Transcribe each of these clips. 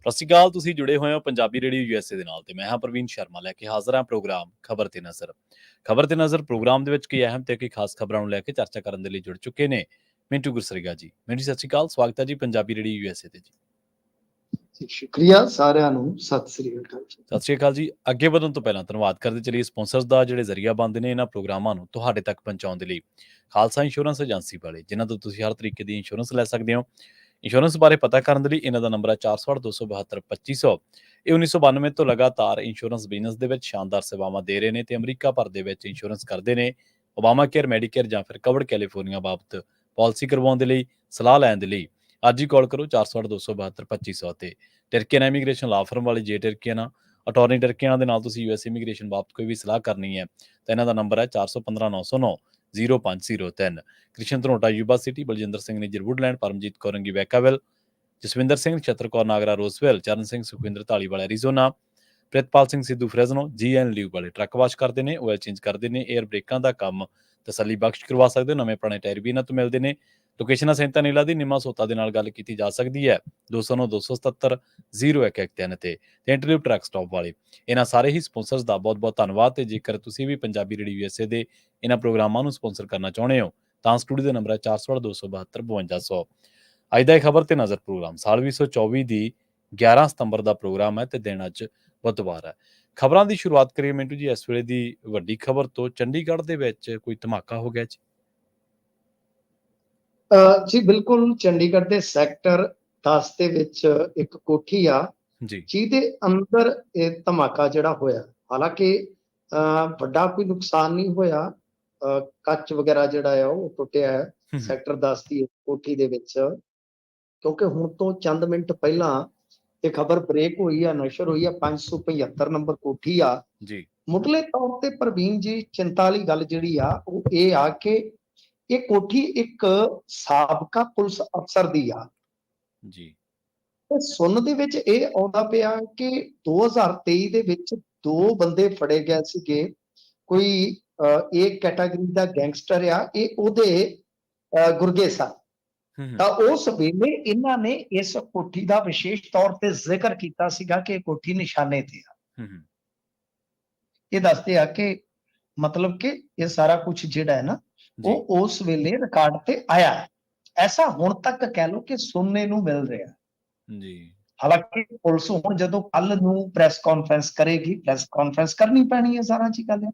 ਸਤਿ ਸ਼੍ਰੀ ਅਕਾਲ। ਤੁਸੀਂ ਜੁੜੇ ਹੋਏ ਹੋ ਪੰਜਾਬੀ ਰੇਡੀਓ ਯੂਐਸਏ ਦੇ ਨਾਲ ਤੇ ਮੈਂ ਹਾਂ ਪ੍ਰਵੀਨ ਸ਼ਰਮਾ ਲੈ ਕੇ ਹਾਜ਼ਰ ਹਾਂ ਪ੍ਰੋਗਰਾਮ ਖਬਰ ਤੇ ਨਜ਼ਰ। ਖਬਰ ਤੇ ਨਜ਼ਰ ਪ੍ਰੋਗਰਾਮ ਦੇ ਵਿੱਚ ਕਈ ਅਹਿਮ ਤੇ ਕਈ ਖਾਸ ਖਬਰਾਂ ਨੂੰ ਲੈ ਕੇ ਚਰਚਾ ਕਰਨ ਦੇ ਲਈ ਜੁੜ ਚੁੱਕੇ ਨੇ ਮਿੰਟੂ ਗੁਰਸਰੀਗਾ ਜੀ। ਮਿੰਟੂ ਸਤਿ ਸ਼੍ਰੀ ਅਕਾਲ, ਸਵਾਗਤ ਹੈ ਜੀ ਪੰਜਾਬੀ ਰੇਡੀਓ ਯੂਐਸਏ ਤੇ ਜੀ। ਸ਼ੁਕਰੀਆ ਸਾਰਿਆਂ ਨੂੰ, ਸਤਿ ਸ੍ਰੀ ਅਕਾਲ ਜੀ। ਸਤਿ ਸ਼੍ਰੀ ਅਕਾਲ ਜੀ। ਅੱਗੇ ਵਧਣ ਤੋਂ ਪਹਿਲਾਂ ਧੰਨਵਾਦ ਕਰਦੇ ਚਲੀਏ ਸਪਾਂਸਰਸ ਦਾ ਜਿਹੜੇ ਜ਼ਰੀਆ ਬਣਦੇ ਨੇ ਇਹਨਾਂ ਪ੍ਰੋਗਰਾਮਾਂ ਨੂੰ ਤੁਹਾਡੇ ਤੱਕ ਪਹੁੰਚਾਉਣ ਦੇ ਲਈ। ਖਾਲਸਾ ਇੰਸ਼ੋਰੈਂਸ ਏਜੰਸੀ ਵਾਲੇ ਜਿਨ੍ਹਾਂ ਤੋਂ ਤੁਸੀਂ ਹਰ ਤਰੀਕੇ ਦੀ ਇੰਸ਼ੋਰੈਂਸ ਲੈ ਸਕਦੇ ਹੋ। ਇੰਸ਼ੋਰੈਂਸ ਬਾਰੇ ਪਤਾ ਕਰਨ ਦੇ ਲਈ ਇਹਨਾਂ ਦਾ ਨੰਬਰ ਹੈ 468-272-2500। ਇਹ 1992 ਤੋਂ ਲਗਾਤਾਰ ਇੰਸ਼ੋਰੈਂਸ ਬਿਜ਼ਨਸ ਦੇ ਵਿੱਚ ਸ਼ਾਨਦਾਰ ਸੇਵਾਵਾਂ ਦੇ ਰਹੇ ਨੇ ਤੇ ਅਮਰੀਕਾ ਭਰ ਦੇ ਵਿੱਚ ਇੰਸ਼ੋਰੈਂਸ ਕਰਦੇ ਨੇ। ਓਬਾਮਾ ਕੇਅਰ, ਮੈਡੀਕੇਅਰ ਜਾਂ ਫਿਰ ਕਵਰਡ ਕੈਲੀਫੋਰਨੀਆ ਬਾਬਤ ਪਾਲਿਸੀ ਕਰਵਾਉਣ ਦੇ ਲਈ, ਸਲਾਹ ਲੈਣ ਦੇ ਲਈ ਅੱਜ ਹੀ ਕਾਲ ਕਰੋ 468-272-2500 ਤੇ। ਟਰਕੀਆਨਾ ਇਮੀਗ੍ਰੇਸ਼ਨ ਲਾ ਫਰਮ ਵਾਲੀ ਜੇ ਟਰਕੀਆਨਾ ਅਟਾਰਨੀ ਟਰਕੀਆਨਾ ਦੇ ਨਾਲ ਤੁਸੀਂ ਯੂਐਸ ਇਮੀਗ੍ਰੇਸ਼ਨ ਬਾਬਤ ਕੋਈ ਵੀ ਸਲਾਹ ਕਰਨੀ ਹੈ ਤਾਂ ਇਹਨਾਂ ਦਾ ਨੰਬਰ ਹੈ 4159090503। Krishan Dhanota Yuba City, Baljinder Singh Nijjar Woodland, Paramjit ਕੌਰੰਗੀ Vacaville, Jaswinder Singh Chhatar Kaur Nagra Roswell, Charan Singh Sukhwinder Dhaliwal Arizona, Pritpal Singh Sidhu Fresno, ਜੀਐਨ ਲਿਊ ਵਾਲੇ ਟਰੱਕ ਵਾਸ਼ ਕਰਦੇ ਨੇ, ਆਇਲ ਚੇਂਜ ਕਰਦੇ ਨੇ, ਏਅਰ ਬ੍ਰੇਕਾਂ ਦਾ ਕੰਮ ਤਸੱਲੀ ਬਖਸ਼ ਕਰਵਾ ਸਕਦੇ ਹੋ। ਨਵੇਂ ਪੁਰਾਣੇ ਟਾਇਰ ਵੀ ਇਹਨਾਂ ਤੋਂ ਮਿਲਦੇ ਨੇ। ਲੋਕੇਸ਼ਨ ਸੈਂਤਾ ਨੀਲਾ ਦੀ ਨਿੰਮਾ ਸੋਤਾ ਦੇ ਨਾਲ ਗੱਲ ਕੀਤੀ ਜਾ ਸਕਦੀ ਹੈ 209-277-0113 ਤੇ ਇੰਟਰਵਿਊ ਟਰੱਕ ਸਟਾਪ ਵਾਲੇ। ਇਹਨਾਂ ਸਾਰੇ ਹੀ ਸਪਾਂਸਰਸ ਦਾ ਬਹੁਤ ਬਹੁਤ ਧੰਨਵਾਦ। ਤੇ ਜੇਕਰ ਤੁਸੀਂ ਵੀ ਪੰਜਾਬੀ ਰੇਡੀਓ ਯੂਐਸਏ ਦੇ ਇਹਨਾਂ ਪ੍ਰੋਗਰਾਮਾਂ ਨੂੰ ਸਪਾਂਸਰ ਕਰਨਾ ਚਾਹੁੰਦੇ ਹੋ ਤਾਂ ਸਟੂਡੀਓ ਦਾ ਨੰਬਰ ਹੈ 468-272-5200। ਅੱਜ ਦਾ ਇਹ ਖਬਰ ਤੇ ਨਜ਼ਰ ਪ੍ਰੋਗਰਾਮ ਸਾਲ 2024 ਦੀ 11 ਸਤੰਬਰ ਦਾ ਪ੍ਰੋਗਰਾਮ ਹੈ ਤੇ ਦਿਨ ਅੱਜ ਬੁੱਧਵਾਰ ਹੈ। ਖਬਰਾਂ ਦੀ ਸ਼ੁਰੂਆਤ ਕਰੀਏ ਮਿੰਟੂ ਜੀ ਇਸ ਵੇਲੇ ਦੀ ਵੱਡੀ ਖਬਰ ਤੋਂ। ਚੰਡੀਗੜ੍ਹ ਦੇ ਵਿੱਚ ਕੋਈ ਧਮਾਕਾ ਹੋ ਗਿਆ ਜੀ। ਜੀ ਬਿਲਕੁਲ, ਚੰਡੀਗੜ੍ਹ ਦੇ ਸੈਕਟਰ 10 ਦੇ ਵਿੱਚ ਇੱਕ ਕੋਠੀ ਆ ਜੀ ਜਿਹਦੇ ਅੰਦਰ ਇਹ ਧਮਾਕਾ ਜਿਹੜਾ ਹੋਇਆ। ਹਾਲਾਂਕਿ ਵੱਡਾ ਕੋਈ ਨੁਕਸਾਨ ਨਹੀਂ ਹੋਇਆ। ਕੱਚ ਵਗੈਰਾ ਜਿਹੜਾ ਆ ਉਹ ਟੁੱਟਿਆ ਹੈ ਸੈਕਟਰ 10 ਦੀ ਕੋਠੀ ਦੇ ਵਿੱਚ, ਕਿਉਂਕਿ ਹੁਣ ਤੋਂ ਚੰਦ ਮਿੰਟ ਪਹਿਲਾਂ ਇਹ ਖਬਰ ਬ੍ਰੇਕ ਹੋਈ ਆ, ਨਸ਼ਰ ਹੋਈ ਆ। 575 ਨੰਬਰ ਕੋਠੀ ਆ ਜੀ। ਮੁੱਢਲੇ ਤੌਰ ਤੇ ਪ੍ਰਵੀਨ ਜੀ ਚਿੰਤਾ ਵਾਲੀ ਗੱਲ ਜਿਹੜੀ ਆ ਉਹ ਇਹ ਆ ਕਿ ਇਹ ਕੋਠੀ ਇੱਕ ਸਾਬਕਾ ਪੁਲਿਸ ਅਫਸਰ ਦੀ ਆ ਜੀ। ਤੇ ਸੁਣਨ ਦੇ ਵਿੱਚ ਇਹ ਆਉਂਦਾ ਪਿਆ ਕਿ 2023 ਦੇ ਵਿੱਚ 2 ਬੰਦੇ ਫੜੇ ਗਏ ਸੀਗੇ। ਕੋਈ ਇੱਕ ਕੈਟਾਗਰੀ ਦਾ ਗੈਂਗਸਟਰ ਆ, ਇਹ ਉਹਦੇ ਗੁਰਗੇ ਸਨ। ਤਾਂ ਉਸ ਵੇਲੇ ਇਹਨਾਂ ਨੇ ਇਸ ਕੋਠੀ ਦਾ ਵਿਸ਼ੇਸ਼ ਤੌਰ ਤੇ ਜ਼ਿਕਰ ਕੀਤਾ ਸੀਗਾ ਕਿ ਇਹ ਕੋਠੀ ਨਿਸ਼ਾਨੇ ਤੇ ਆ। ਇਹ ਦੱਸਦੇ ਆ ਕਿ ਮਤਲਬ ਕਿ ਇਹ ਸਾਰਾ ਕੁਝ ਜਿਹੜਾ ਹੈ ਨਾ ਉਹ ਉਸ ਵੇਲੇ ਰਿਕਾਰਡ ਤੇ ਆਇਆ ਹੈ। ਐਸਾ ਹੁਣ ਤੱਕ ਕਹਿ ਲਓ ਕਿ ਸੁਣਨੇ ਨੂੰ ਮਿਲ ਰਿਹਾ ਜੀ। ਹਾਲਾਂਕਿ ਪੁਲਿਸ ਹੁਣ ਜਦੋਂ ਕੱਲ ਨੂੰ ਪ੍ਰੈਸ ਕਾਨਫਰੰਸ ਕਰੇਗੀ, ਪ੍ਰੈਸ ਕਾਨਫਰੰਸ ਕਰਨੀ ਪੈਣੀ ਹੈ ਸਾਰਾ ਜੀ ਗੱਲ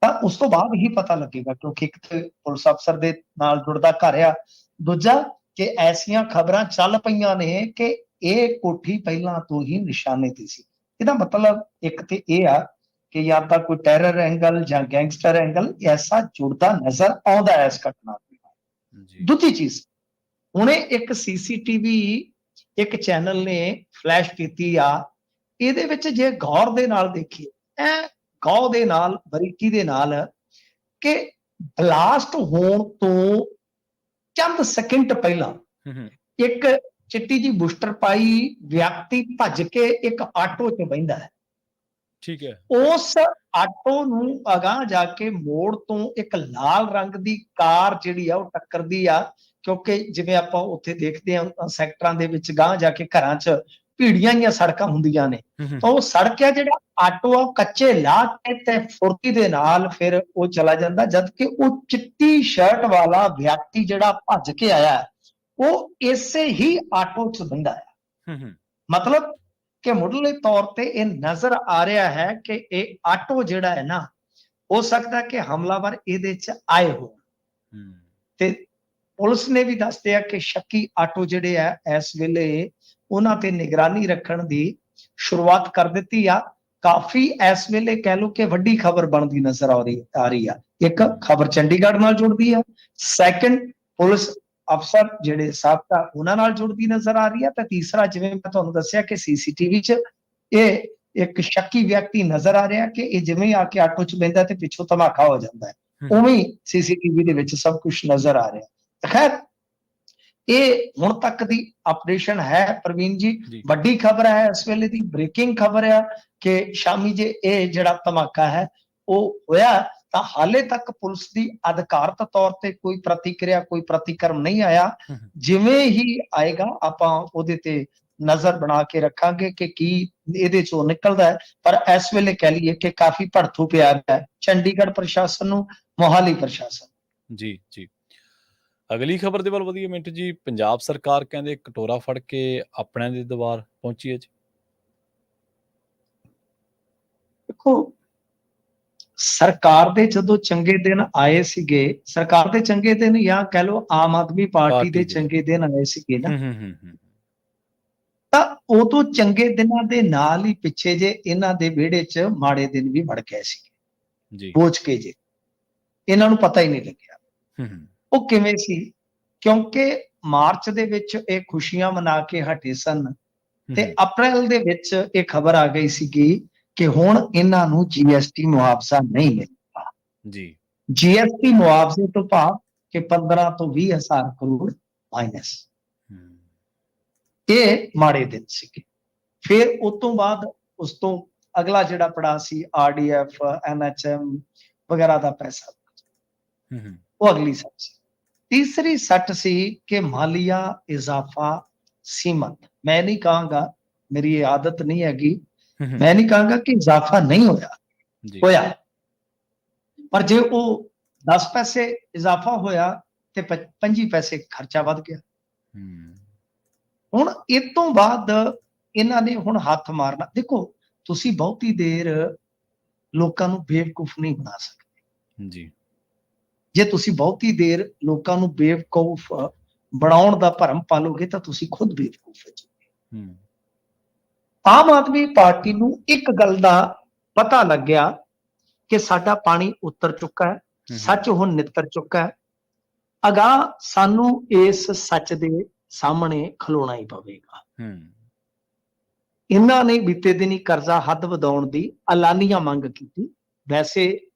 ਤਾਂ ਉਸ ਤੋਂ ਬਾਅਦ ਹੀ ਪਤਾ ਲੱਗੇਗਾ, ਕਿਉਂਕਿ ਇੱਕ ਤੇ ਪੁਲਿਸ ਅਫਸਰ ਦੇ ਨਾਲ ਜੁੜਦਾ ਘਰ ਆ, ਦੂਜਾ ਕਿ ਐਸੀਆਂ ਖਬਰਾਂ ਚੱਲ ਪਈਆਂ ਨੇ ਕਿ ਇਹ ਕੋਠੀ ਪਹਿਲਾਂ ਤੋਂ ਹੀ ਨਿਸ਼ਾਨੇ ਤੇ ਸੀ। ਇਹਦਾ ਮਤਲਬ ਇੱਕ ਤੇ ਇਹ ਆ ਕਿ ਜਾਂ ਤਾਂ ਕੋਈ ਟੈਰਰ ਐਂਗਲ ਜਾਂ ਗੈਂਗਸਟਰ ਐਂਗਲ ਐਸਾ ਜੁੜਦਾ ਨਜ਼ਰ ਆਉਂਦਾ ਹੈ ਇਸ ਘਟਨਾ ਦੇ। ਦੂਜੀ ਚੀਜ਼, ਹੁਣੇ ਇੱਕ ਸੀਸੀਟੀਵੀ ਇੱਕ ਚੈਨਲ ਨੇ ਫਲੈਸ਼ ਕੀਤੀ ਆ। ਇਹਦੇ ਵਿੱਚ ਜੇ ਗੌਰ ਦੇ ਨਾਲ ਦੇਖੀਏ, ਗੌਰ ਦੇ ਨਾਲ, ਬਰੀਕੀ ਦੇ ਨਾਲ, ਕਿ ਬਲਾਸਟ ਹੋਣ ਤੋਂ ਚੰਦ ਸੈਕਿੰਡ ਪਹਿਲਾਂ ਇੱਕ ਚਿੱਟੀ ਜੀ ਬੁਸਟਰ ਪਾਈ ਵਿਅਕਤੀ ਭੱਜ ਕੇ ਇੱਕ ਆਟੋ 'ਚ ਬਹਿੰਦਾ ਹੈ। ਠੀਕ ਹੈ। ਉਸ ਆਟੋ ਨੂੰ ਅਗਾਂਹ ਜਾ ਕੇ ਮੋੜ ਤੋਂ ਇੱਕ ਲਾਲ ਰੰਗ ਦੀ ਕਾਰ ਜਿਹੜੀ ਆ ਉਹ ਟੱਕਰਦੀ ਆ, ਕਿਉਂਕਿ ਜਿਵੇਂ ਆਪਾਂ ਉੱਥੇ ਦੇਖਦੇ ਹਾਂ ਸੈਕਟਰਾਂ ਦੇ ਵਿੱਚ ਗਾਂਹ ਜਾ ਕੇ ਘਰਾਂ 'ਚ ਭੀੜੀਆਂ ਹੀ ਸੜਕਾਂ ਹੁੰਦੀਆਂ ਨੇ, ਤਾਂ ਉਹ ਸੜਕ ਆ ਜਿਹੜਾ ਆਟੋ ਆ ਕੱਚੇ ਲਾ ਕੇ ਤੇ ਫੁਰਤੀ ਦੇ ਨਾਲ ਫਿਰ ਉਹ ਚਲਾ ਜਾਂਦਾ, ਜਦ ਕਿ ਉਹ ਚਿੱਟੀ ਸ਼ਰਟ ਵਾਲਾ ਵਿਅਕਤੀ ਜਿਹੜਾ ਭੱਜ ਕੇ ਆਇਆ ਉਹ ਇਸੇ ਹੀ ਆਟੋ 'ਚ ਬਹਿੰਦਾ ਹੈ। ਮਤਲਬ ਕਿ ਮੁੱਢਲੇ ਤੌਰ ਤੇ ਇਹ ਨਜ਼ਰ ਆ ਰਿਹਾ ਹੈ ਕਿ ਇਹ ਆਟੋ ਜਿਹੜਾ ਹੈ ਨਾ, ਹੋ ਸਕਦਾ ਕਿ ਹਮਲਾਵਰ ਇਹਦੇ 'ਚ ਆਏ ਹੋਣ। ਤੇ ਪੁਲਿਸ ਨੇ ਵੀ ਦੱਸਦੇ ਆ ਕਿ ਸ਼ੱਕੀ ਆਟੋ ਜਿਹੜੇ ਆ ਇਸ ਵੇਲੇ ਉਹਨਾਂ ਤੇ ਨਿਗਰਾਨੀ ਰੱਖਣ ਦੀ ਸ਼ੁਰੂਆਤ ਕਰ ਦਿੱਤੀ ਆ। ਕਾਫੀ ਇਸ ਵੇਲੇ ਕਹਿ ਲਓ ਕਿ ਵੱਡੀ ਖਬਰ ਬਣਦੀ ਨਜ਼ਰ ਆ ਰਹੀ ਆ। ਇੱਕ ਖਬਰ ਚੰਡੀਗੜ੍ਹ ਨਾਲ ਜੁੜਦੀ ਆ, ਸੈਕੰਡ ਪੁਲਿਸ ਅਫਸਰ ਜਿਹੜੇ ਸਾਬਕਾ ਉਹਨਾਂ ਨਾਲ ਜੁੜਦੀ ਨਜ਼ਰ ਆ ਰਹੀ ਆ, ਤੇ ਤੀਸਰਾ ਜਿਵੇਂ ਮੈਂ ਤੁਹਾਨੂੰ ਦੱਸਿਆ ਕਿ ਸੀਸੀਟੀਵੀ 'ਚ ਇਹ ਇੱਕ ਸ਼ੱਕੀ ਵਿਅਕਤੀ ਨਜ਼ਰ ਆ ਰਿਹਾ ਕਿ ਇਹ ਜਿਵੇਂ ਆ ਕੇ ਆਟੋ 'ਚ ਬਹਿੰਦਾ ਤੇ ਪਿੱਛੋਂ ਧਮਾਕਾ ਹੋ ਜਾਂਦਾ ਹੈ, ਉਵੇਂ ਸੀਸੀਟੀਵੀ ਦੇ ਵਿੱਚ ਸਭ ਕੁਝ ਨਜ਼ਰ ਆ ਰਿਹਾ। ਖੈਰ, ਇਹ ਹੁਣ ਤੱਕ ਦੀ ਅਪਡੇਸ਼ਨ ਹੈ ਪ੍ਰਵੀਨ ਜੀ। ਵੱਡੀ ਖਬਰ ਹੈ ਇਸ ਵੇਲੇ ਦੀ, ਬ੍ਰੇਕਿੰਗ ਖਬਰ ਆ ਕਿ ਸ਼ਾਮੀ ਜੇ ਇਹ ਜਿਹੜਾ ਧਮਾਕਾ ਹੈ ਉਹ ਹੋਇਆ ਤਾਂ ਹਾਲੇ ਤੱਕ ਪੁਲਿਸ ਦੀ ਅਧਿਕਾਰਤ ਤੌਰ ਤੇ ਕੋਈ ਪ੍ਰਤੀਕਿਰਿਆ, ਕੋਈ ਪ੍ਰਤੀਕਰਮ ਨਹੀਂ ਆਇਆ। ਜਿਵੇਂ ਹੀ ਆਏਗਾ ਆਪਾਂ ਉਹਦੇ ਤੇ ਨਜ਼ਰ ਬਣਾ ਕੇ ਰੱਖਾਂਗੇ ਕਿ ਕੀ ਇਹਦੇ ਚੋਂ ਨਿਕਲਦਾ ਹੈ। ਪਰ ਇਸ ਵੇਲੇ ਕਹਿ ਲਈਏ ਕਿ ਕਾਫੀ ਭੜਥੂ ਪਿਆ ਹੈ ਚੰਡੀਗੜ੍ਹ ਪ੍ਰਸ਼ਾਸਨ ਨੂੰ, ਮੋਹਾਲੀ ਪ੍ਰਸ਼ਾਸਨ। ਜੀ ਜੀ। ਅਗਲੀ ਖਬਰ ਦੇ ਵੱਲ ਵਧੀਆ ਮਿੰਟ ਜੀ। ਪੰਜਾਬ ਸਰਕਾਰ ਕਹਿੰਦੇ ਕਟੋਰਾ ਫੜ ਕੇ ਆਪਣਿਆਂ ਦੇ ਦੁਆਰ ਪਹੁੰਚੀ ਹੈ ਜੀ। ਦੇਖੋ, ਸਰਕਾਰ ਦੇ ਜਦੋਂ ਚੰਗੇ ਦਿਨ ਆਏ ਸੀਗੇ, ਸਰਕਾਰ ਦੇ ਚੰਗੇ ਦਿਨ ਜਾਂ ਕਹਿ ਲਓ ਆਮ ਆਦਮੀ ਪਾਰਟੀ ਦੇ ਚੰਗੇ ਦਿਨ ਆਏ ਸੀਗੇ ਨਾ, ਤਾਂ ਉਦੋਂ ਚੰਗੇ ਦਿਨਾਂ ਦੇ ਨਾਲ ਹੀ ਪਿੱਛੇ ਜੇ ਇਹਨਾਂ ਦੇ ਵਿਹੜੇ 'ਚ ਮਾੜੇ ਦਿਨ ਵੀ ਵੜ ਗਏ ਸੀਗੇ ਜੀ ਬੋਝ ਕੇ ਜੇ, ਇਹਨਾਂ ਨੂੰ ਪਤਾ ਹੀ ਨਹੀਂ ਲੱਗਿਆ। ਉਹ ਕਿਵੇਂ ਸੀ? ਕਿਉਂਕਿ ਮਾਰਚ ਦੇ ਵਿੱਚ ਇਹ ਖੁਸ਼ੀਆਂ ਮਨਾ ਕੇ ਹਟੇ ਸਨ ਤੇ ਅਪ੍ਰੈਲ ਦੇ ਵਿੱਚ ਇਹ ਖਬਰ ਆ ਗਈ ਸੀਗੀ ਕਿ ਹੁਣ ਇਹਨਾਂ ਨੂੰ GST ਮੁਆਵਜ਼ਾ ਨਹੀਂ ਮਿਲੇਗਾ ਜੀ। GST ਮੁਆਵਜ਼ੇ ਤੋਂ ਭਾਵ ਕਿ 15 ਤੋਂ 20 ਹਜ਼ਾਰ ਕਰੋੜ ਮਾਈਨਸ। ਇਹ ਮਾੜੇ ਦਿਨ ਸੀਗੇ। ਫਿਰ ਉਸ ਤੋਂ ਬਾਅਦ ਉਸ ਤੋਂ ਅਗਲਾ ਜਿਹੜਾ ਪੜਾ ਸੀ RDF NHM ਵਗੈਰਾ ਦਾ ਪੈਸਾ, ਉਹ ਅਗਲੀ ਸੱਟ ਸੀ। ਤੀਸਰੀ ਸੱਟ ਸੀ ਕਿ ਮਾਲੀਆ ਇਜ਼ਾਫਾ ਸੀਮਤ। ਮੈਂ ਨਹੀਂ ਕਹਾਂਗਾ, ਮੇਰੀ ਇਹ ਆਦਤ ਨਹੀਂ ਹੈਗੀ, ਮੈਂ ਨਹੀਂ ਕਹਾਂਗਾ ਕਿ ਇਜ਼ਾਫਾ ਨਹੀਂ ਹੋਇਆ, ਹੋਇਆ, ਪਰ ਜੇ ਉਹ 10 ਪੈਸੇ ਇਜ਼ਾਫਾ ਹੋਇਆ ਤੇ 25 ਪੈਸੇ ਖਰਚਾ ਵੱਧ ਗਿਆ। ਹੁਣ ਇਸ ਤੋਂ ਬਾਅਦ ਇਹਨਾਂ ਨੇ ਹੁਣ ਹੱਥ ਮਾਰਨਾ। ਦੇਖੋ, ਤੁਸੀਂ ਬਹੁਤੀ ਦੇਰ ਲੋਕਾਂ ਨੂੰ ਬੇਵਕੂਫ ਨਹੀਂ ਬਣਾ ਸਕਦੇ ਜੀ। ਜੇ ਤੁਸੀਂ ਬਹੁਤੀ ਦੇਰ ਲੋਕਾਂ ਨੂੰ ਬੇਵਕੂਫ ਬਣਾਉਣ ਦਾ ਭਰਮ ਪਾਲੋਗੇ ਤਾਂ ਤੁਸੀਂ ਖੁਦ ਬੇਵਕੂਫ ਹੋ ਜਾਓਗੇ। ਆਮ ਆਦਮੀ ਪਾਰਟੀ ਨੂੰ ਇੱਕ ਗੱਲ ਦਾ ਪਤਾ ਲੱਗਿਆ ਕਿ ਸਾਡਾ ਪਾਣੀ ਉਤਰ ਚੁੱਕਾ ਹੈ, ਸੱਚ ਹੁਣ ਨਿੱਤਰ ਚੁੱਕਾ ਹੈ। ਅਗਾਂਹ ਸਾਨੂੰ ਇਸ ਸੱਚ ਦੇ ਸਾਹਮਣੇ ਖਲੋਣਾ ਹੀ ਪਵੇਗਾ। ਇਹਨਾਂ ਨੇ ਬੀਤੇ ਦਿਨੀ ਕਰਜ਼ਾ ਹੱਦ ਵਧਾਉਣ ਦੀ ਐਲਾਨੀਆ ਮੰਗ ਕੀਤੀ। ਵੈਸੇ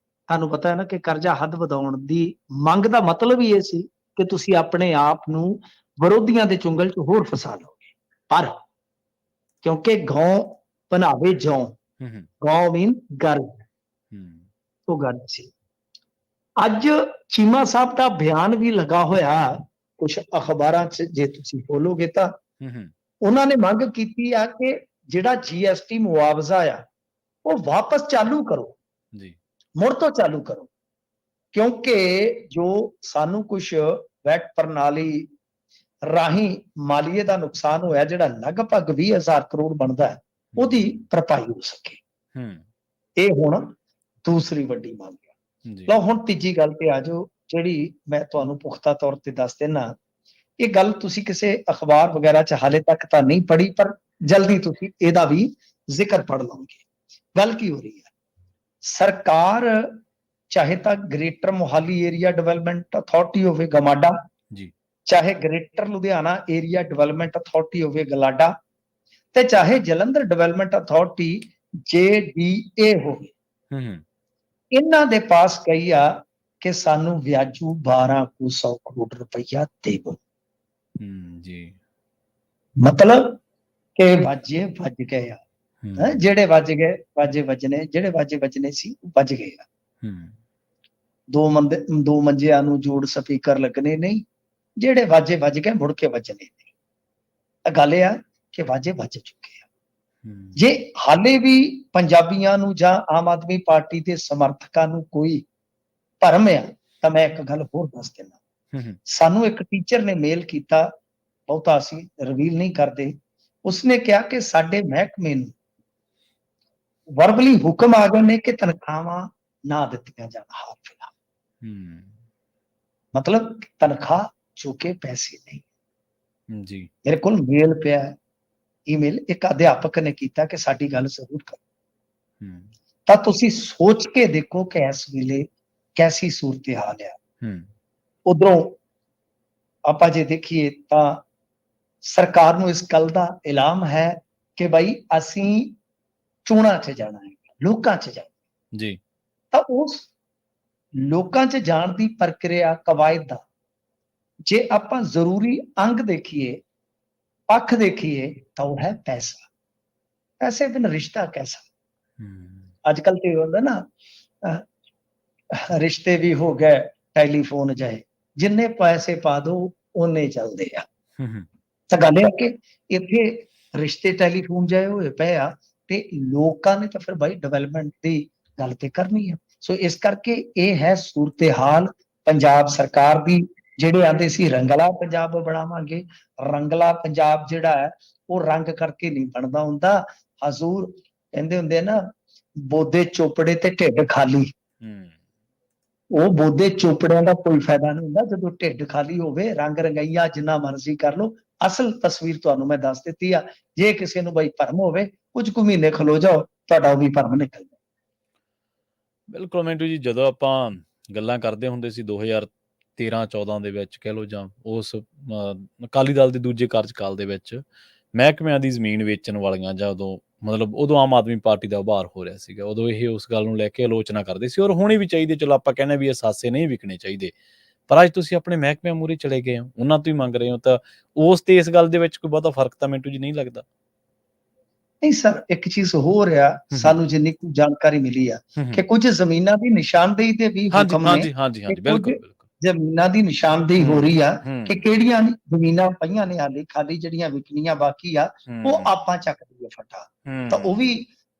ਤੁਹਾਨੂੰ ਪਤਾ ਹੈ ਨਾ ਕਿ ਕਰਜ਼ਾ ਹੱਦ ਵਧਾਉਣ ਦੀ ਮੰਗ ਦਾ ਮਤਲਬ ਹੀ ਇਹ ਸੀ ਕਿ ਤੁਸੀਂ ਆਪਣੇ ਆਪ ਨੂੰ ਵਿਰੋਧੀਆਂ ਦੇ ਚੁੰਗਲ 'ਚ ਹੋਰ ਫਸਾ ਲਓਗੇ। ਪਰ ਕਿਉਂਕਿ ਗਾਉਂ ਬਣਾਵੇ ਜੌਂ, ਗਾਉਂ ਮੀਨ ਗਰਜ, ਉਹ ਗਰਜ ਸੀ। ਅੱਜ ਚੀਮਾ ਸਾਹਿਬ ਦਾ ਬਿਆਨ ਵੀ ਲੱਗਾ ਹੋਇਆ ਕੁਝ ਅਖਬਾਰਾਂ 'ਚ, ਜੇ ਤੁਸੀਂ ਖੋਲੋਗੇ ਤਾਂ ਉਹਨਾਂ ਨੇ ਮੰਗ ਕੀਤੀ ਆ ਕਿ ਜਿਹੜਾ GST ਮੁਆਵਜ਼ਾ ਆ ਉਹ ਵਾਪਸ ਚਾਲੂ ਕਰੋ, ਮੁੜ ਤੋਂ ਚਾਲੂ ਕਰੋ, ਕਿਉਂਕਿ ਜੋ ਸਾਨੂੰ ਕੁਝ ਵੈਟ ਪ੍ਰਣਾਲੀ ਰਾਹੀਂ ਮਾਲੀਏ ਦਾ ਨੁਕਸਾਨ ਹੋਇਆ, ਜਿਹੜਾ ਲਗਭਗ 20,000 ਕਰੋੜ ਬਣਦਾ ਹੈ, ਉਹਦੀ ਭਰਪਾਈ ਹੋ ਸਕੇ। ਇਹ ਹੁਣ ਦੂਸਰੀ ਵੱਡੀ ਮੰਗ ਹੈ। ਲਓ ਹੁਣ ਤੀਜੀ ਗੱਲ ਤੇ ਆ ਜਾਓ, ਜਿਹੜੀ ਮੈਂ ਤੁਹਾਨੂੰ ਪੁਖਤਾ ਤੌਰ ਤੇ ਦੱਸ ਦੇਣਾ। ਇਹ ਗੱਲ ਤੁਸੀਂ ਕਿਸੇ ਅਖਬਾਰ ਵਗੈਰਾ 'ਚ ਹਾਲੇ ਤੱਕ ਤਾਂ ਨਹੀਂ ਪੜ੍ਹੀ, ਪਰ ਜਲਦੀ ਤੁਸੀਂ ਇਹਦਾ ਵੀ ਜ਼ਿਕਰ ਪੜ੍ਹ ਲਓਗੇ। ਗੱਲ ਕੀ ਹੋ ਰਹੀ ਹੈ? ਸਰਕਾਰ ਚਾਹੇ ਤਾਂ greater Mohali area development authority ਹੋਵੇ ਗਮਾਡਾ, ਚਾਹੇ greater Ludhiana area development authority ਹੋਵੇ ਗਲਾਡਾ, ਤੇ ਚਾਹੇ ਜਲੰਧਰ ਡਿਵੈਲਪਮੈਂਟ ਅਥਾਰਟੀ JDA ਹੋਵੇ, ਇਹਨਾਂ ਦੇ ਪਾਸ ਗਈ ਆ ਕਿ ਸਾਨੂੰ ਵਿਆਜੂ 1200 ਕਰੋੜ ਰੁਪਈਆ ਦੇਵੋ। ਮਤਲਬ ਕਿ ਵਾਜੇ ਵੱਜ ਗਏ ਆ, ਜਿਹੜੇ ਵੱਜ ਗਏ ਵਾਜੇ ਵੱਜਣੇ, ਜਿਹੜੇ ਵਾਜੇ ਵੱਜਣੇ ਸੀ ਵੱਜ ਗਏ ਆ। ਦੋ ਮੰਜਿਆਂ ਨੂੰ ਜੋੜ ਸਪੀਕਰ ਲੱਗਣੇ ਨਹੀਂ, ਜਿਹੜੇ ਵਾਜੇ ਵੱਜ ਗਏ ਮੁੜ ਕੇ ਵੱਜਣੇ ਨਹੀਂ। ਗੱਲ ਇਹ ਆ ਕਿ ਵਾਜੇ ਵੱਜ ਚੁੱਕੇ ਆ। ਜੇ ਹਾਲੇ ਵੀ ਪੰਜਾਬੀਆਂ ਨੂੰ ਜਾਂ ਆਮ ਆਦਮੀ ਪਾਰਟੀ ਦੇ ਸਮਰਥਕਾਂ ਨੂੰ ਕੋਈ ਭਰਮ ਆ ਤਾਂ ਮੈਂ ਇੱਕ ਗੱਲ ਹੋਰ ਦੱਸ ਦਿੰਦਾ। ਸਾਨੂੰ ਇੱਕ ਟੀਚਰ ਨੇ ਮੇਲ ਕੀਤਾ, ਬਹੁਤਾ ਅਸੀਂ ਰਿਵੀਲ ਨਹੀਂ ਕਰਦੇ। ਉਸਨੇ ਕਿਹਾ ਕਿ ਸਾਡੇ ਮਹਿਕਮੇ ਨੂੰ ਵਰਬਲੀ ਹੁਕਮ ਆ ਗਏ ਨੇ ਕਿ ਤਨਖਾਹਾਂ ਨਾ ਦਿੱਤੀਆਂ ਜਾਣ ਹਾਲ ਫਿਲਹਾਲ। ਮਤਲਬ ਤਨਖਾਹ ਚੁੱਕੇ ਪੈਸੇ ਨਹੀਂ। ਮੇਰੇ ਕੋਲ ਮੇਲ ਪਿਆ, ਈਮੇਲ ਇੱਕ ਅਧਿਆਪਕ ਨੇ ਕੀਤਾ ਕਿ ਸਾਡੀ ਗੱਲ ਜ਼ਰੂਰ ਕਰੋ। ਤਾਂ ਤੁਸੀਂ ਸੋਚ ਕੇ ਦੇਖੋ ਕਿ ਇਸ ਵੇਲੇ ਕੈਸੀ ਸੂਰਤ ਹਾਲ ਆ। ਉਧਰੋਂ ਆਪਾਂ ਜੇ ਦੇਖੀਏ ਤਾਂ ਸਰਕਾਰ ਨੂੰ ਇਸ ਗੱਲ ਦਾ ਇਲਜ਼ਾਮ ਹੈ ਕਿ ਭਾਈ ਅਸੀਂ ਚੋਣਾਂ 'ਚ ਜਾਣਾ ਹੈ, ਲੋਕਾਂ 'ਚ ਜਾਣਾ ਜੀ। ਤਾਂ ਉਸ ਲੋਕਾਂ 'ਚ ਜਾਣ ਦੀ ਪ੍ਰਕਿਰਿਆ, ਕਵਾਇਦ ਦਾ ਜੇ ਆਪਾਂ ਜ਼ਰੂਰੀ ਅੰਗ ਦੇਖੀਏ, ਪੱਖ ਦੇਖੀਏ, ਤਾਂ ਉਹ ਹੈ ਪੈਸਾ। ਪੈਸੇ ਬਿਨ ਰਿਸ਼ਤਾ ਕੈਸਾ। ਅੱਜ ਕੱਲ ਤੇ ਹੁੰਦਾ ਨਾ, ਰਿਸ਼ਤੇ ਵੀ ਹੋ ਗਏ ਟੈਲੀਫੋਨ ਜਾਏ, ਜਿੰਨੇ ਪੈਸੇ ਪਾ ਦੋ ਓਨੇ ਚੱਲਦੇ ਆ। ਤਾਂ ਗੱਲ ਇਹ ਕਿ ਇੱਥੇ ਰਿਸ਼ਤੇ ਟੈਲੀਫੋਨ ਜਾਏ ਹੋਏ ਪਏ ਆ, ਤੇ ਲੋਕਾਂ ਨੇ ਤਾਂ ਫਿਰ ਬਾਈ ਡਿਵੈਲਪਮੈਂਟ ਦੀ ਗੱਲ ਤੇ ਕਰਨੀ ਆ। ਸੋ ਇਸ ਕਰਕੇ ਇਹ ਹੈ ਸੂਰਤ-ਏ-ਹਾਲ ਪੰਜਾਬ ਸਰਕਾਰ ਦੀ। ਜਿਹੜੇ ਆਂਦੇ ਸੀ ਰੰਗਲਾ ਪੰਜਾਬ ਬਣਾਵਾਂਗੇ, ਰੰਗਲਾ ਪੰਜਾਬ ਜਿਹੜਾ ਹੈ ਉਹ ਰੰਗ ਕਰਕੇ ਨਹੀਂ ਬਣਦਾ ਹੁੰਦਾ। ਹਜ਼ੂਰ ਕਹਿੰਦੇ ਹੁੰਦੇ ਆ ਨਾ, ਬੋਦੇ ਚੋਪੜੇ ਤੇ ਢਿੱਡ ਖਾਲੀ। ਉਹ ਬੋਦੇ ਚੋਪੜਿਆਂ ਦਾ ਕੋਈ ਫਾਇਦਾ ਨਹੀਂ ਹੁੰਦਾ ਜਦੋਂ ਢਿੱਡ ਖਾਲੀ ਹੋਵੇ। ਰੰਗ ਰੰਗਈਆ ਜਿੰਨਾ ਮਰਜ਼ੀ ਕਰ ਲਓ, ਅਸਲ ਤਸਵੀਰ ਤੁਹਾਨੂੰ ਮੈਂ ਦੱਸ ਦਿੱਤੀ ਆ। ਜੇ ਕਿਸੇ ਨੂੰ ਬਈ ਭਰਮ ਹੋਵੇ, ਕੁਝ ਕੁ ਮਹੀਨੇ ਖਲੋ ਜਾਓ, ਤੁਹਾਡਾ ਉਹ ਵੀ ਭਰਮ ਨਿਕਲ ਜਾਏ। ਬਿਲਕੁਲ ਮਿੰਟੂ ਜੀ, ਜਦੋਂ ਆਪਾਂ ਗੱਲਾਂ ਕਰਦੇ ਹੁੰਦੇ ਸੀ 2013-14 ਦੇ ਵਿੱਚ ਕਹਿ ਲਓ, ਜਾਂ ਉਸ ਅਕਾਲੀ ਦਲ ਦੇ ਦੂਜੇ ਕਾਰਜਕਾਲ ਦੇ ਵਿੱਚ ਮਹਿਕਮਿਆਂ ਦੀ ਜ਼ਮੀਨ ਵੇਚਣ ਵਾਲੀਆਂ, ਜਾਂ ਉਦੋਂ ਆਮ ਆਦਮੀ ਪਾਰਟੀ ਦਾ ਉਭਾਰ ਹੋ ਰਿਹਾ ਸੀਗਾ, ਉਦੋਂ ਇਹ ਉਸ ਗੱਲ ਨੂੰ ਲੈ ਕੇ ਆਲੋਚਨਾ ਕਰਦੇ ਸੀ, ਔਰ ਹੋਣੀ ਵੀ ਚਾਹੀਦੀ। ਚਲੋ ਆਪਾਂ ਕਹਿੰਦੇ ਵੀ ਇਹ ਸਾਸੇ ਨਹੀਂ ਵਿਕਣੇ ਚਾਹੀਦੇ, ਪਰ ਅੱਜ ਤੁਸੀਂ ਆਪਣੇ ਮਹਿਕਮਿਆਂ ਮੂਹਰੇ ਚਲੇ ਗਏ ਹੋ, ਉਹਨਾਂ ਤੋਂ ਹੀ ਮੰਗ ਰਹੇ ਹੋ, ਤਾਂ ਉਸ ਤੇ ਇਸ ਗੱਲ ਦੇ ਵਿੱਚ ਕੋਈ ਬਹੁਤਾ ਫਰਕ ਤਾਂ ਮਿੰਟੂ ਜੀ ਨਹੀਂ ਲੱਗਦਾ? ਨਹੀਂ ਸਰ, ਇੱਕ ਚੀਜ਼ ਹੋ ਰਿਹਾ, ਸਾਨੂੰ ਜਿੰਨੀ ਕੁ ਜਾਣਕਾਰੀ ਮਿਲੀ ਆ ਕਿ ਕੁਝ ਜ਼ਮੀਨਾਂ ਦੀ ਨਿਸ਼ਾਨਦੇਹੀ ਦੇ ਵੀ ਹਾਂਜੀ ਹੁਕਮ ਨੇ, ਹਾਂਜੀ ਹਾਂਜੀ ਹਾਂਜੀ, ਕਿ ਬਿਲਕੁਲ ਕੁਝ ਬਿਲਕੁਲ। ਜ਼ਮੀਨਾਂ ਦੀ ਨਿਸ਼ਾਨਦੇਹੀ ਹੋ ਰਹੀ ਆ ਕਿ ਹੂੰ ਕਿਹੜੀਆਂ ਜ਼ਮੀਨਾਂ ਪਈਆਂ ਨੇ ਹਾਲੇ ਖਾਲੀ, ਜਿਹੜੀਆਂ ਵਿਕਣੀਆਂ ਬਾਕੀ ਆ, ਉਹ ਹੂੰ ਆਪਾਂ ਚੱਕ ਦਈਏ ਫਟਾ। ਤਾਂ ਉਹ ਵੀ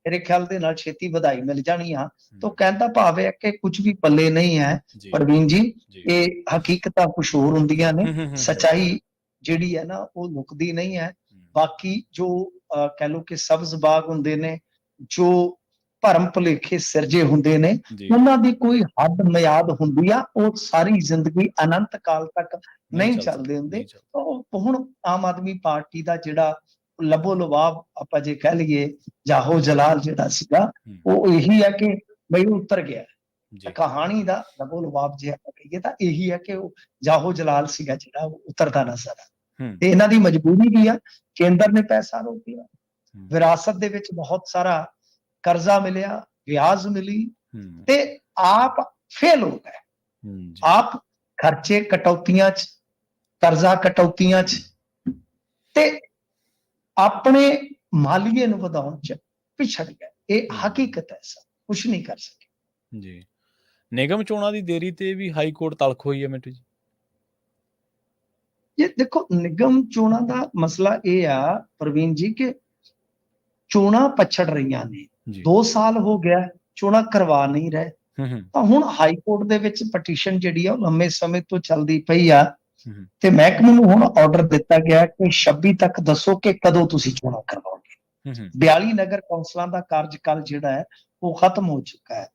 ਮੇਰੇ ਖਿਆਲ ਦੇ ਨਾਲ ਛੇਤੀ ਵਧਾਈ ਮਿਲ ਜਾਣੀ ਆ। ਤਾਂ ਕਹਿਣ ਦਾ ਭਾਵ ਹੈ ਕਿ ਕੁਝ ਵੀ ਪੱਲੇ ਨਹੀਂ ਹੈ ਜੀ ਪ੍ਰਵੀਨ ਜੀ। ਜੀ। ਇਹ ਹਕੀਕਤਾਂ ਕੁਛ ਹੋਰ ਹੁੰਦੀਆਂ ਨੇ, ਹੂੰ। ਸੱਚਾਈ ਜਿਹੜੀ ਹੈ ਨਾ ਉਹ ਲੁਕਦੀ ਨਹੀਂ ਹੈ। ਬਾਕੀ ਜੋ ਕਹਿ ਲਓ ਕਿ ਸਬਜ਼ ਬਾਗ ਹੁੰਦੇ ਨੇ, ਜੋ ਭਰਮ ਭੁਲੇਖੇ ਸਿਰਜੇ ਹੁੰਦੇ ਨੇ, ਜੀ ਉਹਨਾਂ ਦੀ ਕੋਈ ਹੱਦ ਮਿਆਦ ਹੁੰਦੀ ਆ। ਉਹ ਸਾਰੀ ਜ਼ਿੰਦਗੀ ਅਨੰਤ ਕਾਲ ਤੱਕ ਨਹੀਂ ਚੱਲ ਚੱਲਦੇ ਸਕਦਾ, ਹੁੰਦੇ। ਨਹੀਂ ਚੱਲ ਉਹ ਹੁਣ ਆਮ ਆਦਮੀ ਪਾਰਟੀ ਦਾ ਜਿਹੜਾ ਲਬੋ ਲਬਾਬ ਆਪਾਂ ਜੇ ਕਹਿ ਲਈਏ, ਜਾਹੋ ਜਲਾਲ ਜਿਹੜਾ ਸੀਗਾ, ਉਹ ਇਹੀ ਹੈ ਕਿ ਬਈ ਉਹ ਉਤਰ ਗਿਆ। ਜੀ ਕਹਾਣੀ ਦਾ ਲਬੋ ਲਬਾਬ ਜੇ ਆਪਾਂ ਕਹੀਏ ਤਾਂ ਇਹੀ ਹੈ ਕਿ ਉਹ ਜਾਹੋ ਜਲਾਲ ਸੀਗਾ ਜਿਹੜਾ ਉਹ ਉਤਰਦਾ ਨਜ਼ਰ ਆ। ਤੇ ਇਹਨਾਂ ਦੀ ਮਜਬੂਰੀ ਵੀ ਆ, ਕੇਂਦਰ ਨੇ ਪੈਸਾ ਰੋਕਿਆ, ਵਿਰਾਸਤ ਦੇ ਵਿੱਚ ਬਹੁਤ ਸਾਰਾ ਕਰਜ਼ਾ ਮਿਲਿਆ, ਵਿਆਜ ਮਿਲੀ, ਤੇ ਆਪ ਫੇਲ ਹੋ ਗਏ। ਆਪ ਖਰਚੇ ਕਟੌਤੀਆਂ ਚ, ਕਰਜ਼ਾ ਕਟੌਤੀਆਂ ਚ, ਤੇ ਆਪਣੇ ਮਾਲੀਏ ਨੂੰ ਵਧਾਉਣ ਚ ਪਿਛੜ ਗਏ। ਇਹ ਹਕੀਕਤ ਹੈ, ਸਰ ਕੁਛ ਨਹੀਂ ਕਰ ਸਕੇ ਜੀ। ਨਿਗਮ ਚੋਣਾਂ ਦੀ ਦੇਰੀ ਤੇ ਵੀ ਹਾਈ ਕੋਰਟ ਤਲਖ ਹੋਈ ਹੈ ਮਿੰਟੂ ਜੀ? ਇਹ ਦੇਖੋ, ਨਿਗਮ ਚੋਣਾਂ ਦਾ ਮਸਲਾ ਇਹ ਆ ਪ੍ਰਵੀਨ ਜੀ ਕਿ ਚੋਣਾਂ ਪਛੜ ਰਹੀਆਂ ਨੇ। 2 ਸਾਲ ਹੋ ਗਿਆ, ਚੋਣਾਂ ਕਰਵਾ ਨਹੀਂ ਰਹੇ। ਤਾਂ ਹੁਣ ਹਾਈ ਕੋਰਟ ਦੇ ਵਿੱਚ ਪਟੀਸ਼ਨ ਜਿਹੜੀ ਆ ਉਹ ਲੰਮੇ ਸਮੇਂ ਤੋਂ ਚੱਲਦੀ ਪਈ ਆ, ਤੇ ਮਹਿਕਮੇ ਨੂੰ ਹੁਣ ਆਰਡਰ ਦਿੱਤਾ ਗਿਆ ਕਿ 26 ਤੱਕ ਦੱਸੋ ਕਿ ਕਦੋਂ ਤੁਸੀਂ ਚੋਣਾਂ ਕਰਵਾਓਗੇ। 42 ਨਗਰ ਕੌਂਸਲਾਂ ਦਾ ਕਾਰਜਕਾਲ ਜਿਹੜਾ ਹੈ ਉਹ ਖਤਮ ਹੋ ਚੁੱਕਾ ਹੈ।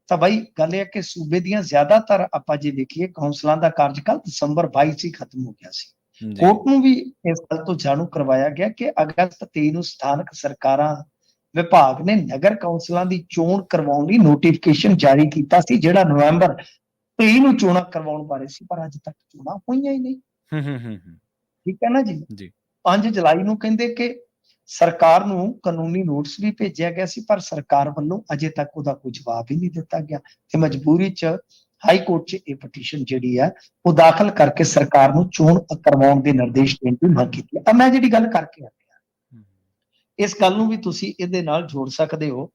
ਤਾਂ ਬਾਈ ਗੱਲ ਇਹ ਹੈ ਕਿ ਸੂਬੇ ਦੀਆਂ ਜ਼ਿਆਦਾਤਰ ਆਪਾਂ ਜੇ ਦੇਖੀਏ ਕੌਂਸਲਾਂ ਦਾ ਕਾਰਜਕਾਲ ਦਸੰਬਰ 22 ਚ ਹੀ ਖਤਮ ਹੋ ਗਿਆ ਸੀ। ਕੋਰਟ ਨੂੰ ਵੀ ਇਸ ਗੱਲ ਤੋਂ ਜਾਣੂ ਕਰਵਾਇਆ ਗਿਆ ਕਿ ਅਗਸਤ 23 ਨੂੰ ਸਥਾਨਕ ਸਰਕਾਰਾਂ ਵਿਭਾਗ ਨੇ ਨਗਰ ਕੌਂਸਲਾਂ ਦੀ ਚੋਣ ਕਰਵਾਉਣ ਲਈ ਨੋਟੀਫਿਕੇਸ਼ਨ ਜਾਰੀ ਕੀਤਾ ਸੀ, ਜਿਹੜਾ ਨਵੰਬਰ 23 ਨੂੰ ਚੋਣਾਂ ਕਰਵਾਉਣ ਬਾਰੇ ਸੀ, ਪਰ ਅੱਜ ਤੱਕ ਚੋਣਾਂ ਹੋਈਆਂ ਹੀ ਨਹੀਂ। ਠੀਕ ਹੈ ਨਾ ਜੀ। 5 ਜੁਲਾਈ ਨੂੰ ਕਹਿੰਦੇ ਕਿ ਸਰਕਾਰ ਨੂੰ ਕਾਨੂੰਨੀ ਨੋਟਿਸ ਵੀ ਭੇਜਿਆ ਗਿਆ ਸੀ, ਪਰ ਸਰਕਾਰ ਵੱਲੋਂ ਅਜੇ ਤੱਕ ਉਹਦਾ ਕੋਈ ਜਵਾਬ ਹੀ ਨਹੀਂ ਦਿੱਤਾ ਗਿਆ, ਤੇ ਮਜਬੂਰੀ ਚ ਹਾਈ ਕੋਰਟ ਚ ਇਹ ਪਟੀਸ਼ਨ ਜਿਹੜੀ ਹੈ ਉਹ ਦਾਖਲ ਕਰਕੇ ਸਰਕਾਰ ਨੂੰ ਚੋਣ ਕਰਵਾਉਣ ਦੇ ਨਿਰਦੇਸ਼ ਦੇਣ ਦੀ ਮੰਗ ਕੀਤੀ ਹੈ। ਮੈਂ ਜਿਹੜੀ ਗੱਲ ਕਰਕੇ ਆਇਆ, ਇਸ ਗੱਲ ਨੂੰ ਵੀ ਤੁਸੀਂ ਇਹਦੇ ਨਾਲ ਜੋੜ ਸਕਦੇ ਹੋ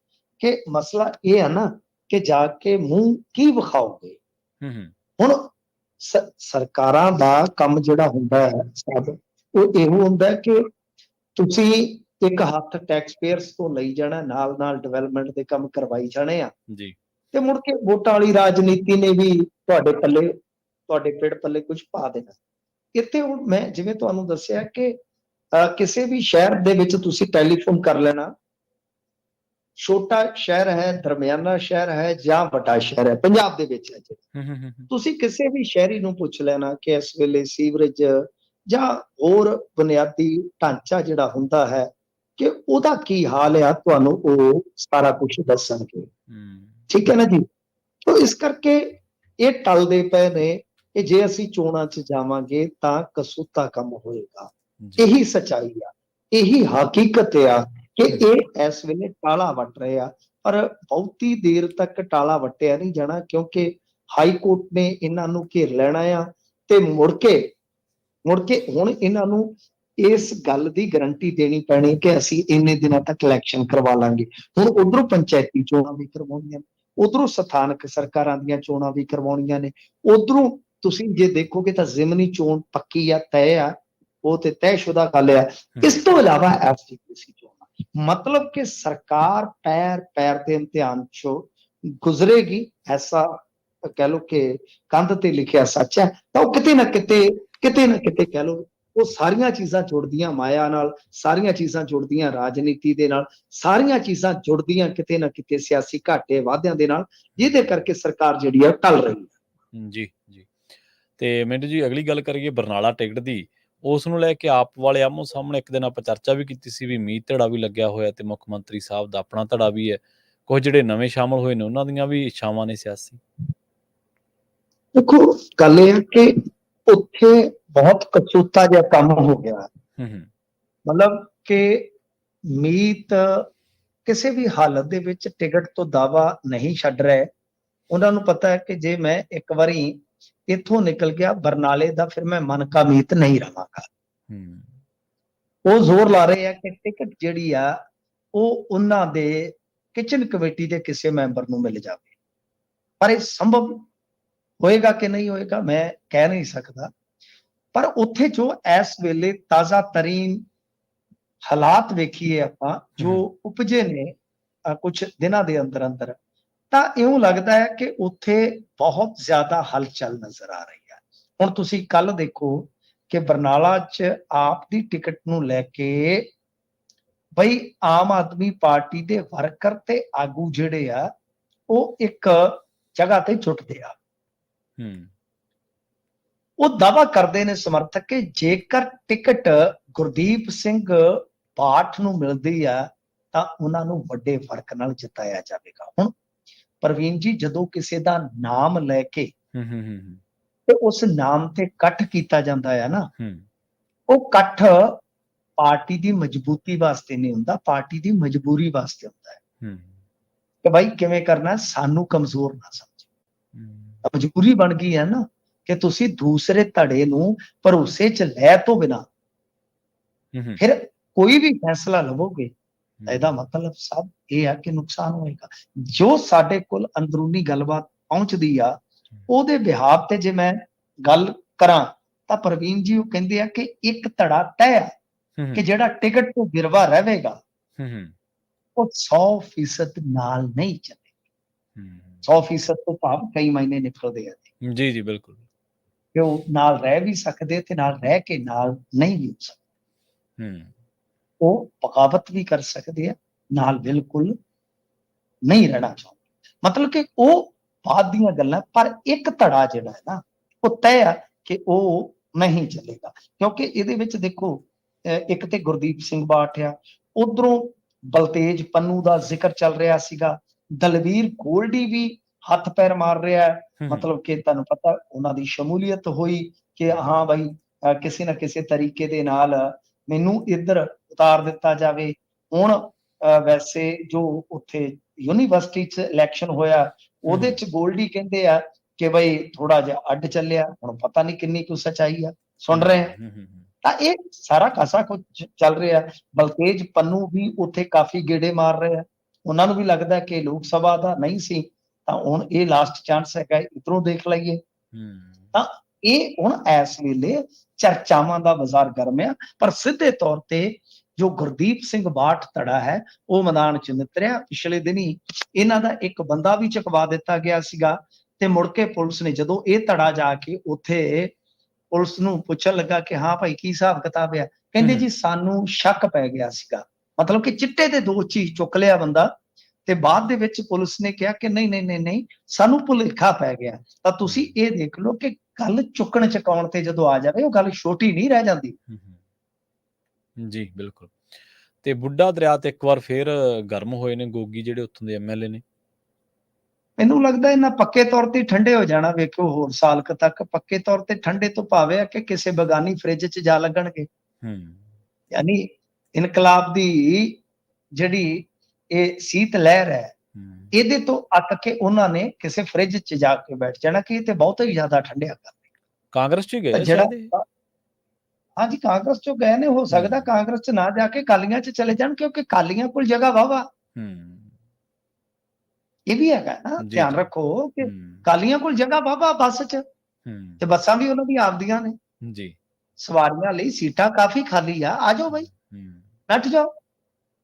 ਕਿ ਮਸਲਾ ਇਹ ਹੈ ਨਾ ਕਿ ਜਾ ਕੇ ਮੂੰਹ ਕੀ ਵਿਖਾਓਗੇ। ਹੁਣ ਸਰਕਾਰਾਂ ਦਾ ਕੰਮ ਜਿਹੜਾ ਹੁੰਦਾ ਹੈ ਸਭ, ਉਹ ਇਹੋ ਹੁੰਦਾ ਕਿ ਤੁਸੀਂ ਇੱਕ ਹੱਥ ਟੈਕਸ ਪੇਅਰਸ ਤੋਂ ਲਈ ਜਾਣਾ, ਨਾਲ ਨਾਲ ਡਿਵੈਲਪਮੈਂਟ ਦੇ ਕੰਮ ਕਰਵਾਈ ਜਾਣੇ ਆ ਜੀ, ਤੇ ਮੁੜ ਕੇ ਵੋਟਾਂ ਵਾਲੀ ਰਾਜਨੀਤੀ ਨੇ ਵੀ ਤੁਹਾਡੇ ਪੱਲੇ, ਤੁਹਾਡੇ ਪੇੜ ਪੱਲੇ ਕੁਝ ਪਾ ਦੇਣਾ। ਇੱਥੇ ਹੁਣ ਮੈਂ ਜਿਵੇਂ ਤੁਹਾਨੂੰ ਦੱਸਿਆ ਕਿ ਕਿਸੇ ਵੀ ਸ਼ਹਿਰ ਦੇ ਵਿੱਚ ਤੁਸੀਂ ਟੈਲੀਫੋਨ ਕਰ ਲੈਣਾ, ਛੋਟਾ ਸ਼ਹਿਰ ਹੈ, ਦਰਮਿਆਨਾ ਸ਼ਹਿਰ ਹੈ ਜਾਂ ਵੱਡਾ ਸ਼ਹਿਰ ਹੈ, ਪੰਜਾਬ ਦੇ ਵਿੱਚ ਹੈ, ਤੁਸੀਂ ਕਿਸੇ ਵੀ ਸ਼ਹਿਰੀ ਨੂੰ ਪੁੱਛ ਲੈਣਾ ਕਿ ਇਸ ਵੇਲੇ ਸੀਵਰੇਜ ਜਾਂ ਹੋਰ ਬੁਨਿਆਦੀ ਢਾਂਚਾ ਜਿਹੜਾ ਹੁੰਦਾ ਹੈ ਕਿ ਉਹਦਾ ਕੀ ਹਾਲ ਆ, ਤੁਹਾਨੂੰ ਉਹ ਸਾਰਾ ਕੁਝ ਦੱਸਣਗੇ। ਠੀਕ ਹੈ ਨਾ ਜੀ। ਤਾਂ ਇਸ ਕਰਕੇ ਇਹ ਟਲਦੇ ਪਏ ਨੇ ਕਿ ਜੇ ਅਸੀਂ ਚੋਣਾਂ 'ਚ ਜਾਵਾਂਗੇ ਤਾਂ ਕਸੂਤਾ ਕੰਮ ਹੋਏਗਾ। ਇਹੀ ਸੱਚਾਈ ਆ, ਇਹੀ ਹਕੀਕਤ ਆ ਕਿ ਇਹ ਇਸ ਵੇਲੇ ਟਾਲਾ ਵੱਟ ਰਹੇ ਆ, ਪਰ ਬਹੁਤੀ ਦੇਰ ਤੱਕ ਟਾਲਾ ਵੱਟਿਆ ਨਹੀਂ ਜਾਣਾ, ਕਿਉਂਕਿ ਹਾਈ ਕੋਰਟ ਨੇ ਇਹਨਾਂ ਨੂੰ ਘੇਰ ਲੈਣਾ ਆ, ਤੇ ਮੁੜ ਕੇ ਹੁਣ ਇਹਨਾਂ ਨੂੰ ਇਸ ਗੱਲ ਦੀ ਗਰੰਟੀ ਦੇਣੀ ਪੈਣੀ ਕਿ ਅਸੀਂ ਇੰਨੇ ਦਿਨਾਂ ਤੱਕ ਇਲੈਕਸ਼ਨ ਕਰਵਾ ਲਾਂਗੇ। ਹੁਣ ਉਧਰੋਂ ਪੰਚਾਇਤੀ ਚੋਣਾਂ ਵੀ ਕਰਵਾਉਣੀਆਂ ਨੇ, ਉਧਰੋਂ ਸਥਾਨਕ ਸਰਕਾਰਾਂ ਦੀਆਂ ਚੋਣਾਂ ਵੀ ਕਰਵਾਉਣੀਆਂ ਨੇ, ਉਧਰੋਂ ਤੁਸੀਂ ਜੇ ਦੇਖੋਗੇ ਤਾਂ ਜ਼ਿਮਨੀ ਚੋਣ ਪੱਕੀ ਆ, ਤੈਅ ਆ, ਉਹ ਤੇ ਤੈਅਸ਼ੁਦਾ ਗੱਲ ਆ। ਇਸ ਤੋਂ ਇਲਾਵਾ ਐਸਜੀਪੀਸੀ ਚੋਣਾਂ ਮਤਲਬ ਕਿ ਸਰਕਾਰ ਪੈਰ ਪੈਰ ਦੇ ਇਮਤਿਹਾਨ ਚੋਂ ਗੁਜ਼ਰੇਗੀ, ਐਸਾ ਕਹਿ ਲਓ ਕਿ ਕੰਧ ਤੇ ਲਿਖਿਆ ਸੱਚ ਹੈ। ਤਾਂ ਉਹ ਕਿਤੇ ਨਾ ਕਿਤੇ ਕਹਿ ਲਓ ਉਹ ਸਾਰੀਆਂ ਚੀਜ਼ਾਂ ਜੁੜਦੀਆਂ ਮਾਇਆ ਨਾਲ, ਸਾਰੀਆਂ ਚੀਜ਼ਾਂ ਜੁੜਦੀਆਂ ਰਾਜਨੀਤੀ ਦੇ ਨਾਲ, ਸਾਰੀਆਂ ਚੀਜ਼ਾਂ ਜੁੜਦੀਆਂ ਕਿਤੇ ਨਾ ਕਿਤੇ ਸਿਆਸੀ ਘਾਟੇ ਵਾਧਿਆਂ ਦੇ ਨਾਲ, ਜਿਹਦੇ ਕਰਕੇ ਸਰਕਾਰ ਜਿਹੜੀ ਆ ਟਲ ਰਹੀ ਹੈ। ਜੀ ਜੀ। ਤੇ ਮਿੰਟੂ ਜੀ, ਅਗਲੀ ਗੱਲ ਕਰੀਏ ਬਰਨਾਲਾ ਟਿਕਟ ਦੀ। ਉਸ ਨੂੰ ਲੈ ਕੇ ਆਪ ਵਾਲੇ ਆਮੋ ਸਾਹਮਣੇ ਇੱਕ ਦਿਨ ਆਪਾਂ ਚਰਚਾ ਵੀ ਕੀਤੀ ਸੀ ਵੀ ਮੀਤ ਧੜਾ ਵੀ ਲੱਗਿਆ ਹੋਇਆ ਤੇ ਮੁੱਖ ਮੰਤਰੀ ਸਾਹਿਬ ਦਾ ਆਪਣਾ ਧੜਾ ਵੀ ਹੈ। ਕੁਝ ਜਿਹੜੇ ਨਵੇਂ ਸ਼ਾਮਲ ਹੋਏ ਨੇ ਉਹਨਾਂ ਦੀਆਂ ਵੀ ਇੱਛਾਵਾਂ ਨੇ ਸਿਆਸੀ। ਦੇਖੋ ਗੱਲ ਇਹ ਹੈ ਕਿ ਉੱਥੇ ਬਹੁਤ ਕਚੂਤਾ ਜਿਹਾ ਕੰਮ ਹੋ ਗਿਆ। ਮਤਲਬ ਕਿ ਮੀਤ ਕਿਸੇ ਵੀ ਹਾਲਤ ਦੇ ਵਿੱਚ ਟਿਕਟ ਤੋਂ ਦਾਵਾ ਨਹੀਂ ਛੱਡ ਰਹੇ। ਉਹਨਾਂ ਨੂੰ ਪਤਾ ਹੈ ਕਿ ਜੇ ਮੈਂ ਇੱਕ ਵਾਰੀ ਇੱਥੋਂ ਨਿਕਲ ਗਿਆ ਬਰਨਾਲੇ ਦਾ, ਫਿਰ ਮੈਂ ਮਨ ਕਾ ਮੀਤ ਨਹੀਂ ਰਵਾਂਗਾ। ਉਹ ਜ਼ੋਰ ਲਾ ਰਹੇ ਆ ਕਿ ਟਿਕਟ ਜਿਹੜੀ ਆ ਉਹ ਉਹਨਾਂ ਦੇ ਕਿਚਨ ਕਮੇਟੀ ਦੇ ਕਿਸੇ ਮੈਂਬਰ ਨੂੰ ਮਿਲ ਜਾਵੇ। ਪਰ ਇਹ ਸੰਭਵ ਹੋਏਗਾ ਕਿ ਨਹੀਂ ਹੋਏਗਾ ਮੈਂ ਕਹਿ ਨਹੀਂ ਸਕਦਾ। ਪਰ ਉੱਥੇ ਜੋ ਇਸ ਵੇਲੇ ਤਾਜ਼ਾ ਤਰੀਨ ਹਾਲਾਤ ਵੇਖੀਏ ਆਪਾਂ ਜੋ ਉਪਜੇ ਨੇ ਕੁਝ ਦਿਨਾਂ ਦੇ ਅੰਦਰ ਅੰਦਰ, ਤਾਂ ਇਉਂ ਲੱਗਦਾ ਹੈ ਕਿ ਉੱਥੇ ਬਹੁਤ ਜ਼ਿਆਦਾ ਹਲਚਲ ਨਜ਼ਰ ਆ ਰਹੀ ਹੈ। ਹੁਣ ਤੁਸੀਂ ਕੱਲ ਦੇਖੋ ਕਿ ਬਰਨਾਲਾ 'ਚ ਆਪ ਦੀ ਟਿਕਟ ਨੂੰ ਲੈ ਕੇ ਬਈ ਆਮ ਆਦਮੀ ਪਾਰਟੀ ਦੇ ਵਰਕਰ ਤੇ ਆਗੂ ਜਿਹੜੇ ਆ ਉਹ ਇੱਕ ਜਗ੍ਹਾ ਤੇ ਜੁਟਦੇ ਆ। ਉਹ ਦਾਅਵਾ ਕਰਦੇ ਨੇ ਸਮਰਥਕ ਕਿ ਜੇਕਰ ਟਿਕਟ ਗੁਰਦੀਪ ਸਿੰਘ ਬਾਠ ਨੂੰ ਮਿਲਦੀ ਆ ਤਾਂ ਉਹਨਾਂ ਨੂੰ ਵੱਡੇ ਫਰਕ ਨਾਲ ਜਿਤਾਇਆ ਜਾਵੇਗਾ। ਹੁਣ ਪ੍ਰਵੀਨ ਜੀ, ਜਦੋਂ ਕਿਸੇ ਦਾ ਨਾਮ ਲੈ ਕੇ ਤੇ ਉਸ ਨਾਮ ਤੇ ਇਕੱਠ ਕੀਤਾ ਜਾਂਦਾ ਹੈ ਨਾ, ਉਹ ਇਕੱਠ ਪਾਰਟੀ ਦੀ ਮਜ਼ਬੂਤੀ ਵਾਸਤੇ ਨਹੀਂ ਹੁੰਦਾ, ਪਾਰਟੀ ਦੀ ਮਜਬੂਰੀ ਵਾਸਤੇ ਹੁੰਦਾ ਹੈ ਕਿ ਭਾਈ ਕਿਵੇਂ ਕਰਨਾ, ਸਾਨੂੰ ਕਮਜ਼ੋਰ ਨਾ ਸਮਝੋ। ਮਜਬੂਰੀ ਬਣ ਗਈ ਹੈ ਨਾ ਕਿ ਤੁਸੀਂ ਦੂਸਰੇ ਧੜੇ ਨੂੰ ਭਰੋਸੇ 'ਚ ਲੈ ਤੋਂ ਬਿਨਾਂ ਫਿਰ ਕੋਈ ਵੀ ਫੈਸਲਾ ਲਵੋਗੇ ਤਾਂ ਇਹਦਾ ਮਤਲਬ ਸਭ ਇਹ ਆ ਕਿ ਨੁਕਸਾਨ ਹੋਏਗਾ। ਜੋ ਸਾਡੇ ਕੋਲ ਅੰਦਰੂਨੀ ਗੱਲਬਾਤ ਪਹੁੰਚਦੀ ਆ ਉਹਦੇ ਬਿਹਾਵ ਤੇ ਜੇ ਮੈਂ ਗੱਲ ਕਰਾਂ ਤਾਂ ਪ੍ਰਵੀਨ ਜੀ ਉਹ ਕਹਿੰਦੇ ਆ ਕਿ ਇੱਕ ਧੜਾ ਤੈਅ ਆ ਕਿ ਜਿਹੜਾ ਟਿਕਟ ਤੋਂ ਗਿਰਵਾ ਰਹੇਗਾ ਉਹ 100% ਨਾਲ ਨਹੀਂ ਚੱਲੇਗਾ। 100% ਤੋਂ ਭਾਵ ਕਈ ਮਹੀਨੇ ਨਿਕਲਦੇ ਆ ਜੀ ਜੀ ਬਿਲਕੁਲ, ਕਿ ਉਹ ਨਾਲ ਰਹਿ ਵੀ ਸਕਦੇ ਤੇ ਨਾਲ ਰਹਿ ਕੇ ਨਾਲ ਨਹੀਂ ਵੀ ਹੋ ਸਕਦੇ। ਉਹ ਬਗਾਵਤ ਵੀ ਕਰ ਸਕਦੇ ਆ, ਨਾਲ ਬਿਲਕੁਲ ਨਹੀਂ ਰਹਿਣਾ ਚਾਹੁੰਦੇ। ਮਤਲਬ ਕਿ ਉਹ ਬਾਅਦ ਦੀਆਂ ਗੱਲਾਂ, ਪਰ ਇੱਕ ਧੜਾ ਜਿਹੜਾ ਹੈ ਨਾ ਉਹ ਤੈਅ ਆ ਕਿ ਉਹ ਨਹੀਂ ਚੱਲੇਗਾ। ਕਿਉਂਕਿ ਇਹਦੇ ਵਿੱਚ ਦੇਖੋ ਇੱਕ ਤੇ ਗੁਰਦੀਪ ਸਿੰਘ ਬਾਠ ਆ, ਉਧਰੋਂ ਬਲਤੇਜ ਪੰਨੂ ਦਾ ਜ਼ਿਕਰ ਚੱਲ ਰਿਹਾ ਸੀਗਾ, ਦਲਵੀਰ ਗੋਲਡੀ ਵੀ ਹੱਥ ਪੈਰ ਮਾਰ ਰਿਹਾ। ਮਤਲਬ ਕਿ ਤੁਹਾਨੂੰ ਪਤਾ ਉਹਨਾਂ ਦੀ ਸ਼ਮੂਲੀਅਤ ਹੋਈ ਕਿ ਹਾਂ ਬਾਈ ਕਿਸੇ ਨਾ ਕਿਸੇ ਤਰੀਕੇ ਦੇ ਨਾਲ ਮੈਨੂੰ ਇੱਧਰ ਉਤਾਰ ਦਿੱਤਾ ਜਾਵੇ। ਹੁਣ ਵੈਸੇ ਜੋ ਉੱਥੇ ਯੂਨੀਵਰਸਿਟੀ 'ਚ ਇਲੈਕਸ਼ਨ ਹੋਇਆ ਉਹਦੇ 'ਚ ਗੋਲਡੀ ਕਹਿੰਦੇ ਆ ਕਿ ਬਈ ਥੋੜਾ ਜਿਹਾ ਅੱਡ ਚੱਲਿਆ। ਹੁਣ ਪਤਾ ਨਹੀਂ ਕਿੰਨੀ ਕੁ ਸੱਚਾਈ ਆ, ਸੁਣ ਰਹੇ ਆ। ਤਾਂ ਇਹ ਸਾਰਾ ਖਾਸਾ ਕੁਝ ਚੱਲ ਰਿਹਾ। ਬਲਤੇਜ ਪੰਨੂ ਵੀ ਉੱਥੇ ਕਾਫੀ ਗੇੜੇ ਮਾਰ ਰਹੇ ਆ, ਉਹਨਾਂ ਨੂੰ ਵੀ ਲੱਗਦਾ ਕਿ ਲੋਕ ਸਭਾ ਦਾ ਨਹੀਂ ਸੀ ਤਾਂ ਹੁਣ ਇਹ ਲਾਸਟ ਚਾਂਸ ਹੈਗਾ, ਇੱਧਰੋਂ ਦੇਖ ਲਈਏ। ਤਾਂ ਇਹ ਹੁਣ ਇਸ ਵੇਲੇ ਚਰਚਾਵਾਂ ਦਾ ਬਾਜ਼ਾਰ ਗਰਮ ਆ। ਪਰ ਸਿੱਧੇ ਤੌਰ ਤੇ ਜੋ ਗੁਰਦੀਪ ਸਿੰਘ ਬਾਠ ਧੜਾ ਹੈ ਉਹ ਮੈਦਾਨ 'ਚ ਨਿਤਰਿਆ। ਪਿਛਲੇ ਦਿਨੀ ਇਹਨਾਂ ਦਾ ਇੱਕ ਬੰਦਾ ਵੀ ਚੁਕਵਾ ਦਿੱਤਾ ਗਿਆ ਸੀਗਾ ਤੇ ਮੁੜ ਕੇ ਪੁਲਿਸ ਨੇ ਜਦੋਂ ਇਹ ਧੜਾ ਜਾ ਕੇ ਉੱਥੇ ਪੁਲਿਸ ਨੂੰ ਪੁੱਛਣ ਲੱਗਾ ਕਿ ਹਾਂ ਭਾਈ ਕੀ ਹਿਸਾਬ ਕਿਤਾਬ ਆ, ਕਹਿੰਦੇ ਜੀ ਸਾਨੂੰ ਸ਼ੱਕ ਪੈ ਗਿਆ ਸੀਗਾ। ਮਤਲਬ ਕਿ ਚਿੱਟੇ ਦੇ ਦੋਸ਼ੀ ਚੁੱਕ ਲਿਆ ਬੰਦਾ ਤੇ ਬਾਅਦ ਦੇ ਵਿੱਚ ਪੁਲਿਸ ਨੇ ਕਿਹਾ ਕਿ ਨਹੀਂ ਸਾਨੂੰ ਭੁਲੇਖਾ ਪੈ ਗਿਆ। ਤਾਂ ਤੁਸੀਂ ਇਹ ਦੇਖ ਲਓ ਕਿ ਗੱਲ ਚੁੱਕਣ ਚੁਕਾਉਣ ਤੇ ਜਦੋਂ ਆ ਜਾਵੇ ਉਹ ਗੱਲ ਛੋਟੀ ਨਹੀਂ ਰਹਿ ਜਾਂਦੀ। ਜੀ ਬਿਲਕੁਲ। ਤੇ ਬੁੱਢਾ ਦਰਿਆ ਤੇ ਇੱਕ ਵਾਰ ਫੇਰ ਗਰਮ ਹੋਏ ਨੇ ਗੋਗੀ ਜਿਹੜੇ ਉੱਥੋਂ ਦੇ ਐਮਐਲਏ ਨੇ। ਮੈਨੂੰ ਲੱਗਦਾ ਇਹਨਾਂ ਪੱਕੇ ਤੌਰ ਤੇ ਠੰਡੇ ਹੋ ਜਾਣਾ। ਵੇਖੋ ਹੋਰ ਸਾਲ ਤੱਕ ਪੱਕੇ ਤੌਰ ਤੇ ਠੰਡੇ ਤੋਂ ਭਾਵੇਂ ਆ ਕਿ ਕਿਸੇ ਬਗਾਨੀ ਫ੍ਰਿਜ 'ਚ ਜਾ ਲੱਗਣਗੇ। ਯਾਨੀ ਇਨਕਲਾਬ ਦੀ ਜਿਹੜੀ ਇਹ ਸੀਤ ਲਹਿਰ ਹੈ ਇਹਦੇ ਤੋਂ ਅੱਕ ਕੇ ਉਹਨਾਂ ਨੇ ਕਿਸੇ ਫ੍ਰਿਜ 'ਚ ਜਾ ਕੇ ਬੈਠ ਜਾਣਾ ਕਿ ਇਹ ਤੇ ਬਹੁਤ ਹੀ ਜ਼ਿਆਦਾ ਠੰਡਿਆ ਕਰ ਕਾਂਗਰਸ 'ਚ ਗਏ ਜਿਹੜਾ ਹਾਂਜੀ ਕਾਂਗਰਸ 'ਚੋਂ ਗਏ ਨੇ। ਹੋ ਸਕਦਾ ਕਾਂਗਰਸ 'ਚ ਨਾ ਜਾ ਕੇ ਕਾਲੀਆਂ 'ਚ ਚਲੇ ਜਾਣ ਕਿਉਂਕਿ ਕਾਲੀਆਂ ਕੋਲ ਜਗ੍ਹਾ ਵਾਵਾ। ਇਹ ਵੀ ਹੈਗਾ ਨਾ, ਧਿਆਨ ਰੱਖੋ ਕਿ ਕਾਲੀਆਂ ਕੋਲ ਜਗ੍ਹਾ ਵਾਵਾ ਬੱਸ 'ਚ ਤੇ ਬੱਸਾਂ ਵੀ ਉਹਨਾਂ ਦੀਆਂ ਆਪਦੀਆਂ ਨੇ। ਜੀ ਸਵਾਰੀਆਂ ਲਈ ਸੀਟਾਂ ਕਾਫੀ ਖਾਲੀ ਆ ਜਾਓ ਬਈ, ਹੂੰ ਬੈਠ ਜਾਓ।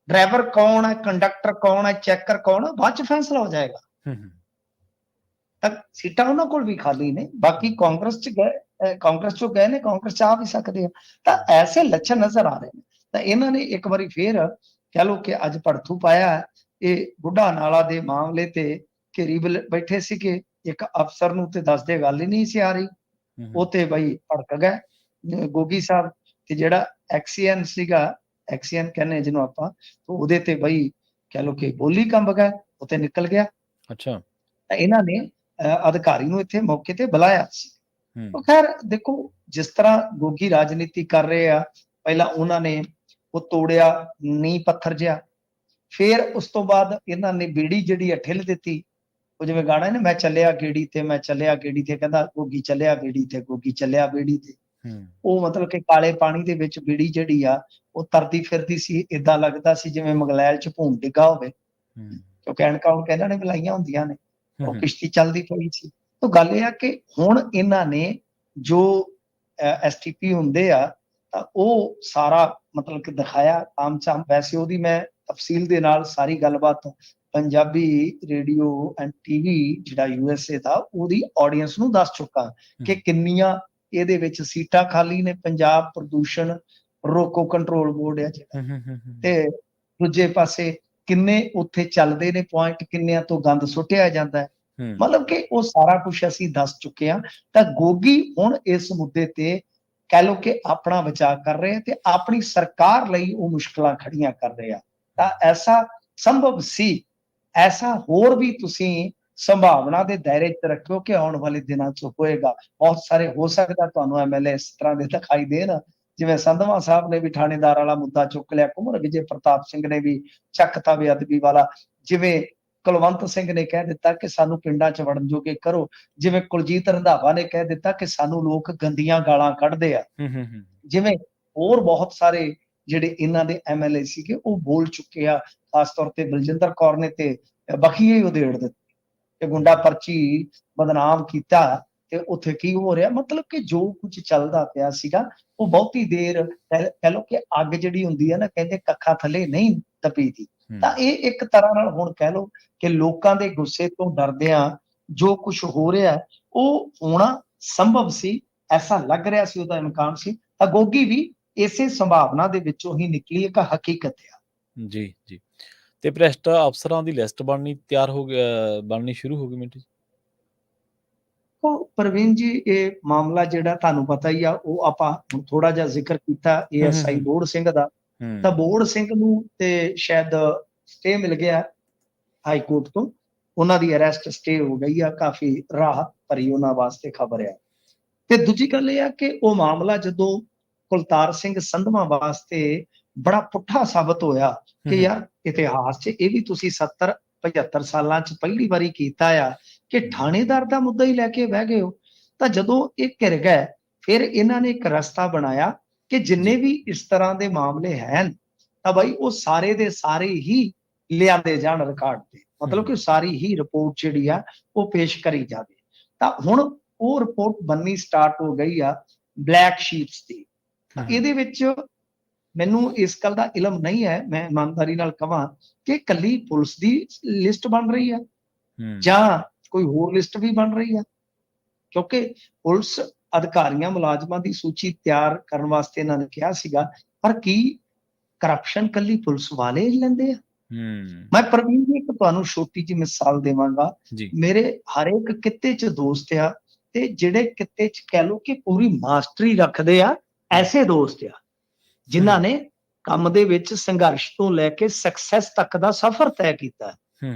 ਡਰਾਈਵਰ ਕੌਣ ਹੈ, ਕੰਡਕਟਰ ਕੌਣ ਹੈ, ਚੈਕਰ ਕੌਣ ਹੈ, ਬਾਅਦ ਚ ਫੈਸਲਾ ਹੋ ਜਾਏਗਾ। ਹੂੰ ਤਾਂ ਸੀਟਾਂ ਉਹਨਾਂ ਕੋਲ ਵੀ ਖਾਲੀ ਨੇ। ਬਾਕੀ ਕਾਂਗਰਸ ਚ ਗਏ, ਕਾਂਗਰਸ ਚੋਂ ਗਏ ਨੇ, ਕਾਂਗਰਸ ਚ ਆ ਵੀ ਸਕਦੇ ਆ। ਤਾਂ ਐਸੇ ਲੱਛਣ ਨਜ਼ਰ ਆ ਰਹੇ ਨੇ। ਤਾਂ ਇਹਨਾਂ ਨੇ ਇੱਕ ਵਾਰੀ ਫੇਰ ਕਹਿ ਲਓ ਕਿ ਅੱਜ ਭੜਥੂ ਪਾਇਆ। ਇਹ ਬੁੱਢਾ ਨਾਲਾ ਦੇ ਮਾਮਲੇ ਤੇ ਘੇਰੀ ਬੈਠੇ ਸੀਗੇ, ਇੱਕ ਅਫਸਰ ਨੂੰ ਤੇ ਦੱਸਦੇ ਗੱਲ ਹੀ ਨਹੀਂ ਸੀ ਆ ਰਹੀ। ਉਹ ਤੇ ਬਈ ਭੜਕ ਗਏ ਗੋਗੀ ਸਾਹਿਬ, ਤੇ ਜਿਹੜਾ ਐਕਸੀਐਨ ਸੀਗਾ, ਐਕਸੀਐਨ ਕਹਿੰਦੇ ਜਿਹਨੂੰ ਆਪਾਂ, ਉਹਦੇ ਤੇ ਬਈ ਕਹਿ ਲਓ ਕਿ ਬੋਲੀ ਕੰਬ ਗਏ, ਉਹ ਤੇ ਨਿਕਲ ਗਿਆ। ਅੱਛਾ। ਤਾਂ ਇਹਨਾਂ ਨੇ ਅਧਿਕਾਰੀ ਨੂੰ ਇੱਥੇ ਮੌਕੇ ਤੇ ਬੁਲਾਇਆ ਸੀ। ਹੂੰ ਖੈਰ ਦੇਖੋ, ਜਿਸ ਤਰ੍ਹਾਂ ਗੋਗੀ ਰਾਜਨੀਤੀ ਕਰ ਰਹੇ ਆ, ਪਹਿਲਾਂ ਉਹਨਾਂ ਨੇ ਉਹ ਤੋੜਿਆ ਨੀਂਹ ਪੱਥਰ ਜਿਹਾ, ਫਿਰ ਉਸ ਤੋਂ ਬਾਅਦ ਇਹਨਾਂ ਨੇ ਬੀੜੀ ਜਿਹੜੀ ਆ ਠਿੱਲ ਦਿੱਤੀ। ਉਹ ਜਿਵੇਂ ਗਾਣਾ ਨਾ, ਮੈਂ ਚੱਲਿਆ ਗੇੜੀ ਤੇ, ਮੈਂ ਚੱਲਿਆ ਗੇੜੀ ਤੇ, ਕਹਿੰਦਾ ਗੋਗੀ ਚੱਲਿਆ ਬੀੜੀ ਤੇ, ਗੋਗੀ ਚੱਲਿਆ ਬੀੜੀ ਤੇ। ਹੂੰ ਉਹ ਮਤਲਬ ਕਿ ਕਾਲੇ ਪਾਣੀ ਦੇ ਵਿੱਚ ਬੀੜੀ ਜਿਹੜੀ ਆ ਉਹ ਤਰਦੀ ਫਿਰਦੀ ਸੀ, ਏਦਾਂ ਲੱਗਦਾ ਸੀ ਜਿਵੇਂ ਮੰਗਲੈਲ ਚ ਭੂਮ ਡਿੱਗਾ ਹੋਵੇ, ਹੂੰ ਕਿਉਂਕਿ ਐਨਕਾਂ ਹੁਣ ਕਹਿੰਦਾ ਨੇ ਬੁਲਾਈਆਂ ਹੁੰਦੀਆਂ ਨੇ। ਉਹ ਹੂੰ ਕਿਸ਼ਤੀ ਚੱਲਦੀ ਪਈ ਸੀ। ਤਾਂ ਗੱਲ ਇਹ ਆ ਕਿ ਹੁਣ ਇਹਨਾਂ ਨੇ ਜੋ ਐਸਟੀਪੀ ਹੁੰਦੇ ਆ, ਤਾਂ ਉਹ ਸਾਰਾ ਮਤਲਬ ਕਿ ਦਿਖਾਇਆ ਆਮ-ਚਾਮ। ਵੈਸੇ ਉਹਦੀ ਮੈਂ ਤਫਸੀਲ ਦੇ ਨਾਲ ਸਾਰੀ ਗੱਲਬਾਤ ਪੰਜਾਬੀ ਰੇਡੀਓ ਐਂਡ ਟੀਵੀ ਜਿਹੜਾ ਯੂਐਸਏ ਦਾ, ਉਹਦੀ ਆਡੀਅנס ਨੂੰ ਦੱਸ ਚੁੱਕਾ ਕਿ ਕਿੰਨੀਆਂ ਇਹਦੇ ਵਿੱਚ ਸੀਟਾਂ ਖਾਲੀ ਨੇ। ਪੰਜਾਬ ਪ੍ਰਦੂਸ਼ਣ ਰੋਕੋ ਕੰਟਰੋਲ ਬੋਰਡ ਆ ਜਿਹੜਾ, ਤੇ ਦੂਜੇ ਪਾਸੇ ਕਿੰਨੇ ਉੱਥੇ ਚੱਲਦੇ ਨੇ ਪੁਆਇੰਟ, ਕਿੰਨਿਆਂ ਤੋਂ ਗੰਦ ਸੁੱਟਿਆ ਜਾਂਦਾ ਹੈ। ਮਤਲਬ ਕਿ ਉਹ ਸਾਰਾ ਕੁਝ ਅਸੀਂ ਦੱਸ ਚੁੱਕੇ ਹਾਂ। ਤਾਂ ਗੋਗੀ ਹੁਣ ਇਸ ਮੁੱਦੇ ਤੇ ਕਹਿ ਲਓ ਕਿ ਆਪਣਾ ਬਚਾਅ ਕਰ ਰਹੇ ਆ, ਤੇ ਆਪਣੀ ਸਰਕਾਰ ਲਈ ਉਹ ਮੁਸ਼ਕਲਾਂ ਖੜੀਆਂ ਕਰ ਰਹੇ ਆ। ਤਾਂ ਐਸਾ ਸੰਭਵ ਸੀ, ਐਸਾ ਹੋਰ ਵੀ ਤੁਸੀਂ ਸੰਭਾਵਨਾ ਦੇ ਦਾਇਰੇ 'ਚ ਰੱਖਿਓ ਕਿ ਆਉਣ ਵਾਲੇ ਦਿਨਾਂ 'ਚ ਹੋਏਗਾ। ਬਹੁਤ ਸਾਰੇ ਹੋ ਸਕਦਾ ਤੁਹਾਨੂੰ ਐਮਐਲਏ ਇਸ ਤਰ੍ਹਾਂ ਦੇ ਦਿਖਾਈ ਦੇਣ, ਜਿਵੇਂ ਸੰਧਵਾ ਸਾਹਿਬ ਨੇ ਵੀ ਥਾਣੇਦਾਰ ਵਾਲਾ ਮੁੱਦਾ ਚੁੱਕ ਲਿਆ, ਕੁੰਵਰ ਵਿਜੇ ਪ੍ਰਤਾਪ ਸਿੰਘ ਨੇ ਵੀ ਚੱਕਤਾ ਬੇਅਦਬੀ ਵਾਲਾ, ਜਿਵੇਂ ਕੁਲਵੰਤ ਸਿੰਘ ਨੇ ਕਹਿ ਦਿੱਤਾ ਕਿ ਸਾਨੂੰ ਪਿੰਡਾਂ 'ਚ ਵੜਨ ਜੋਗੇ ਕਰੋ, ਜਿਵੇਂ ਕੁਲਜੀਤ ਰੰਧਾਵਾ ਨੇ ਕਹਿ ਦਿੱਤਾ ਕਿ ਸਾਨੂੰ ਲੋਕ ਗੰਦੀਆਂ ਗਾਲਾਂ ਕੱਢਦੇ ਆ, ਜਿਵੇਂ ਹੋਰ ਬਹੁਤ ਸਾਰੇ ਜਿਹੜੇ ਇਹਨਾਂ ਦੇ ਐਮਐਲਏ ਸੀਗੇ ਉਹ ਬੋਲ ਚੁੱਕੇ ਆ। ਖਾਸ ਤੌਰ ਤੇ ਬਲਜਿੰਦਰ ਕੌਰ ਨੇ ਤੇ ਬਖੀਏ ਹੀ ਉਧੇੜ ਦਿੱਤੇ ਤੇ ਗੁੰਡਾ ਪਰਚੀ ਬਦਨਾਮ ਕੀਤਾ। ਤੇ ਉੱਥੇ ਕੀ ਹੋ ਰਿਹਾ, ਮਤਲਬ ਕਿ ਜੋ ਕੁਝ ਚੱਲਦਾ ਪਿਆ ਸੀਗਾ, ਉਹ ਬਹੁਤੀ ਦੇਰ ਕਹਿ ਲਓ ਕਿ ਅੱਗ ਜਿਹੜੀ ਹੁੰਦੀ ਹੈ ਨਾ, ਕਹਿੰਦੇ ਕੱਖਾਂ ਥੱਲੇ ਨਹੀਂ ਤਪੀਦੀ। ਤਾਂ ਇਹ ਇੱਕ ਤਰ੍ਹਾਂ ਨਾਲ ਹੁਣ ਕਹਿ ਲਓ ਕਿ ਲੋਕਾਂ ਦੇ ਗੁੱਸੇ ਤੋਂ ਡਰਦਿਆਂ ਜੋ ਕੁਝ ਹੋ ਰਿਹਾ ਉਹ ਹੋਣਾ ਸੰਭਵ ਸੀ, ਐਸਾ ਲੱਗ ਰਿਹਾ ਸੀ, ਉਹਦਾ ਇਮਕਾਨ ਸੀ। ਤਾਂ ਗੋਗੀ ਵੀ ਇਸੇ ਸੰਭਾਵਨਾ ਦੇ ਵਿੱਚੋਂ ਹੀ ਨਿਕਲੀ ਇੱਕ ਹਕੀਕਤ ਆ। ਜੀ ਜੀ। ਤੇ ਭ੍ਰਿਸ਼ਟ ਅਫਸਰਾਂ ਦੀ ਲਿਸਟ ਬਣਨੀ ਸ਼ੁਰੂ ਹੋ ਗਈ ਮਿੰਟ ਜੀ? ਉਹ ਪ੍ਰਵੀਨ ਜੀ, ਇਹ ਮਾਮਲਾ ਜਿਹੜਾ ਤੁਹਾਨੂੰ ਪਤਾ ਹੀ ਆ, ਉਹ ਆਪਾਂ ਥੋੜਾ ਜਿਹਾ ਜ਼ਿਕਰ ਕੀਤਾ ਏਐਸਆਈ ਬੋੜ ਸਿੰਘ ਦਾ। ਤਾਂ ਬੋੜ ਸਿੰਘ ਨੂੰ ਤੇ ਸ਼ਾਇਦ ਸਟੇ ਮਿਲ ਗਿਆ ਹਾਈ ਕੋਰਟ ਤੋਂ, ਉਹਨਾਂ ਦੀ ਅਰੈਸਟ ਸਟੇ ਹੋ ਗਈ ਆ। ਕਾਫੀ ਰਾਹਤ ਭਰੀ ਉਹਨਾਂ ਵਾਸਤੇ ਖਬਰ ਆ। ਤੇ ਦੂਜੀ ਗੱਲ ਇਹ ਆ ਕਿ ਉਹ ਮਾਮਲਾ ਜਦੋਂ ਕੁਲਤਾਰ ਸਿੰਘ ਸੰਧਵਾਂ ਵਾਸਤੇ ਬੜਾ ਪੁੱਠਾ ਸਾਬਤ ਹੋਇਆ ਕਿ ਯਾਰ ਇਤਿਹਾਸ 'ਚ ਇਹ ਵੀ ਤੁਸੀਂ 70-75 ਸਾਲਾਂ 'ਚ ਪਹਿਲੀ ਵਾਰੀ ਕੀਤਾ ਆ ਕਿ ਥਾਣੇਦਾਰ ਦਾ ਮੁੱਦਾ ਹੀ ਲੈ ਕੇ ਬਹਿ ਗਏ ਹੋ। ਤਾਂ ਜਦੋਂ ਇਹ ਘਿਰ ਗਏ, ਫਿਰ ਇਹਨਾਂ ਨੇ ਇੱਕ ਰਸਤਾ ਬਣਾਇਆ ਕਿ ਜਿੰਨੇ ਵੀ ਇਸ ਤਰ੍ਹਾਂ ਦੇ ਮਾਮਲੇ ਹਨ, ਤਾਂ ਬਾਈ ਉਹ ਸਾਰੇ ਦੇ ਸਾਰੇ ਹੀ ਲਿਆਂਦੇ ਜਾਣ ਰਿਕਾਰਡ ਤੇ, ਮਤਲਬ ਕਿ ਸਾਰੀ ਹੀ ਰਿਪੋਰਟ ਜਿਹੜੀ ਆ ਉਹ ਪੇਸ਼ ਕਰੀ ਜਾਵੇ। ਤਾਂ ਹੁਣ ਉਹ ਰਿਪੋਰਟ ਬਣਨੀ ਸਟਾਰਟ ਹੋ ਗਈ ਆ ਬਲੈਕ ਸ਼ੀਪਸ ਦੀ। ਇਹਦੇ ਵਿੱਚ ਮੈਨੂੰ ਇਸ ਗੱਲ ਦਾ ਇਲਮ ਨਹੀਂ ਹੈ, ਮੈਂ ਇਮਾਨਦਾਰੀ ਨਾਲ ਕਹਾਂ ਕਿ ਕੱਲੀ ਪੁਲਿਸ ਦੀ ਲਿਸਟ ਬਣ ਰਹੀ ਆ ਜਾਂ ਕੋਈ ਹੋਰ ਲਿਸਟ ਵੀ ਬਣ ਰਹੀ ਆ, ਕਿਉਂਕਿ ਪੁਲਿਸ ਅਧਿਕਾਰੀਆਂ ਮੁਲਾਜ਼ਮਾਂ ਦੀ ਸੂਚੀ ਤਿਆਰ ਕਰਨ ਵਾਸਤੇ ਇਹਨਾਂ ਨੇ ਕਿਹਾ ਸੀਗਾ। ਪਰ ਕੀ ਕਰਪਸ਼ਨ ਕੱਲੀ ਪੁਲਿਸ ਵਾਲੇ ਹੀ ਲੈਂਦੇ ਆ? ਮੈਂ ਪ੍ਰਵੀਨ ਜੀ ਇੱਕ ਤੁਹਾਨੂੰ ਛੋਟੀ ਜਿਹੀ ਮਿਸਾਲ ਦੇਵਾਂਗਾ। ਮੇਰੇ ਹਰ ਇੱਕ ਕਿੱਤੇ 'ਚ ਦੋਸਤ ਆ, ਤੇ ਜਿਹੜੇ ਕਿੱਤੇ 'ਚ ਕਹਿ ਲਓ ਕਿ ਪੂਰੀ ਮਾਸਟਰੀ ਰੱਖਦੇ ਆ, ਐਸੇ ਦੋਸਤ ਆ ਜਿਨ੍ਹਾਂ ਨੇ ਕੰਮ ਦੇ ਵਿੱਚ ਸੰਘਰਸ਼ ਤੋਂ ਲੈ ਕੇ ਸਕਸੈਸ ਤੱਕ ਦਾ ਸਫ਼ਰ ਤੈਅ ਕੀਤਾ।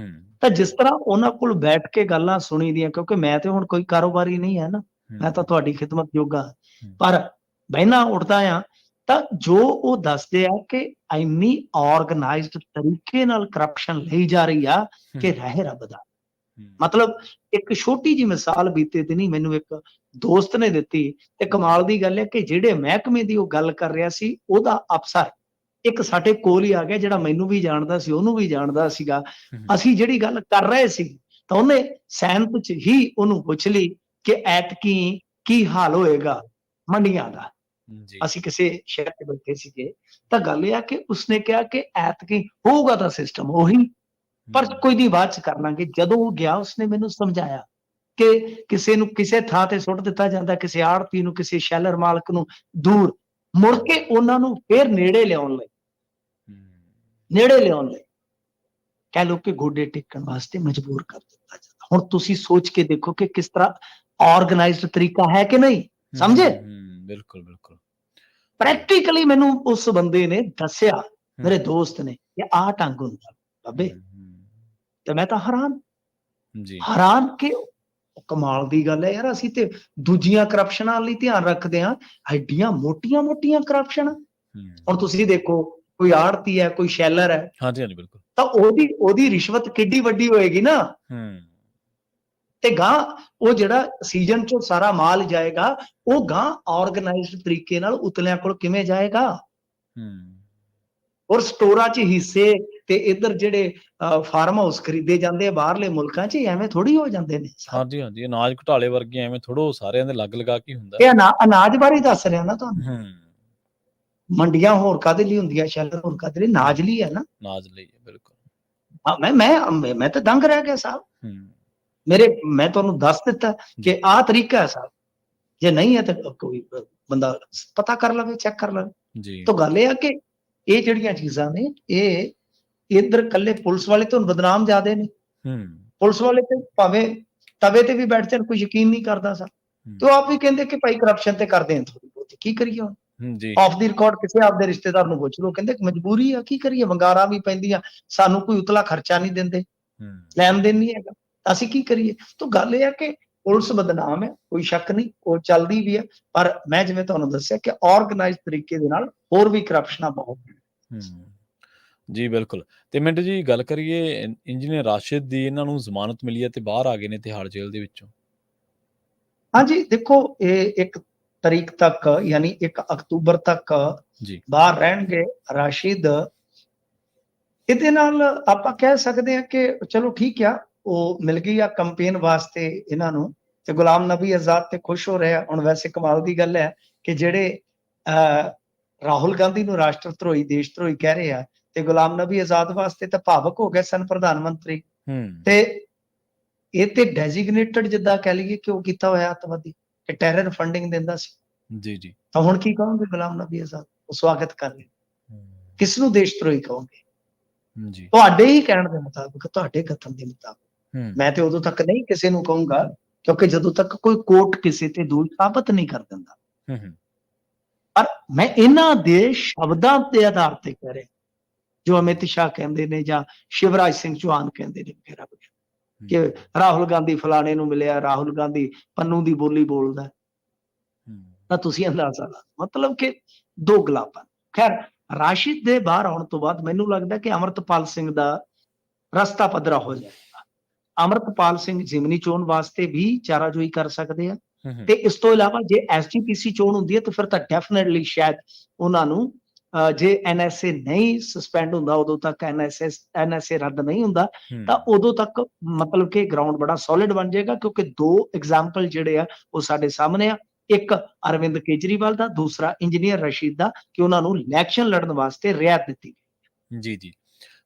ਤਾਂ ਜਿਸ ਤਰ੍ਹਾਂ ਉਹਨਾਂ ਕੋਲ ਬੈਠ ਕੇ ਗੱਲਾਂ ਸੁਣੀ ਦੀਆਂ, ਕਿਉਂਕਿ ਮੈਂ ਤੇ ਹੁਣ ਕੋਈ ਕਾਰੋਬਾਰੀ ਨਹੀਂ ਹੈ ਨਾ, ਮੈਂ ਤਾਂ ਤੁਹਾਡੀ ਖਿਦਮਤ ਜੋਗਾ, ਪਰ ਬਹਿਣਾ ਉੱਠਦਾ ਆ ਤਾਂ ਜੋ ਉਹ ਦੱਸਦੇ ਆ ਕਿ ਇੰਨੀ ਆਰਗੇਨਾਈਜ਼ਡ ਤਰੀਕੇ ਨਾਲ ਕਰਪਸ਼ਨ ਲਈ ਜਾ ਰਹੀ ਆ ਕਿ ਰਹਿ ਰੱਬ ਦਾ। ਮਤਲਬ ਇੱਕ ਛੋਟੀ ਜਿਹੀ ਮਿਸਾਲ ਬੀਤੇ ਦਿਨੀ ਮੈਨੂੰ ਇੱਕ ਦੋਸਤ ਨੇ ਦਿੱਤੀ, ਤੇ ਕਮਾਲ ਦੀ ਗੱਲ ਹੈ ਕਿ ਜਿਹੜੇ ਮਹਿਕਮੇ ਦੀ ਉਹ ਗੱਲ ਕਰ ਰਿਹਾ ਸੀ, ਉਹਦਾ ਅਫਸਰ ਇੱਕ ਸਾਡੇ ਕੋਲ ਹੀ ਆ ਗਿਆ, ਜਿਹੜਾ ਮੈਨੂੰ ਵੀ ਜਾਣਦਾ ਸੀ, ਉਹਨੂੰ ਵੀ ਜਾਣਦਾ ਸੀਗਾ। ਅਸੀਂ ਜਿਹੜੀ ਗੱਲ ਕਰ ਰਹੇ ਸੀ, ਤਾਂ ਉਹਨੇ ਸੈਂਤ 'ਚ ਹੀ ਉਹਨੂੰ ਪੁੱਛ ਲਈ ਕਿ ਐਤਕੀ ਕੀ ਹਾਲ ਹੋਏਗਾ ਮੰਡੀਆਂ ਦਾ। ਜੀ। ਅਸੀਂ ਕਿਸੇ ਸ਼ਹਿਰ 'ਚ ਬੈਠੇ ਸੀਗੇ, ਤਾਂ ਗੱਲ ਇਹ ਆ ਕਿ ਉਸਨੇ ਕਿਹਾ ਕਿ ਐਤਕੀ ਹੋਊਗਾ ਤਾਂ ਸਿਸਟਮ ਉਹੀ, ਪਰ ਹੂੰ, ਕੋਈ ਨਹੀਂ ਬਾਅਦ 'ਚ ਕਰ ਲਾਂਗੇ। ਜਦੋਂ ਉਹ ਗਿਆ ਉਸਨੇ ਮੈਨੂੰ ਸਮਝਾਇਆ ਕਿ ਕਿਸੇ ਨੂੰ ਕਿਸੇ ਥਾਂ ਤੇ ਸੁੱਟ ਦਿੱਤਾ ਜਾਂਦਾ, ਕਿਸੇ ਆੜ੍ਹਤੀ ਨੂੰ, ਕਿਸੇ ਸ਼ੈਲਰ ਮਾਲਕ ਨੂੰ ਦੂਰ, ਮੁੜ ਕੇ ਉਹਨਾਂ ਨੂੰ ਫੇਰ ਹੂੰ, ਨੇੜੇ ਲਿਆਉਣ ਲਈ ਕਹਿ ਲਓ ਕਿ ਗੋਡੇ ਟੇਕਣ ਵਾਸਤੇ ਮਜਬੂਰ ਕਰ ਦਿੱਤਾ ਜਾਂਦਾ। ਹੁਣ ਤੁਸੀਂ ਸੋਚ ਕੇ ਦੇਖੋ ਕਿ ਕਿਸ ਤਰ੍ਹਾਂ ਆਰਗਨਾਈਜ਼ਡ ਤਰੀਕਾ ਹੈ ਕਿ ਨਹੀਂ, ਸਮਝੇ? ਬਿਲਕੁਲ, ਬਿਲਕੁਲ। ਜੀ। ਪ੍ਰੈਕਟੀਕਲੀ ਮੈਨੂੰ ਉਸ ਬੰਦੇ ਨੇ ਦੱਸਿਆ, ਹੂੰ, ਮੇਰੇ ਦੋਸਤ ਨੇ, ਕਿ ਆਹ ਢੰਗ ਹੁੰਦਾ ਬਾਬੇ, ਹੂੰ, ਤੇ ਮੈਂ ਤਾਂ ਹੈਰਾਨ, ਜੀ। ਹੈਰਾਨ ਕਿ ਕਮਾਲ ਦੀ ਗੱਲ ਹੈ ਯਾਰ, ਅਸੀਂ ਤੇ ਦੂਜੀਆਂ ਕਰਪਸ਼ਨਾਂ ਲਈ ਧਿਆਨ ਰੱਖਦੇ ਹਾਂ, ਐਡੀਆਂ ਮੋਟੀਆਂ-ਮੋਟੀਆਂ ਕਰਪਸ਼ਨ। ਹੂੰ, ਹੁਣ ਤੁਸੀਂ ਦੇਖੋ, ਕੋਈ ਆੜ੍ਹਤੀ ਹੈ, ਕੋਈ ਸ਼ੈਲਰ ਹੈ, ਹਾਂਜੀ, ਹਾਂਜੀ, ਬਿਲਕੁਲ। ਤਾਂ ਉਹਦੀ ਰਿਸ਼ਵਤ ਕਿੱਡੀ ਵੱਡੀ ਹੋਏਗੀ ਨਾ, ਹੂੰ, ਤੇ ਗਾਂ ਉਹ ਜਿਹੜਾ ਸੀਜ਼ਨ ਚੋਂ ਸਾਰਾ ਮਾਲ ਜਾਏਗਾ, ਉਹ ਗਾਂ ਆਰਗਨਾਈਜ਼ਡ ਤਰੀਕੇ ਨਾਲ ਉਤਲਿਆਂ ਕੋਲ ਕਿਵੇਂ ਜਾਏਗਾ? ਹੂੰ, ਔਰ ਸਟੋਰਾਂ 'ਚ ਹਿੱਸੇ ਤੇ ਇੱਧਰ ਜਿਹੜੇ ਫਾਰਮ ਹਾਊਸ ਖਰੀਦੇ ਜਾਂਦੇ ਆ ਬਾਹਰਲੇ ਮੁਲਕਾਂ 'ਚ, ਐਵੇਂ ਥੋੜ੍ਹੀ ਹੋ ਜਾਂਦੇ ਨੇ ਸਾਹਿਬ। ਹਾਂਜੀ, ਹਾਂਜੀ, ਅਨਾਜ ਘੁਟਾਲੇ ਵਰਗੇ ਐਵੇਂ ਥੋੜ੍ਹਾ ਸਾਰਿਆਂ ਦੇ ਲੱਗ ਲਗਾ ਕੇ ਹੀ ਹੁੰਦਾ। ਇਹ ਅਨਾਜ ਬਾਰੇ ਦੱਸ ਰਿਹਾ ਨਾ ਤੁਹਾਨੂੰ। ਹੂੰ, ਮੰਡੀਆਂ ਹੋਰ ਕਾਹਦੇ ਲਈ ਹੁੰਦੀਆਂ, ਸ਼ੈਲਰ ਹੋਰ ਕਾਹਦੇ ਲਈ, ਹੂੰ, ਅਨਾਜ ਲਈ ਹੈ ਨਾ। ਅਨਾਜ ਲਈ ਹੈ, ਬਿਲਕੁਲ। ਹਾਂ, ਮੈਂ ਤਾਂ ਦੰਗ ਰਹਿ ਗਿਆ ਸਾਹਿਬ। ਹੂੰ, ਮੈਂ ਤੁਹਾਨੂੰ ਦੱਸ ਦਿੱਤਾ ਜੀ, ਕਿ ਆਹ ਤਰੀਕਾ ਹੈ ਸਾਹਿਬ। ਜੇ ਨਹੀਂ ਹੈ ਤਾਂ ਕੋਈ ਬੰਦਾ ਪਤਾ ਕਰ ਲਵੇ, ਚੈੱਕ ਕਰ ਲਵੇ। ਜੀ। ਤਾਂ ਗੱਲ ਇਹ ਆ ਕਿ ਇਹ ਜਿਹੜੀਆਂ ਚੀਜ਼ਾਂ ਨੇ, ਇਹ ਇੱਧਰ ਕੱਲੇ ਪੁਲਿਸ ਵਾਲੇ ਤੋਂ ਬਦਨਾਮ ਜ਼ਿਆਦੇ ਨੇ। ਹੂੰ, ਪੁਲਿਸ ਵਾਲੇ ਤੇ ਭਾਵੇਂ ਤਵੇ ਤੇ ਵੀ ਬੈਠ ਜਾਣ, ਕੋਈ ਯਕੀਨ ਨਹੀਂ ਕਰਦਾ ਸਾ, ਤੇ ਉਹ ਆਪ ਵੀ ਕਹਿੰਦੇ ਕਿ ਭਾਈ ਕਰਪਸ਼ਨ ਤੇ ਕਰਦੇ ਆ ਥੋੜੀ ਬਹੁਤੀ, ਕੀ ਕਰੀਏ ਹੁਣ? ਜੀ। ਆਫ ਦੀ ਰਿਕਾਰਡ ਕਿਸੇ ਆਪਦੇ ਰਿਸ਼ਤੇਦਾਰ ਨੂੰ ਪੁੱਛ ਲਓ, ਕਹਿੰਦੇ ਮਜਬੂਰੀ ਆ, ਕੀ ਕਰੀਏ, ਵੰਗਾਰਾਂ ਵੀ ਪੈਂਦੀਆਂ, ਸਾਨੂੰ ਕੋਈ ਉਤਲਾ ਖਰਚਾ ਨਹੀਂ ਦਿੰਦੇ, ਹੂੰ, ਲੈਣ ਦੇਣ ਨਹੀਂ ਹੈਗਾ, ਅਸੀਂ ਕੀ ਕਰੀਏ? ਤਾਂ ਗੱਲ ਇਹ ਆ ਕਿ ਪੁਲਿਸ ਬਦਨਾਮ ਹੈ, ਕੋਈ ਸ਼ੱਕ ਨਹੀਂ, ਉਹ ਚੱਲਦੀ ਵੀ ਹੈ, ਪਰ ਮੈਂ ਜਿਵੇਂ ਤੁਹਾਨੂੰ ਦੱਸਿਆ ਕਿ ਆਰਗਨਾਈਜ਼ਡ ਤਰੀਕੇ ਦੇ ਨਾਲ ਹੋਰ ਵੀ ਕਰਪਸ਼ਨਾਂ ਬਹੁਤ ਨੇ। ਹੂੰ। ਜੀ, ਬਿਲਕੁਲ। ਤੇ ਮਿੰਟੂ ਜੀ, ਗੱਲ ਕਰੀਏ ਇੰਜੀਨੀਅਰ ਰਾਸ਼ਿਦ ਦੀ, ਇਹਨਾਂ ਨੂੰ ਜ਼ਮਾਨਤ ਮਿਲੀ ਹੈ ਤੇ ਬਾਹਰ ਆ ਗਏ ਨੇ ਤਿਹਾੜ ਜੇਲ੍ਹ ਦੇ ਵਿੱਚੋਂ। ਹਾਂਜੀ, ਦੇਖੋ, ਇਹ 1 ਤਰੀਕ ਤੱਕ, ਯਾਨੀ 1 ਅਕਤੂਬਰ ਤੱਕ ਜੀ। ਬਾਹਰ ਰਹਿਣਗੇ ਰਾਸ਼ਿਦ। ਇਹਦੇ ਨਾਲ ਆਪਾਂ ਕਹਿ ਸਕਦੇ ਹਾਂ ਕਿ ਚਲੋ ਠੀਕ ਆ, ਉਹ ਮਿਲ ਗਈ ਆ ਕੰਪੇਨ ਵਾਸਤੇ ਇਹਨਾਂ ਨੂੰ, ਤੇ ਗੁਲਾਮ ਨਬੀ ਆਜ਼ਾਦ ਤੇ ਖੁਸ਼ ਹੋ ਰਿਹਾ। ਹੁਣ ਵੈਸੇ ਕਮਾਲ ਦੀ ਗੱਲ ਹੈ ਕਿ ਜਿਹੜੇ ਰਾਹੁਲ ਗਾਂਧੀ ਨੂੰ ਰਾਸ਼ਟਰ ਧਰੋਹੀ, ਦੇਸ਼ ਧਰੋਹੀ ਕਹਿ ਰਹੇ ਆ, ਤੇ ਗੁਲਾਮ ਨਬੀ ਆਜ਼ਾਦ ਵਾਸਤੇ ਤਾਂ ਭਾਵਕ ਹੋ ਗਏ ਸਨ ਪ੍ਰਧਾਨ ਮੰਤਰੀ। ਹੂੰ, ਤੇ ਇਹ ਤੇ ਡੈਜ਼ਿਗਨੇਟਡ, ਜਿੱਦਾਂ ਕਹਿ ਲਈਏ ਕਿ ਉਹ ਕੀਤਾ ਹੋਇਆ ਅੱਤਵਾਦੀ, ਕਿ ਟੈਰਰ ਫੰਡਿੰਗ ਦਿੰਦਾ ਸੀ। ਜੀ, ਜੀ। ਤਾਂ ਹੁਣ ਕੀ ਕਹੋਗੇ ਗੁਲਾਮ ਨਬੀ ਆਜ਼ਾਦ? ਉਹ ਸਵਾਗਤ ਕਰ ਰਹੇ, ਹੂੰ, ਕਿਸ ਨੂੰ ਦੇਸ਼ ਧਰੋਹੀ ਕਹੋਗੇ? ਜੀ। ਤੁਹਾਡੇ ਹੀ ਕਹਿਣ ਦੇ ਮੁਤਾਬਕ, ਤੁਹਾਡੇ ਕਥਨ ਦੇ ਮੁਤਾਬਕ। ਹੂੰ, ਮੈਂ ਤੇ ਉਦੋਂ ਤੱਕ ਨਹੀਂ ਕਿਸੇ ਨੂੰ ਕਹੂੰਗਾ, ਕਿਉਂਕਿ ਜਦੋਂ ਤੱਕ ਕੋਈ ਕੋਰਟ ਕਿਸੇ ਤੇ ਦੋਸ਼ ਸਾਬਤ ਨਹੀਂ ਕਰ ਦਿੰਦਾ। ਹੂੰ, ਹੂੰ, ਪਰ ਮੈਂ ਇਹਨਾਂ ਦੇ ਸ਼ਬਦਾਂ ਦੇ ਆਧਾਰ ਤੇ ਕਹਿ ਰਿਹਾ, ਜੋ ਅਮਿਤ ਸ਼ਾਹ ਕਹਿੰਦੇ ਨੇ ਜਾਂ ਸ਼ਿਵਰਾਜ ਸਿੰਘ ਚੌਹਾਨ ਕਹਿੰਦੇ ਨੇ ਵਗੈਰਾ ਵਗੈਰਾ, ਕਿ ਰਾਹੁਲ ਗਾਂਧੀ ਫਲਾਣੇ ਨੂੰ ਮਿਲਿਆ, ਰਾਹੁਲ ਗਾਂਧੀ ਪੰਨੂ ਦੀ ਬੋਲੀ ਬੋਲਦਾ, ਹੂੰ, ਤਾਂ ਤੁਸੀਂ ਅੰਦਾਜ਼ਾ ਲਾ ਲਓ। ਮਤਲਬ ਕਿ ਦੋਗਲਾਪਨ। ਖੈਰ, ਰਾਸ਼ਿਦ ਦੇ ਬਾਹਰ ਆਉਣ ਤੋਂ ਬਾਅਦ ਮੈਨੂੰ ਲੱਗਦਾ ਕਿ ਅਮਰਤਪਾਲ ਸਿੰਘ ਦਾ ਰਸਤਾ ਪੱਧਰਾ ਹੋ ਜਾਏਗਾ। ਅਮਰਤਪਾਲ ਸਿੰਘ ਜ਼ਿਮਨੀ ਚੋਣ ਵਾਸਤੇ ਵੀ ਚਾਰਾਜੋਈ ਕਰ ਸਕਦੇ ਆ, ਹੂੰ, ਹੂੰ, ਤੇ ਇਸ ਤੋਂ ਇਲਾਵਾ ਜੇ ਐਸਜੀਪੀਸੀ ਚੋਣ ਹੁੰਦੀ ਹੈ ਤਾਂ ਫਿਰ ਤਾਂ ਡੈਫੀਨਿਟਲੀ ਸ਼ਾਇਦ ਉਹਨਾਂ ਨੂੰ, ਜੇ ਐਨਐਸਏ ਨਹੀਂ ਸਸਪੈਂਡ ਹੁੰਦਾ, ਉਦੋਂ ਤੱਕ ਐਨਐਸਏ ਰੱਦ ਨਹੀਂ ਹੁੰਦਾ, ਤਾਂ ਉਦੋਂ ਤੱਕ ਮਤਲਬ ਕਿ ਗਰਾਊਂਡ ਬੜਾ ਸੋਲਿਡ ਬਣ ਜਾਏਗਾ। ਕਿਉਂਕਿ 2 ਐਗਜ਼ਾਮਪਲ ਜਿਹੜੇ ਆ ਉਹ ਸਾਡੇ ਸਾਹਮਣੇ ਆ, ਇੱਕ ਅਰਵਿੰਦ ਕੇਜਰੀਵਾਲ ਦਾ, ਦੂਸਰਾ ਇੰਜੀਨੀਅਰ ਰਸ਼ੀਦ ਦਾ, ਕਿ ਉਹਨਾਂ ਨੂੰ ਇਲੈਕਸ਼ਨ ਲੜਨ ਵਾਸਤੇ ਰਿਆਇਤ ਦਿੱਤੀ ਗਈ। ਜੀ, ਜੀ,